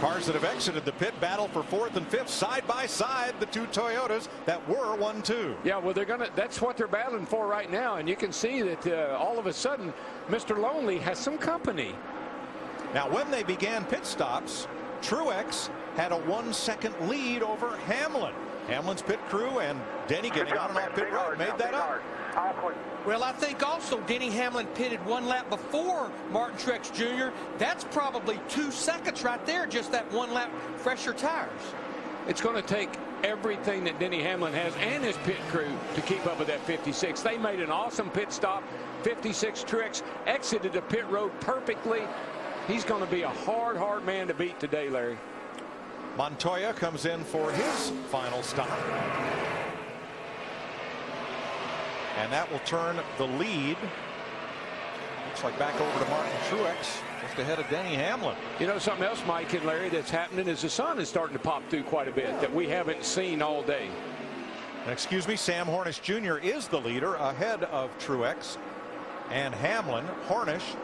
Cars that have exited the pit battle for 4th and 5th side by side, the 2 Toyotas that were 1-2. Yeah, well, that's what they're battling for right now, and you can see that all of a sudden Mr. Lonely has some company. Now, when they began pit stops, Truex had a 1-second lead over Hamlin. Hamlin's pit crew and Denny getting on and off pit road made that up. Well, I think also Denny Hamlin pitted 1 lap before Martin Truex Jr. That's probably 2 seconds right there, just that 1 lap fresher tires. It's going to take everything that Denny Hamlin has and his pit crew to keep up with that 56. They made an awesome pit stop. 56 Truex exited the pit road perfectly. He's going to be a hard man to beat today, Larry. Montoya comes in for his final stop. And that will turn the lead. Looks like back over to Martin Truex, just ahead of Denny Hamlin. You know, something else, Mike and Larry, that's happening is the sun is starting to pop through quite a bit that we haven't seen all day. And excuse me, Sam Hornish Jr. is the leader ahead of Truex and Hamlin. Hornish,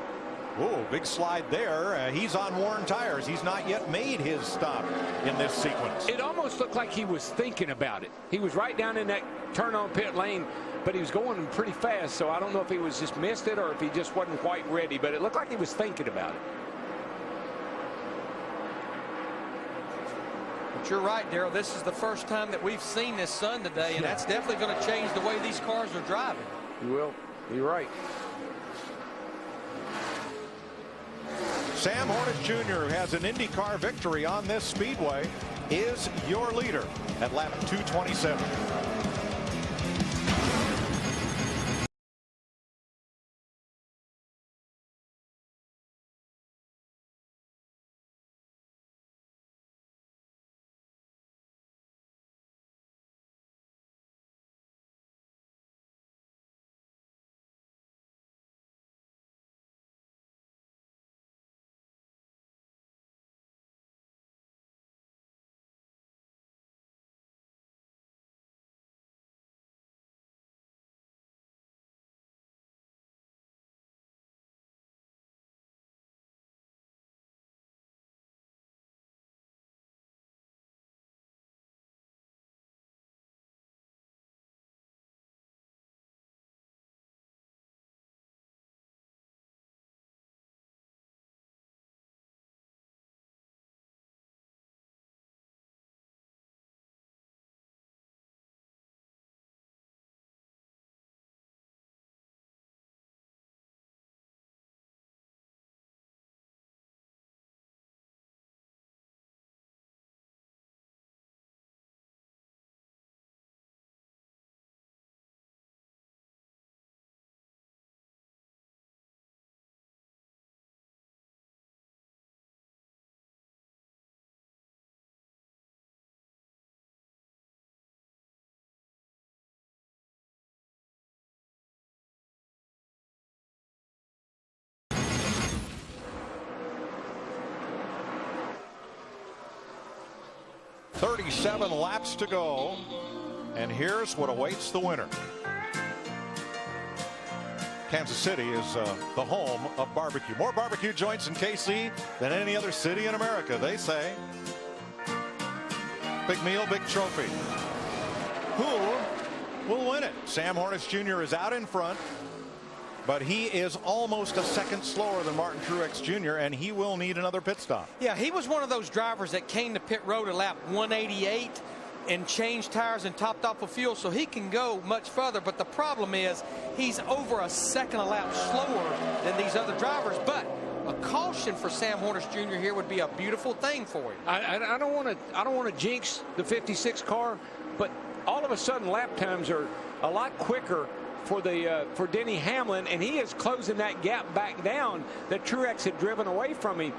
whoa, big slide there. He's on worn tires. He's not yet made his stop in this sequence. It almost looked like he was thinking about it. He was right down in that turn on pit lane, but he was going pretty fast, so I don't know if he was just missed it or if he just wasn't quite ready, but it looked like he was thinking about it. But you're right, Darrell. This is the first time that we've seen this sun today, and that's definitely going to change the way these cars are driving. You will. You're right. Sam Hornish Jr., who has an IndyCar victory on this speedway, is your leader at lap 227. 37 laps to go. And here's what awaits the winner. Kansas City is the home of barbecue. More barbecue joints in KC than any other city in America, they say. Big meal, big trophy. Who will win it? Sam Hornish Jr. is out in front, but he is almost a second slower than Martin Truex Jr., and he will need another pit stop. Yeah, he was one of those drivers that came to pit road at lap 188 and changed tires and topped off of fuel, so he can go much further. But the problem is he's over a second a lap slower than these other drivers. But a caution for Sam Hornish Jr. here would be a beautiful thing for him. I don't want to jinx the 56 car, but all of a sudden lap times are a lot quicker for Denny Hamlin, and he is closing that gap back down that Truex had driven away from him.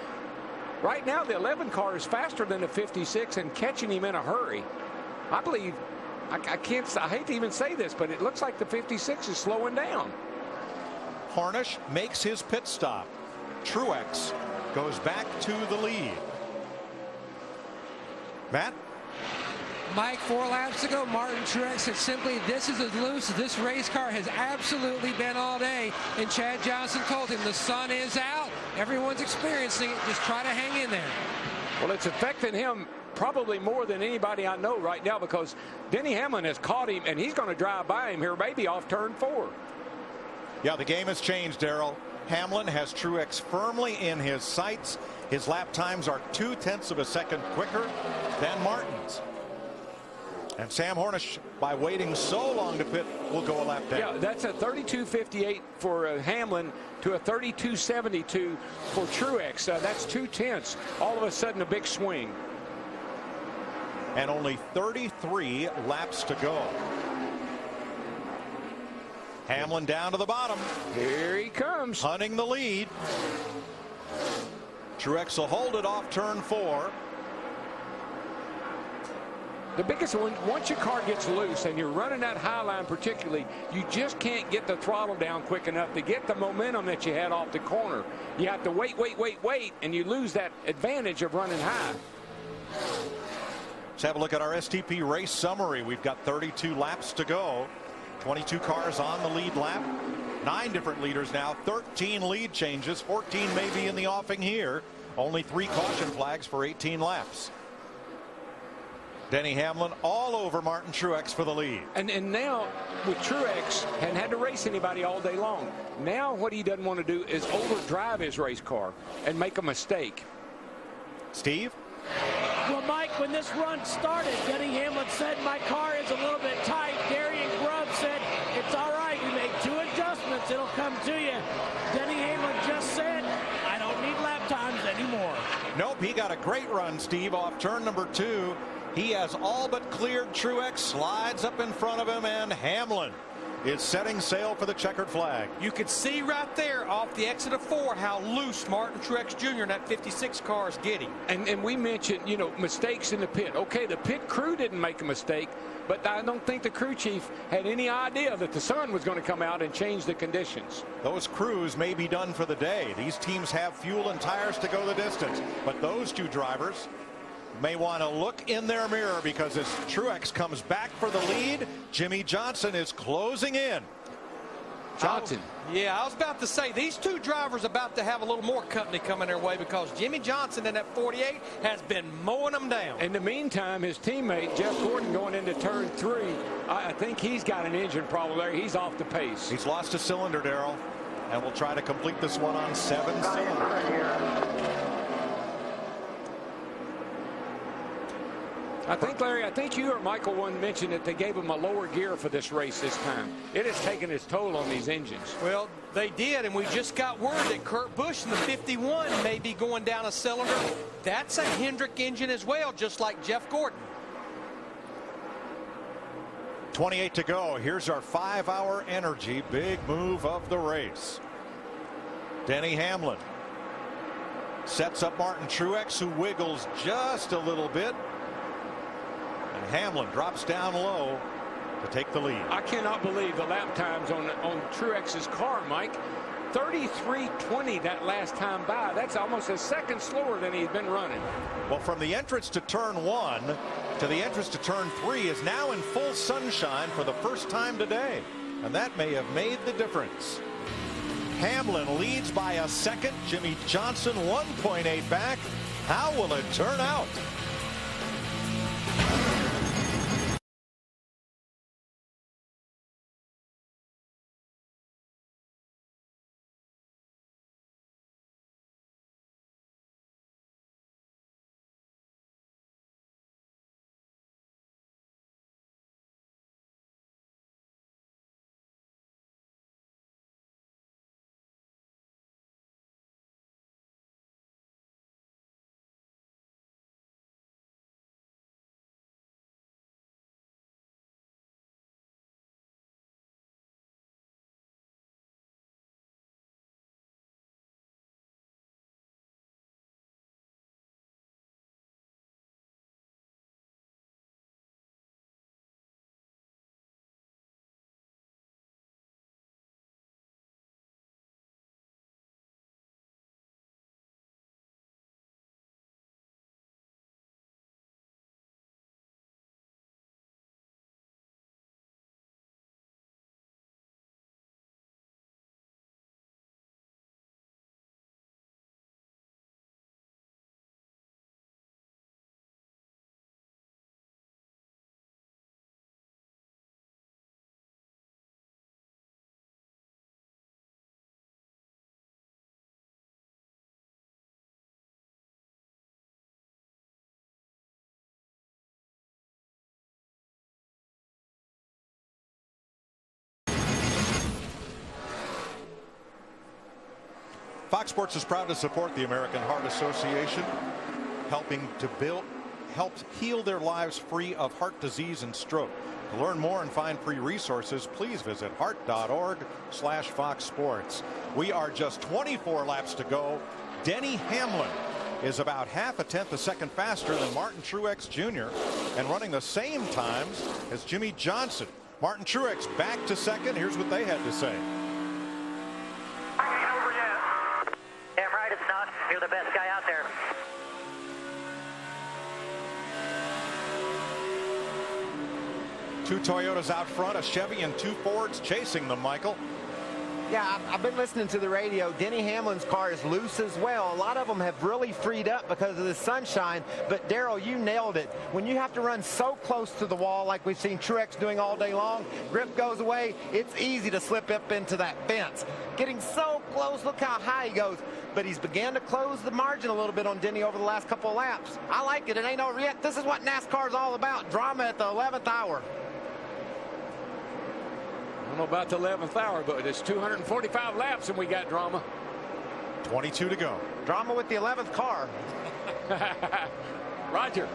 Right now, the 11 car is faster than the 56 and catching him in a hurry. I believe, I hate to even say this, but it looks like the 56 is slowing down. Hornish makes his pit stop. Truex goes back to the lead. Matt? Mike, 4 laps ago, Martin Truex said simply, this is as loose as this race car has absolutely been all day. And Chad Johnson told him the sun is out. Everyone's experiencing it. Just try to hang in there. Well, it's affecting him probably more than anybody I know right now, because Denny Hamlin has caught him, and he's going to drive by him here, maybe off turn 4. Yeah, the game has changed, Darrell. Hamlin has Truex firmly in his sights. His lap times are 0.2 of a second quicker than Martin's. And Sam Hornish, by waiting so long to pit, will go a lap down. Yeah, that's a 32.58 for Hamlin to a 32.72 for Truex. That's 0.2. All of a sudden, a big swing. And only 33 laps to go. Hamlin down to the bottom. Here he comes. Hunting the lead. Truex will hold it off turn 4. The biggest one, once your car gets loose and you're running that high line particularly, you just can't get the throttle down quick enough to get the momentum that you had off the corner. You have to wait, and you lose that advantage of running high. Let's have a look at our STP race summary. We've got 32 laps to go. 22 cars on the lead lap. 9 different leaders now. 13 lead changes. 14 may be in the offing here. Only 3 caution flags for 18 laps. Denny Hamlin all over Martin Truex for the lead. And now with Truex, hadn't had to race anybody all day long. Now what he doesn't want to do is overdrive his race car and make a mistake. Steve? Well, Mike, when this run started, Denny Hamlin said, my car is a little bit tight. Darian Grubb said, it's all right. We made 2 adjustments. It'll come to you. Denny Hamlin just said, I don't need lap times anymore. Nope, he got a great run, Steve, off turn number 2. He has all but cleared Truex, slides up in front of him, and Hamlin is setting sail for the checkered flag. You could see right there off the exit of 4 how loose Martin Truex Jr. in that 56 car is getting. And we mentioned, mistakes in the pit. Okay, the pit crew didn't make a mistake, but I don't think the crew chief had any idea that the sun was going to come out and change the conditions. Those crews may be done for the day. These teams have fuel and tires to go the distance, but those 2 drivers may want to look in their mirror, because as Truex comes back for the lead, Jimmy Johnson is closing in. Johnson. Yeah, I was about to say, these 2 drivers about to have a little more company coming their way, because Jimmy Johnson in that 48 has been mowing them down. In the meantime, his teammate, Jeff Gordon, going into turn 3, I think he's got an engine problem there. He's off the pace. He's lost a cylinder, Darrell, and will try to complete this one on 7 cylinders. I think, Larry, you or Michael one mentioned that they gave him a lower gear for this race this time. It has taken its toll on these engines. Well, they did, and we just got word that Kurt Busch in the 51 may be going down a cylinder. That's a Hendrick engine as well, just like Jeff Gordon. 28 to go. Here's our 5-hour energy big move of the race. Denny Hamlin sets up Martin Truex, who wiggles just a little bit. And Hamlin drops down low to take the lead. I cannot believe the lap times on Truex's car, Mike. 33:20 that last time by. That's almost a second slower than he's been running. Well, from the entrance to turn 1 to the entrance to turn 3 is now in full sunshine for the first time today. And that may have made the difference. Hamlin leads by a second. Jimmie Johnson 1.8 back. How will it turn out? Fox Sports is proud to support the American Heart Association, helping to help heal their lives free of heart disease and stroke. To learn more and find free resources, please visit heart.org/Fox Sports. We are just 24 laps to go. Denny Hamlin is about half a tenth a second faster than Martin Truex Jr. and running the same times as Jimmie Johnson. Martin Truex back to second. Here's what they had to say. Damn right it's not. You're the best guy out there. Two Toyotas out front, a Chevy and two Fords chasing them, Michael. Yeah, I've been listening to the radio. Denny Hamlin's car is loose as well. A lot of them have really freed up because of the sunshine. But, Darrell, you nailed it. When you have to run so close to the wall like we've seen Truex doing all day long, grip goes away, it's easy to slip up into that fence. Getting so close, look how high he goes. But he's began to close the margin a little bit on Denny over the last couple of laps. I like it. It ain't over yet. This is what NASCAR is all about. Drama at the 11th hour. I don't know about the 11th hour, but it's 245 laps and we got drama. 22 to go. Drama with the 11th car. Roger.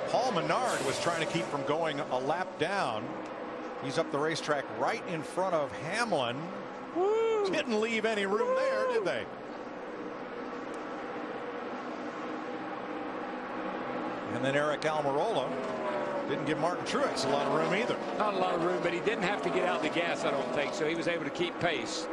Paul Menard was trying to keep from going a lap down. He's up the racetrack right in front of Hamlin. Woo. Didn't leave any room there, did they? And then Eric Almirola didn't give Martin Truex a lot of room either. Not a lot of room, but he didn't have to get out the gas, I don't think, so he was able to keep pace.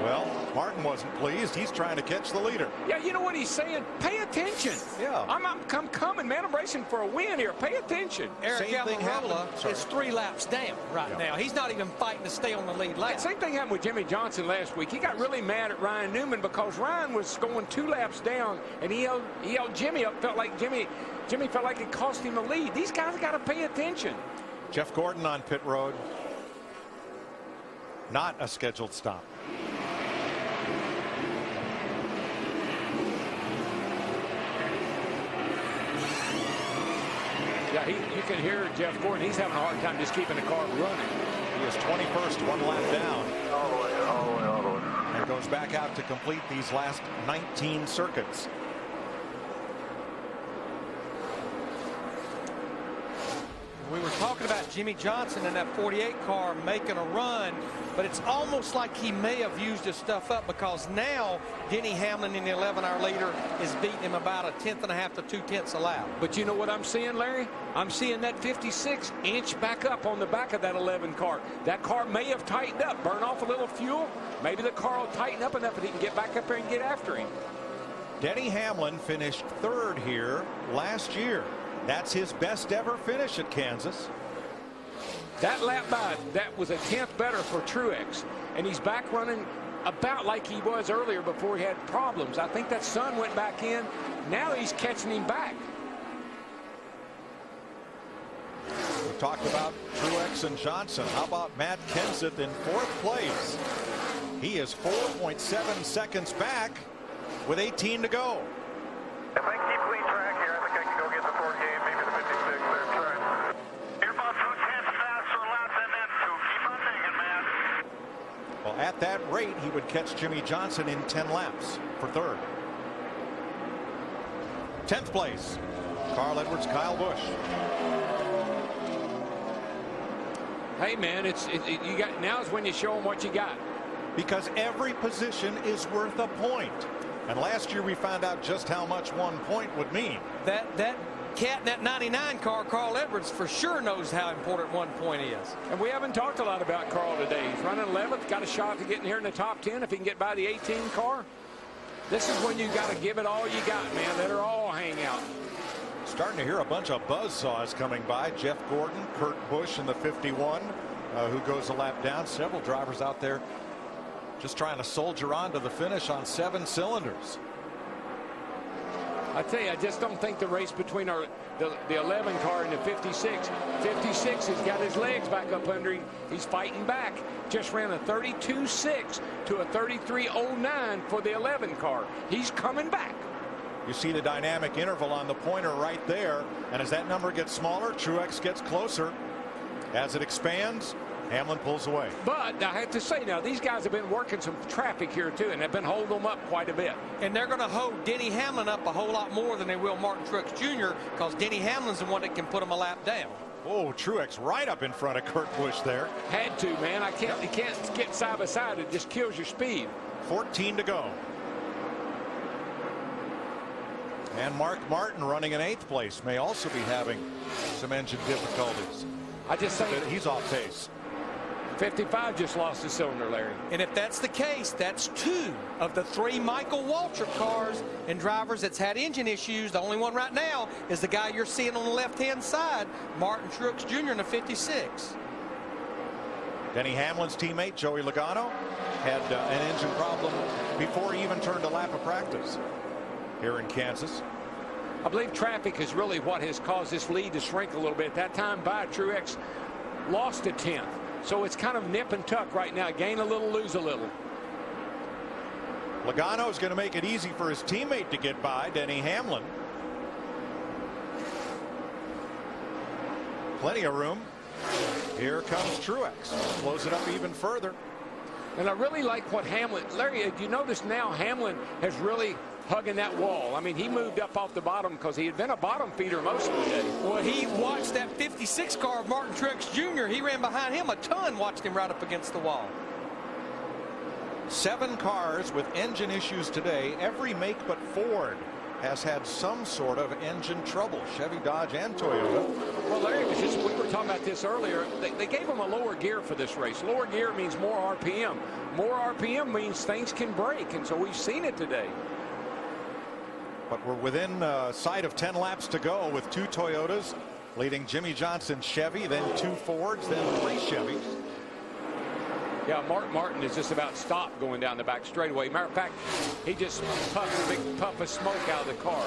Well, Martin wasn't pleased. He's trying to catch the leader. Yeah, you know what he's saying? Pay attention. Yeah. I'm coming, man. I'm racing for a win here. Pay attention. Eric Almirola is 3 laps down right now. He's not even fighting to stay on the lead lap. Same thing happened with Jimmie Johnson last week. He got really mad at Ryan Newman because Ryan was going 2 laps down, and he held Jimmy up. Felt like Jimmy felt like it cost him the lead. These guys got to pay attention. Jeff Gordon on pit road. Not a scheduled stop. Yeah, you can hear Jeff Gordon. He's having a hard time just keeping the car running. He is 21st, 1 lap down. All the way. And goes back out to complete these last 19 circuits. We were talking about Jimmy Johnson in that 48 car making a run, but it's almost like he may have used his stuff up, because now Denny Hamlin in the 11-hour leader is beating him about 1.5 to 2/10 a lap. But you know what I'm seeing, Larry? I'm seeing that 56 inch back up on the back of that 11 car. That car may have tightened up, burn off a little fuel. Maybe the car will tighten up enough that he can get back up there and get after him. Denny Hamlin finished 3rd here last year. That's his best ever finish at Kansas. That lap by, that was 1/10 better for Truex, and he's back running about like he was earlier before he had problems. I think that sun went back in. Now he's catching him back. We talked about Truex and Johnson. How about Matt Kenseth in 4th place? He is 4.7 seconds back with 18 to go. If I keep clean track here, I think I can go get the 4 game, maybe the 56 there. Try. You're about 2/10 faster laps than them two. Keep on digging, man. Well, at that rate, he would catch Jimmy Johnson in 10 laps for 3rd. 10th place, Carl Edwards, Kyle Busch. Hey, man, you got now is when you show them what you got. Because every position is worth a point. And last year we found out just how much 1 point would mean. That cat in that 99 car, Carl Edwards, for sure knows how important 1 point is. And we haven't talked a lot about Carl today. He's running 11th, got a shot to get in here in the top 10 if he can get by the 18 car. This is when you got to give it all you got, man. Let her all hang out. Starting to hear a bunch of buzzsaws coming by. Jeff Gordon, Kurt Busch in the 51, who goes a lap down. Several drivers out there just trying to soldier on to the finish on 7 cylinders. I tell you, I just don't think the race between the 11 car and the 56. 56 has got his legs back up under him. He's fighting back. Just ran a 32.6 to a 33.09 for the 11 car. He's coming back. You see the dynamic interval on the pointer right there. And as that number gets smaller, Truex gets closer. As it expands, Hamlin pulls away. But I have to say now, these guys have been working some traffic here too, and they've been holding them up quite a bit. And they're going to hold Denny Hamlin up a whole lot more than they will Martin Truex Jr., because Denny Hamlin's the one that can put him a lap down. Oh, Truex right up in front of Kurt Busch there. Had to, man. You can't get side by side. It just kills your speed. 14 to go. And Mark Martin running in 8th place may also be having some engine difficulties. I just think he's off pace. 55 just lost his cylinder, Larry. And if that's the case, that's 2 of the 3 Michael Waltrip cars and drivers that's had engine issues. The only one right now is the guy you're seeing on the left-hand side, Martin Truex Jr. in the 56. Denny Hamlin's teammate, Joey Logano, had an engine problem before he even turned a lap of practice here in Kansas. I believe traffic is really what has caused this lead to shrink a little bit. That time by Truex lost a 10th. So it's kind of nip and tuck right now. Gain a little, lose a little. Logano is going to make it easy for his teammate to get by, Denny Hamlin. Plenty of room. Here comes Truex. Slows it up even further. And I really like what Hamlin, Larry, you notice now Hamlin has really hugging that wall. I mean, he moved up off the bottom because he had been a bottom feeder most of the day. Well, he watched that 56 car of Martin Truex Jr. He ran behind him a ton, watched him right up against the wall. 7 cars with engine issues today. Every make but Ford has had some sort of engine trouble. Chevy, Dodge, and Toyota. Well, Larry, we were talking about this earlier. They gave him a lower gear for this race. Lower gear means more RPM. More RPM means things can break, and so we've seen it today. But we're within sight of 10 laps to go with 2 Toyotas leading Jimmy Johnson Chevy, then 2 Fords, then 3 Chevys. Yeah, Mark Martin is just about stopped going down the back straightaway. Matter of fact, he just puffed a big puff of smoke out of the car.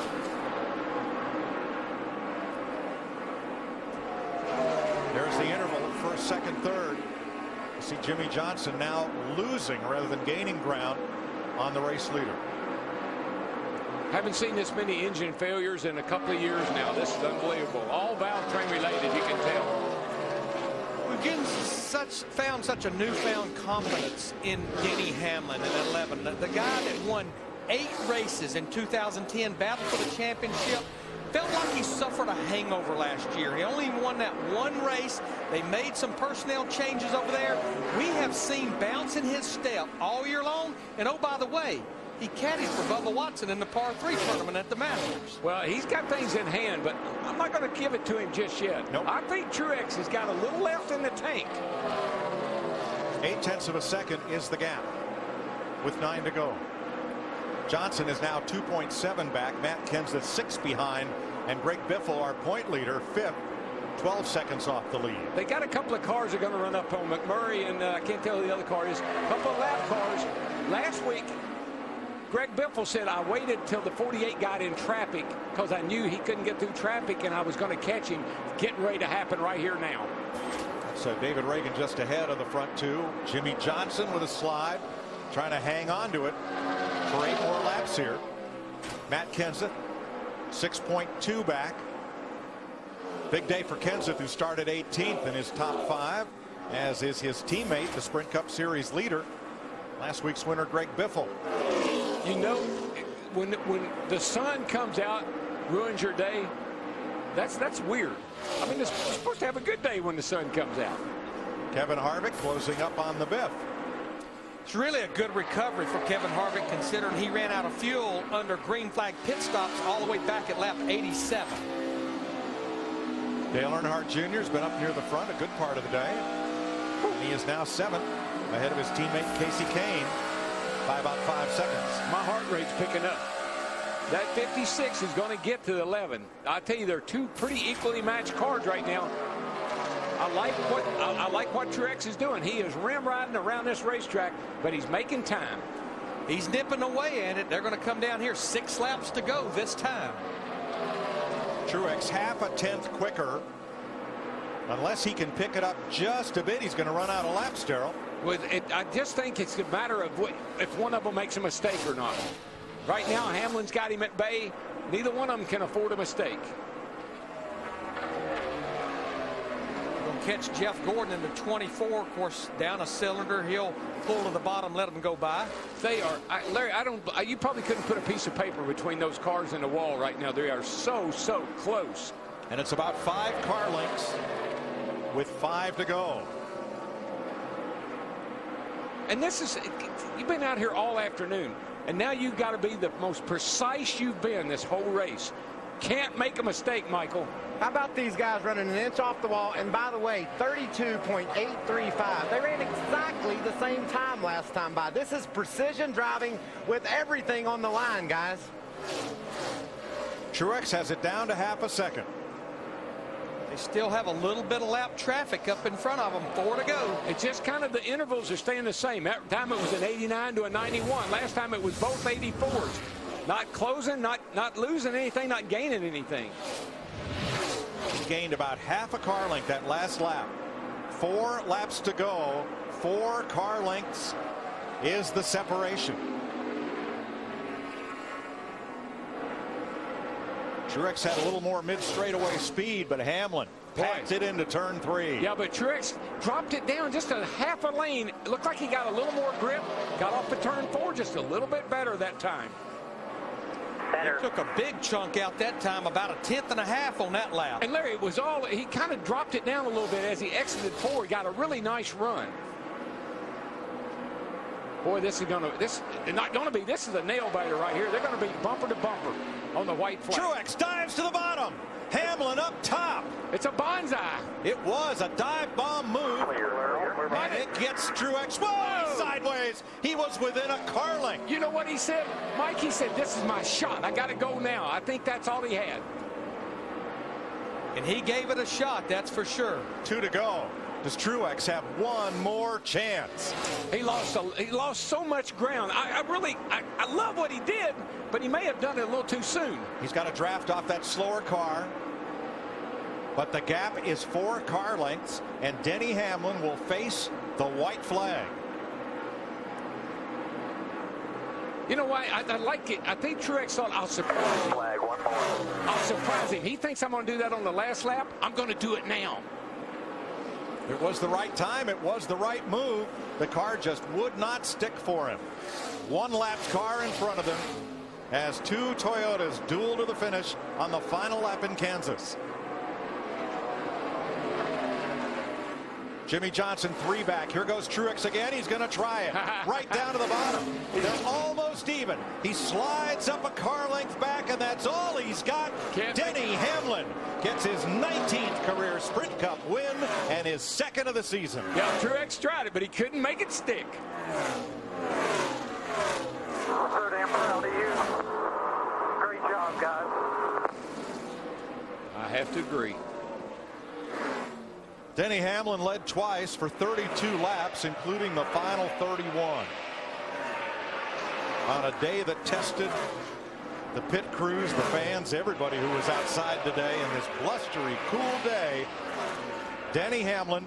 There's the interval at first, second, third. You see Jimmy Johnson now losing rather than gaining ground on the race leader. Haven't seen this many engine failures in a couple of years now. This is unbelievable. All valve train related, you can tell. We've found such a newfound confidence in Denny Hamlin in 11. The guy that won 8 races in 2010, battled for the championship. Felt like he suffered a hangover last year. He only won that 1 race. They made some personnel changes over there. We have seen bounce in his step all year long. And oh, by the way, he caddied for Bubba Watson in the par 3 tournament at the Masters. Well, he's got things in hand, but I'm not going to give it to him just yet. Nope. I think Truex has got a little left in the tank. 0.8 of a second is the gap with 9 to go. Johnson is now 2.7 back. Matt Kenseth 6 behind, and Greg Biffle, our point leader, 5th, 12 seconds off the lead. They got a couple of cars that are going to run up on McMurray, and I can't tell who the other car is. A couple of lap cars. Last week, Greg Biffle said, I waited till the 48 got in traffic because I knew he couldn't get through traffic and I was going to catch him. Getting ready to happen right here now. So David Reagan just ahead of the front 2. Jimmy Johnson with a slide, trying to hang on to it for 8 more laps here. Matt Kenseth 6.2 back. Big day for Kenseth, who started 18th in his top 5, as is his teammate, the Sprint Cup Series leader, last week's winner Greg Biffle. You know, when the sun comes out, ruins your day. That's weird. I mean, you're supposed to have a good day when the sun comes out. Kevin Harvick closing up on the Biff. It's really a good recovery for Kevin Harvick, considering he ran out of fuel under green flag pit stops all the way back at lap 87. Dale Earnhardt Jr. has been up near the front a good part of the day. And he is now 7th, ahead of his teammate Casey Kane by about 5 seconds. My heart rate's picking up. That 56 is going to get to 11. I tell you, they're 2 pretty equally matched cars right now. I like what Truex is doing. He is rim riding around this racetrack, but he's making time. He's nipping away at it. They're going to come down here 6 laps to go this time. Truex half a tenth quicker. Unless he can pick it up just a bit, he's going to run out of laps, Darrell. I just think it's a matter of if one of them makes a mistake or not. Right now, Hamlin's got him at bay. Neither one of them can afford a mistake. Catch Jeff Gordon in the 24, of course, down a cylinder. He'll pull to the bottom, let them go by. They are, Larry, you probably couldn't put a piece of paper between those cars and the wall right now. They are so close. And it's about 5 car lengths with 5 to go. And this is, you've been out here all afternoon, and now you've got to be the most precise you've been this whole race. Can't make a mistake, Michael. How about these guys running an inch off the wall? And by the way, 32.835. They ran exactly the same time last time by. This is precision driving with everything on the line, guys. Truex has it down to half a second. They still have a little bit of lap traffic up in front of them. 4 to go. It's just kind of the intervals are staying the same. That time it was an 89 to a 91. Last time it was both 84s. Not closing, not losing anything, not gaining anything. He gained about half a car length that last lap. 4 laps to go. 4 car lengths is the separation. Truex had a little more mid-straightaway speed, but Hamlin packed it into turn 3. Yeah, but Truex dropped it down just a half a lane. It looked like he got a little more grip. Got off the turn 4 just a little bit better that time. He took a big chunk out that time, about a 1/10.5 on that lap. And Larry, it was all, he kind of dropped it down a little bit as he exited 4. He got a really nice run. Boy, this is a nail biter right here. They're going to be bumper to bumper on the white flag. Truex dives to the bottom. Hamlin up top. It's a bonsai. It was a dive bomb move. And it gets Truex. Whoa! Sideways. He was within a car length. You know what he said? Mike, he said, this is my shot. I got to go now. I think that's all he had. And he gave it a shot, that's for sure. 2 to go. Does Truex have one more chance? He lost so much ground. I love what he did, but he may have done it a little too soon. He's got to draft off that slower car. But the gap is 4 car lengths, and Denny Hamlin will face the white flag. You know why? I like it. I think Truex thought, I'll surprise him. I'll surprise him. He thinks I'm going to do that on the last lap. I'm going to do it now. It was the right time. It was the right move. The car just would not stick for him. One-lapped car in front of him as two Toyotas duel to the finish on the final lap in Kansas. Jimmy Johnson 3 back. Here goes Truex again. He's going to try it. Right down to the bottom. They're almost even. He slides up a car length back, and that's all he's got. Denny Hamlin gets his 19th career Sprint Cup win and his second of the season. Yeah, Truex tried it, but he couldn't make it stick. Third, I'm proud of you. Great job, guys. I have to agree. Denny Hamlin led twice for 32 laps, including the final 31. On a day that tested the pit crews, the fans, everybody who was outside today in this blustery, cool day, Denny Hamlin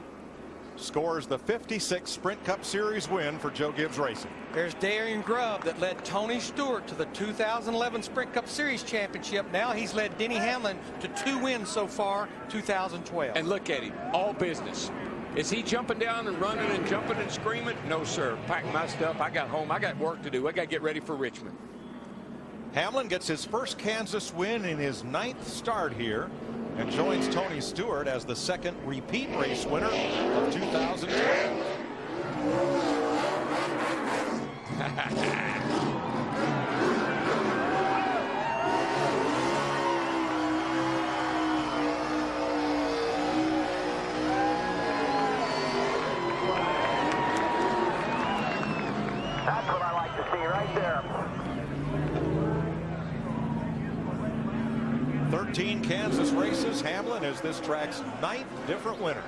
scores the 56th Sprint Cup Series win for Joe Gibbs Racing. There's Darian Grubb that led Tony Stewart to the 2011 Sprint Cup Series championship. Now he's led Denny Hamlin to 2 wins so far, 2012. And look at him, all business. Is he jumping down and running and jumping and screaming? No, sir. Pack my stuff. I got home. I got work to do. I got to get ready for Richmond. Hamlin gets his first Kansas win in his 9th start here and joins Tony Stewart as the second repeat race winner of 2012. That's what I like to see right there. 13 Kansas races. Hamlin is this track's 9th different winner.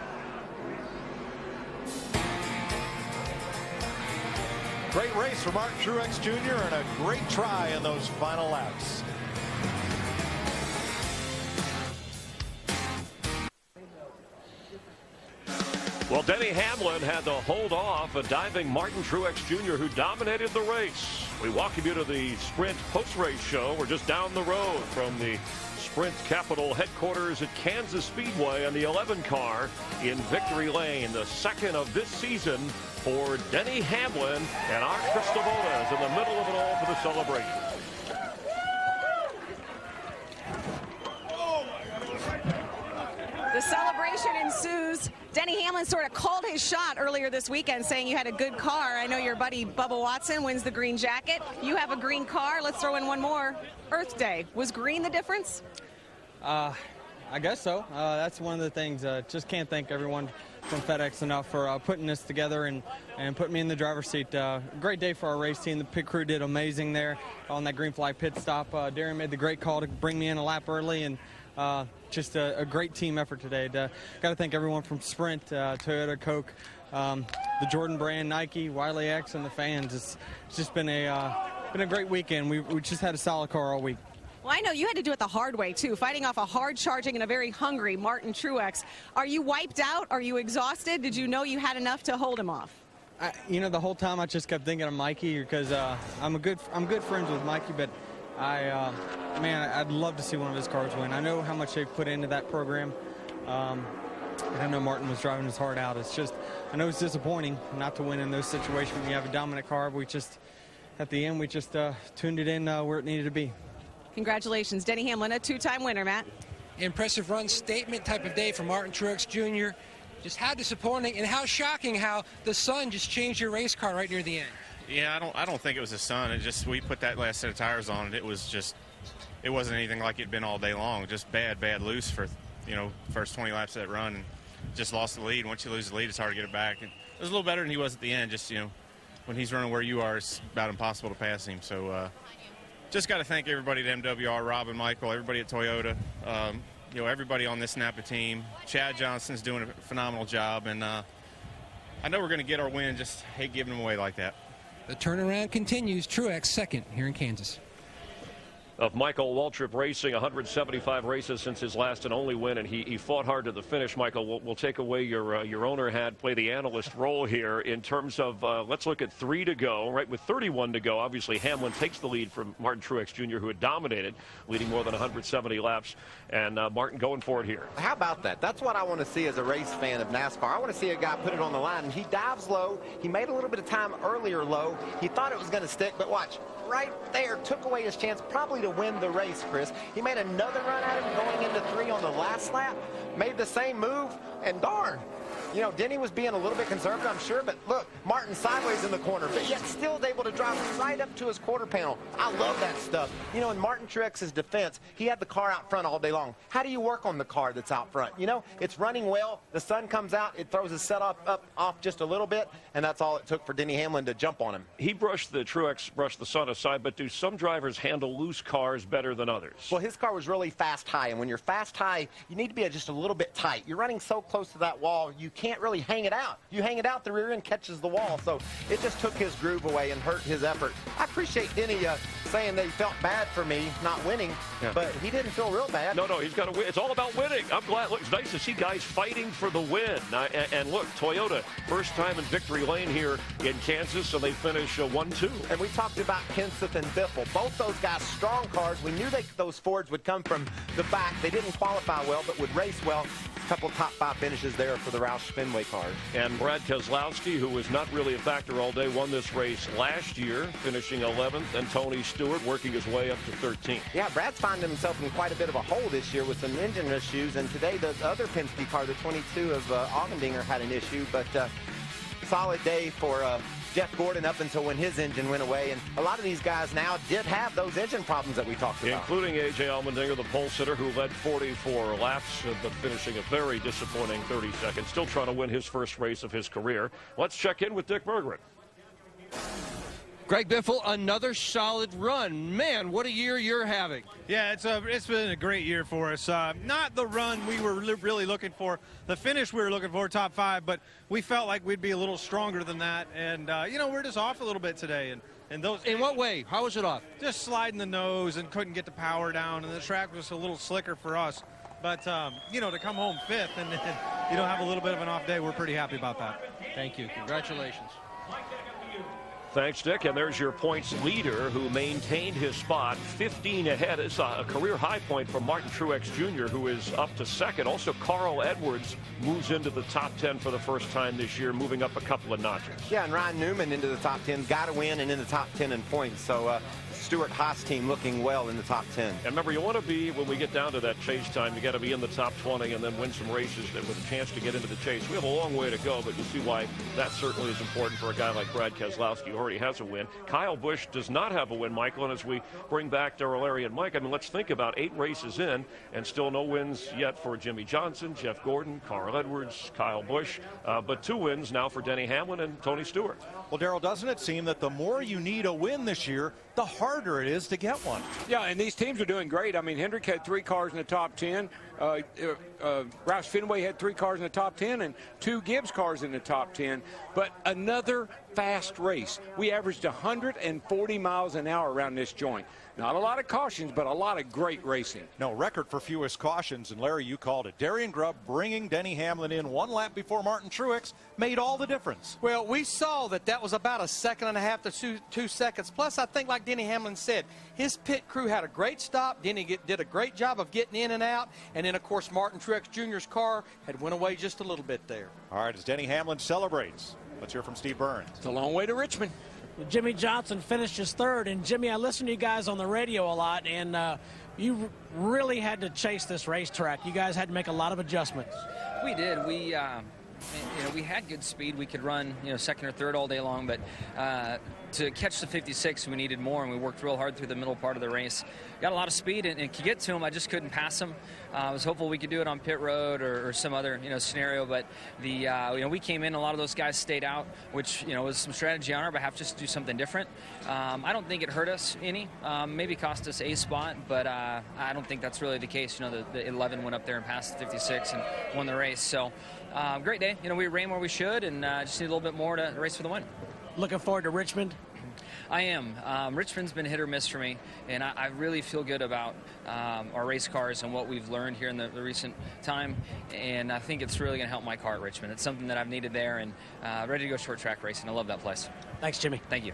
Great race for Martin Truex Jr. and a great try in those final laps. Well, Denny Hamlin had to hold off a diving Martin Truex Jr. who dominated the race. We welcome you to the Sprint post-race show. We're just down the road from the Sprint Capital headquarters at Kansas Speedway on the 11 car in Victory Lane. The second of this season for Denny Hamlin and our Cristobotas in the middle of it all for the celebration. The celebration ensues. Denny Hamlin sort of called his shot earlier this weekend, saying you had a good car. I know your buddy Bubba Watson wins the green jacket. You have a green car. Let's throw in one more. Earth Day. Was green the difference? I guess so. That's one of the things. Just can't thank everyone from FedEx enough for putting this together and putting me in the driver's seat. Great day for our race team. The pit crew did amazing there on that green flag pit stop. Darren made the great call to bring me in a lap early, and just a great team effort today. Got to thank everyone from Sprint, Toyota, Coke, the Jordan brand, Nike, Wiley X, and the fans. It's just been a great weekend. We just had a solid car all week. Well, I know you had to do it the hard way, too, fighting off a hard-charging and a very hungry Martin Truex. Are you wiped out? Are you exhausted? Did you know you had enough to hold him off? The whole time I just kept thinking of Mikey because I'm good friends with Mikey, but man, I'd love to see one of his cars win. I know how much they've put into that program. And I know Martin was driving his heart out. It's just, I know it's disappointing not to win in those situations when you have a dominant car. But at the end, we just tuned it in where it needed to be. Congratulations, Denny Hamlin, a 2-time winner, Matt. Impressive run statement type of day for Martin Truex Jr. Just how disappointing and how shocking how the sun just changed your race car right near the end. Yeah, I don't think it was the sun. It just, we put that last set of tires on, and it wasn't anything like it'd been all day long. Just bad loose for, first 20 laps of that run. And just lost the lead. Once you lose the lead, it's hard to get it back. And it was a little better than he was at the end. Just, when he's running where you are, it's about impossible to pass him. So, just got to thank everybody at MWR, Rob and Michael, everybody at Toyota, everybody on this Napa team. Chad Johnson's doing a phenomenal job, and I know we're going to get our win. Just hate giving them away like that. The turnaround continues. Truex second here in Kansas. of Michael Waltrip Racing. 175 races since his last and only win, and he fought hard to the finish. Michael, we'll take away your owner hat, play the analyst role here in terms of let's look at 3 to go. Right, with 31 to go, obviously Hamlin takes the lead from Martin Truex Jr., who had dominated, leading more than 170 laps, and Martin going for it here. How about that? That's what I want to see as a race fan of NASCAR. I want to see a guy put it on the line, and he dives low. He made a little bit of time earlier low. He thought it was going to stick, but watch. Right there, took away his chance probably to win the race, Chris. He made another run at him going into 3 on the last lap, made the same move, and darn. You know, Denny was being a little bit conservative, I'm sure, but look, Martin sideways in the corner, but yet still able to drive right up to his quarter panel. I love that stuff. You know, in Martin Truex's defense, he had the car out front all day long. How do you work on the car that's out front? You know, it's running well. The sun comes out. It throws his setup off just a little bit, and that's all it took for Denny Hamlin to jump on him. Truex brushed the sun aside, but do some drivers handle loose cars better than others? Well, his car was really fast high, and when you're fast high, you need to be just a little bit tight. You're running so close to that wall, you can't really hang it out. You hang it out, the rear end catches the wall, so it just took his groove away and hurt his effort. I appreciate Denny saying that he felt bad for me not winning, but he didn't feel real bad. No, he's got to win. It's all about winning. I'm glad. Look, it's nice to see guys fighting for the win. And look, Toyota, first time in victory lane here in Kansas, so they finish 1-2. And we talked about Kenseth and Biffle. Both those guys, strong cars. We knew those Fords would come from the back. They didn't qualify well, but would race well. A couple top 5 finishes there for the Roush Fenway cars. And Brad Keselowski, who was not really a factor all day, won this race last year, finishing 11th, and Tony Stewart working his way up to 13th. Yeah, Brad's finding himself in quite a bit of a hole this year with some engine issues, and today the other Penske car, the 22 of Allmendinger, had an issue, but solid day for Jeff Gordon up until when his engine went away. And a lot of these guys now did have those engine problems that we talked about. Including A.J. Allmendinger, the pole sitter, who led 44 laps, but finishing a very disappointing 30 seconds. Still trying to win his first race of his career. Let's check in with Dick Berggren. Greg Biffle, another solid run. Man, what a year you're having. Yeah, it's been a great year for us. Not the run we were really looking for, the finish we were looking for, top 5, but we felt like we'd be a little stronger than that. And, you know, we're just off a little bit today. And those. In what way? How was it off? Just sliding the nose and couldn't get the power down, and the track was a little slicker for us. But, you know, to come home 5th and you know, have a little bit of an off day, we're pretty happy about that. Thank you. Congratulations. Thanks, Dick. And there's your points leader, who maintained his spot 15 ahead. It's a career high point from Martin Truex Jr., who is up to 2nd. Also, Carl Edwards moves into the top 10 for the first time this year, moving up a couple of notches. Yeah, and Ryan Newman into the top 10. Got to win and in the top 10 in points. So Stewart-Haas team looking well in the top 10. And remember, you want to be, when we get down to that chase time, you got to be in the top 20 and then win some races with a chance to get into the chase. We have a long way to go, but you see why that certainly is important for a guy like Brad Keselowski, who already has a win. Kyle Busch does not have a win, Michael, and as we bring back Darrell, Larry, and Mike, I mean, let's think about 8 races in and still no wins yet for Jimmy Johnson, Jeff Gordon, Carl Edwards, Kyle Busch, but 2 wins now for Denny Hamlin and Tony Stewart. Well, Darrell, doesn't it seem that the more you need a win this year, the harder it is to get one? Yeah, and these teams are doing great. I mean, Hendrick had 3 cars in the top 10. Roush Fenway had 3 cars in the top 10 and 2 Gibbs cars in the top 10. But another fast race. We averaged 140 miles an hour around this joint. Not a lot of cautions, but a lot of great racing. No, record for fewest cautions, and Larry, you called it. Darian Grubb bringing Denny Hamlin in 1 lap before Martin Truex made all the difference. Well, we saw that was about 1.5 seconds to 2 seconds. Plus, I think, like Denny Hamlin said, his pit crew had a great stop. Denny did a great job of getting in and out. And then, of course, Martin Truex Jr.'s car had went away just a little bit there. All right, as Denny Hamlin celebrates, let's hear from Steve Burns. It's a long way to Richmond. Jimmy Johnson finishes 3rd, and Jimmy, I listen to you guys on the radio a lot, and you really had to chase this racetrack. You guys had to make a lot of adjustments. We did. We had good speed. We could run, 2nd or 3rd all day long, but to catch the 56, we needed more, and we worked real hard through the middle part of the race. Got a lot of speed, and could get to him. I just couldn't pass him. I was hopeful we could do it on pit road or some other, scenario, but we came in, a lot of those guys stayed out, which, was some strategy on our behalf just to do something different. I don't think it hurt us any. Maybe cost us a spot, but I don't think that's really the case. The 11 went up there and passed the 56 and won the race. So great day. We ran where we should, and just need a little bit more to race for the win. Looking forward to Richmond. I am. Richmond's been hit or miss for me, and I really feel good about our race cars and what we've learned here in the recent time, and I think it's really going to help my car at Richmond. It's something that I've needed there, and ready to go short track racing. I love that place. Thanks, Jimmy. Thank you.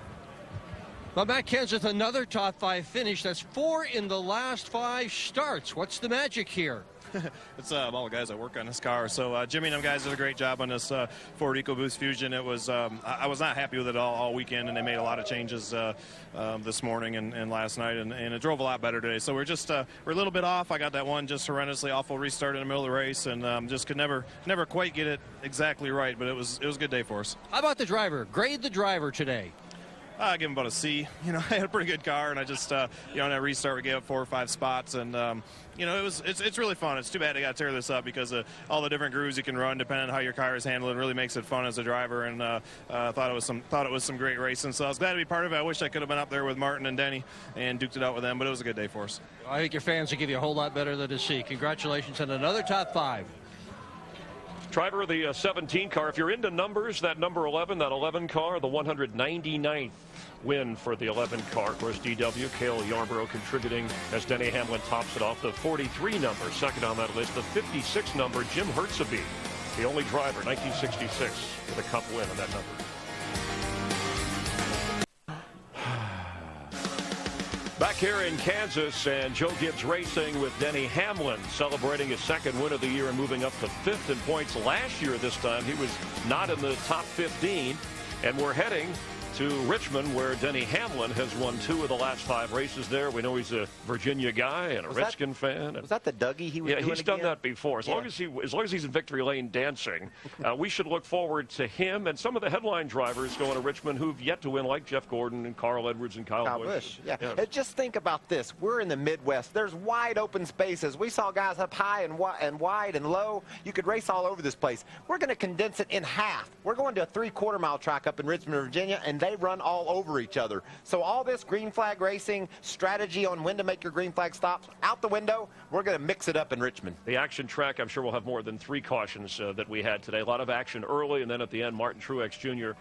Well, Matt Kenseth, another top 5 finish. That's 4 in the last 5 starts. What's the magic here? It's all the guys that work on this car. So Jimmy and them guys did a great job on this Ford EcoBoost Fusion. It was I was not happy with it all weekend, and they made a lot of changes this morning and last night, and it drove a lot better today. So we're just we're a little bit off. I got that one just horrendously awful restart in the middle of the race, and just could never quite get it exactly right. But it was a good day for us. How about the driver? Grade the driver today. I give him about a C. You know, I had a pretty good car, and I just, on that restart, we gave up 4 or 5 spots, and it's really fun. It's too bad they got to tear this up because of all the different grooves you can run depending on how your car is handled. It really makes it fun as a driver, and thought it was some great racing. So I was glad to be part of it. I wish I could have been up there with Martin and Denny and duked it out with them, but it was a good day for us. I think your fans will give you a whole lot better than a C. Congratulations on another top 5. Driver of the 17 car. If you're into numbers, that number 11, that 11 car, the 199th win for the 11 car. Of course, DW, Cale Yarborough contributing as Denny Hamlin tops it off. The 43 number, second on that list. The 56 number, Jim Hertzeby, the only driver, 1966, with a cup win on that number. Back here in Kansas, and Joe Gibbs Racing with Denny Hamlin celebrating his second win of the year and moving up to 5th in points. Last year this time he was not in the top 15, and we're heading to Richmond, where Denny Hamlin has won 2 of the last 5 races there. We know he's a Virginia guy and a Redskin fan. Was that the Dougie he was doing? Yeah, he's done that before. As long as he's in victory lane dancing, we should look forward to him and some of the headline drivers going to Richmond who've yet to win, like Jeff Gordon and Carl Edwards and Kyle Busch. Yeah. Just think about this. We're in the Midwest. There's wide open spaces. We saw guys up high and wide and low. You could race all over this place. We're going to condense it in half. We're going to a 3/4 mile track up in Richmond, Virginia, and they run all over each other. So all this green flag racing strategy on when to make your green flag stops out the window. We're going to mix it up in Richmond. The action track, I'm sure we'll have more than 3 cautions that we had today. A lot of action early, and then at the end, Martin Truex Jr.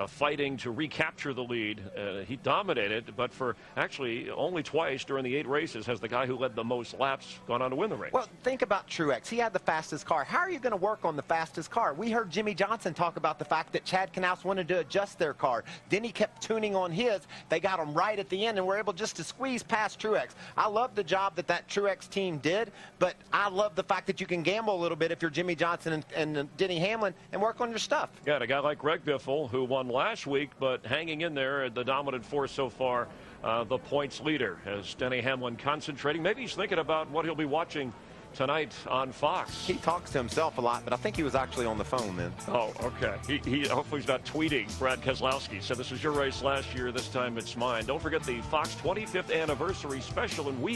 Fighting to recapture the lead. He dominated, but for actually only twice during the 8 races has the guy who led the most laps gone on to win the race. Well, think about Truex. He had the fastest car. How are you going to work on the fastest car? We heard Jimmy Johnson talk about the fact that Chad Knaus wanted to adjust their car. Then he kept tuning on his. They got him right at the end and were able just to squeeze past Truex. I love the job that Truex team did, but I love the fact that you can gamble a little bit if you're Jimmy Johnson and Denny Hamlin and work on your stuff. Yeah, and a guy like Greg Biffle, who won last week, but hanging in there, the dominant force so far, the points leader, as Denny Hamlin concentrating. Maybe he's thinking about what he'll be watching tonight on Fox. He talks to himself a lot, but I think he was actually on the phone then. Oh, okay. He hopefully he's not tweeting. Brad Keselowski said, "This was your race last year. This time it's mine." Don't forget the Fox 25th anniversary special, and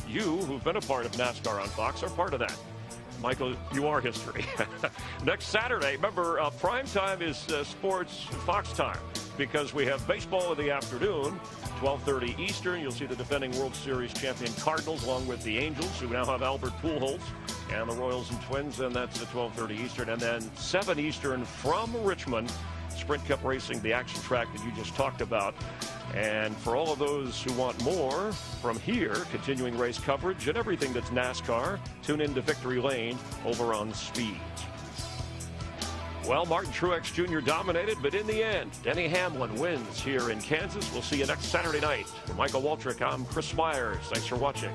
you who've been a part of NASCAR on Fox, are part of that. Michael, you are history. Next Saturday, remember, prime time is sports Fox time, because we have baseball in the afternoon, 12:30 Eastern. You'll see the defending World Series champion Cardinals along with the Angels, who now have Albert Pujols, and the Royals and Twins, and that's at 12:30 Eastern. And then 7 Eastern from Richmond, Sprint Cup Racing, the action track that you just talked about. And for all of those who want more from here, continuing race coverage and everything that's NASCAR, tune in to Victory Lane over on Speed. Well, Martin Truex Jr. dominated, but in the end, Denny Hamlin wins here in Kansas. We'll see you next Saturday night. For Michael Waltrip, I'm Chris Myers. Thanks for watching.